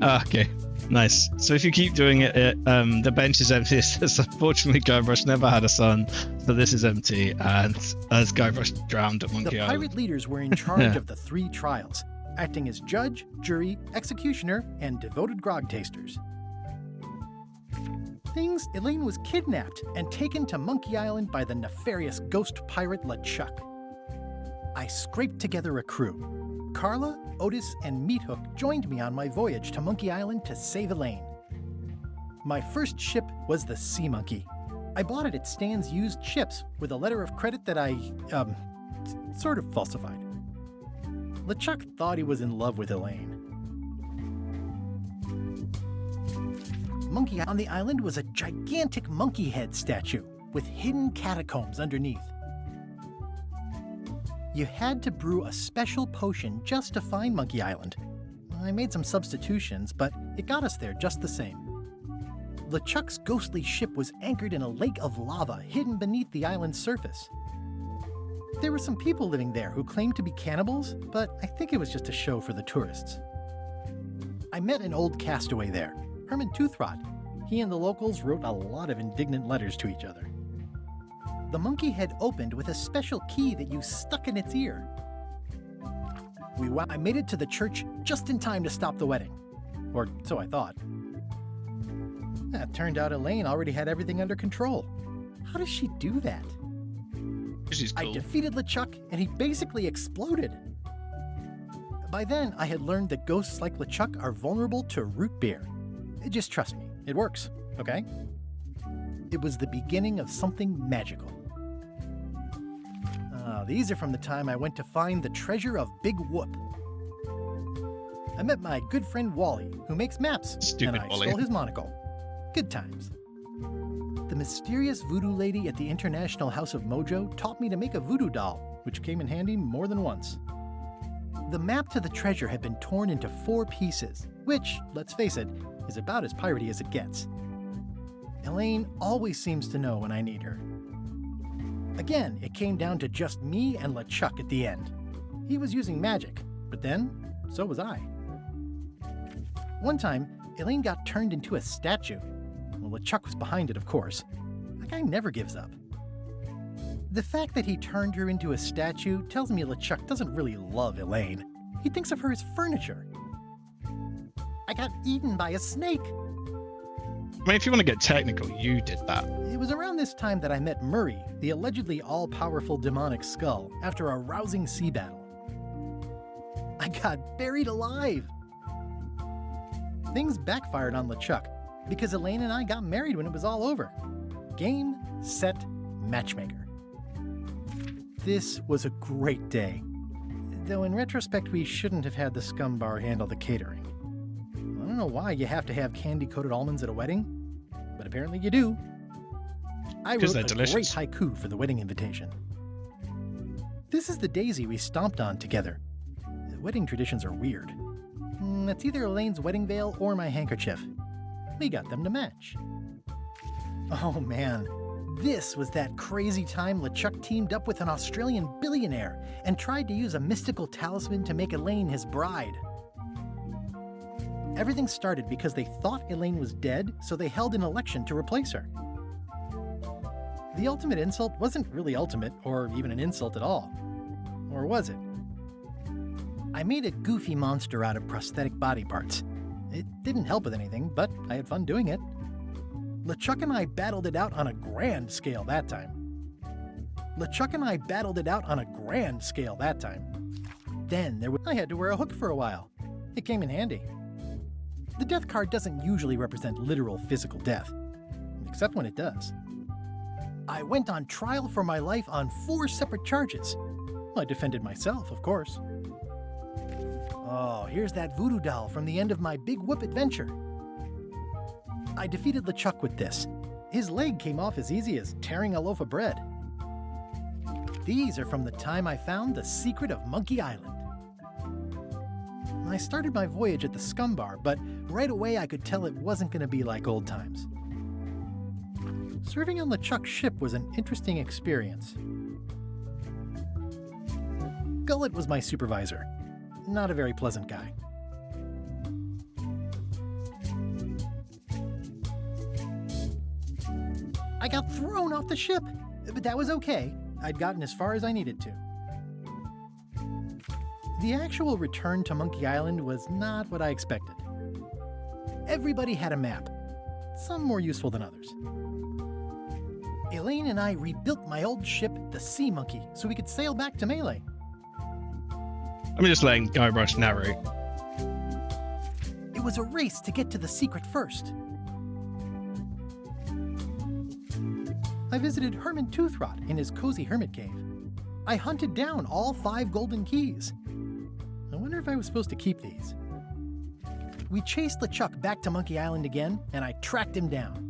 Okay, nice. So if you keep doing it, the bench is empty. Unfortunately, Guybrush never had a son, so this is empty. And as Guybrush drowned at Monkey The Island. pirate leaders were in charge of the 3 trials, acting as judge, jury, executioner, and devoted grog tasters. Elaine was kidnapped and taken to Monkey Island by the nefarious ghost pirate LeChuck. I scraped together a crew. Carla, Otis, and Meathook joined me on my voyage to Monkey Island to save Elaine. My first ship was the Sea Monkey. I bought it at Stan's used ships with a letter of credit that I, sort of falsified. LeChuck thought he was in love with Elaine. On the island was a gigantic monkey head statue with hidden catacombs underneath. You had to brew a special potion just to find Monkey Island. I made some substitutions, but it got us there just the same. LeChuck's ghostly ship was anchored in a lake of lava hidden beneath the island's surface. There were some people living there who claimed to be cannibals, but I think it was just a show for the tourists. I met an old castaway there, Herman Toothrot. He and the locals wrote a lot of indignant letters to each other. The monkey head opened with a special key that you stuck in its ear. I made it to the church just in time to stop the wedding. Or so I thought. It turned out Elaine already had everything under control. How does she do that? She's cool. I defeated LeChuck, and he basically exploded. By then, I had learned that ghosts like LeChuck are vulnerable to root beer. Just trust me, it works, okay? It was the beginning of something magical. These are from the time I went to find the treasure of Big Whoop. I met my good friend Wally, who makes maps, Stupid and I Wally. stole his monocle. Good times. The mysterious voodoo lady at the International House of Mojo taught me to make a voodoo doll, which came in handy more than once. The map to the treasure had been torn into 4 pieces, which, let's face it, is about as piratey as it gets. Elaine always seems to know when I need her. Again, it came down to just me and LeChuck at the end. He was using magic, but then, so was I. One time, Elaine got turned into a statue. Well, LeChuck was behind it, of course. That guy never gives up. The fact that he turned her into a statue tells me LeChuck doesn't really love Elaine. He thinks of her as furniture. I got eaten by a snake. I mean, if you want to get technical, you did that. It was around this time that I met Murray, the allegedly all-powerful demonic skull, after a rousing sea battle. I got buried alive. Things backfired on LeChuck because Elaine and I got married when it was all over. Game, set, matchmaker. This was a great day. Though in retrospect, we shouldn't have had the scum bar handle the catering. I don't know why you have to have candy-coated almonds at a wedding, but apparently you do. I wrote a great haiku for the wedding invitation. This is the daisy we stomped on together. Wedding traditions are weird. It's either Elaine's wedding veil or my handkerchief. We got them to match. Oh man, this was that crazy time LeChuck teamed up with an Australian billionaire and tried to use a mystical talisman to make Elaine his bride. Everything started because they thought Elaine was dead, so they held an election to replace her. The ultimate insult wasn't really ultimate, or even an insult at all. Or was it? I made a goofy monster out of prosthetic body parts. It didn't help with anything, but I had fun doing it. LeChuck and I battled it out on a grand scale that time. Then I had to wear a hook for a while. It came in handy. The death card doesn't usually represent literal physical death, except when it does. I went on trial for my life on 4 separate charges. I defended myself, of course. Oh, here's that voodoo doll from the end of my Big Whoop adventure. I defeated LeChuck with this. His leg came off as easy as tearing a loaf of bread. These are from the time I found the secret of Monkey Island. I started my voyage at the Scum Bar, but right away I could tell it wasn't going to be like old times. Serving on LeChuck's ship was an interesting experience. Gullet was my supervisor. Not a very pleasant guy. I got thrown off the ship, but that was okay. I'd gotten as far as I needed to. The actual return to Monkey Island was not what I expected. Everybody had a map, some more useful than others. Elaine and I rebuilt my old ship, the Sea Monkey, so we could sail back to Melee. I'm just letting Guybrush narrate. It was a race to get to the secret first. I visited Herman Toothrot in his cozy hermit cave. I hunted down all 5 golden keys. I wonder if I was supposed to keep these. We chased LeChuck back to Monkey Island again, and I tracked him down.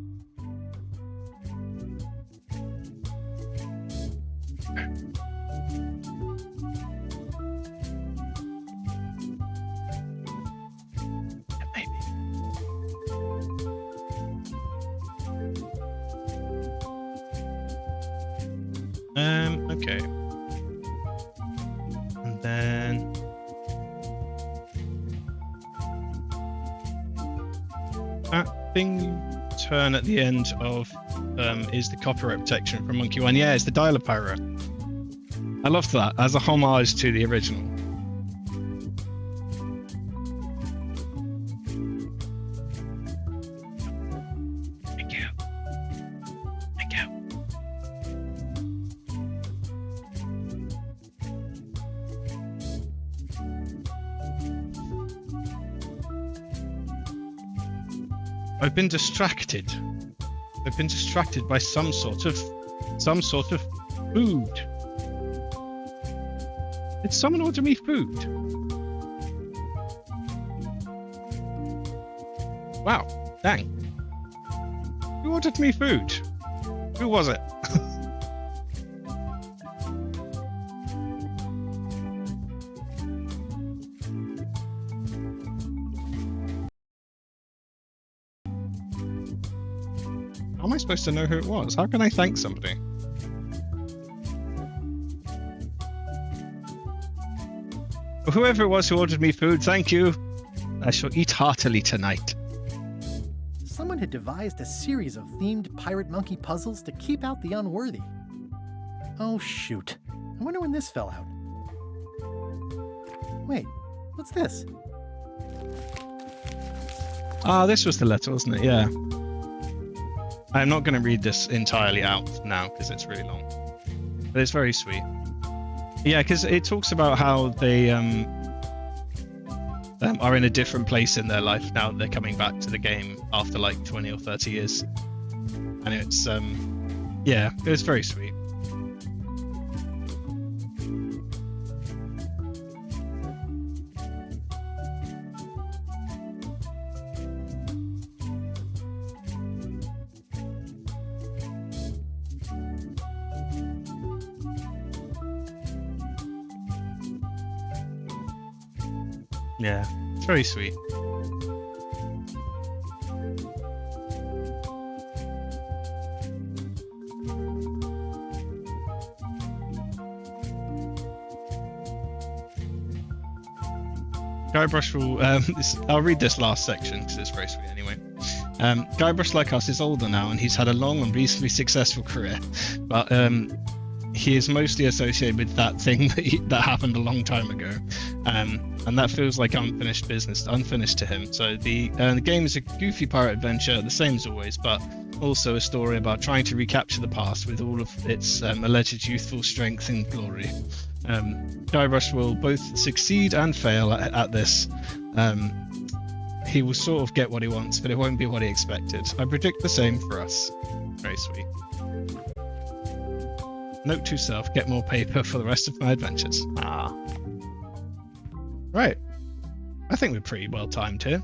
Okay. And then... that thing you turn at the end of is the copyright protection from Monkey One. Yeah, it's the Dialer Pirate. I loved that as a homage to the original. Thank you. Thank you. I've been distracted. I've been distracted by some sort of food. Did someone order me food? Wow, dang. Who ordered me food? Who was it? How am I supposed to know who it was? How can I thank somebody? Whoever it was who ordered me food, thank you. I shall eat heartily tonight. Someone had devised a series of themed pirate monkey puzzles to keep out the unworthy. Oh shoot. I wonder when this fell out. Wait, what's this? Ah, this was the letter, wasn't it? Yeah. I'm not going to read this entirely out now because it's really long. But it's very sweet. Yeah, because it talks about how they are in a different place in their life now. They're coming back to the game after like 20 or 30 years. And it's, yeah, it was very sweet. Yeah, it's very sweet. Guybrush will, I'll read this last section because it's very sweet anyway. Guybrush, like us, is older now and he's had a long and reasonably successful career, but he is mostly associated with that thing that happened a long time ago, and that feels like unfinished to him. So the game is a goofy pirate adventure, the same as always, but also a story about trying to recapture the past with all of its alleged youthful strength and glory. Guybrush will both succeed and fail at this. He will sort of get what he wants, but it won't be what he expected. I predict the same for us. Very sweet. Note to self, get more paper for the rest of my adventures. Ah. Right. I think we're pretty well timed here.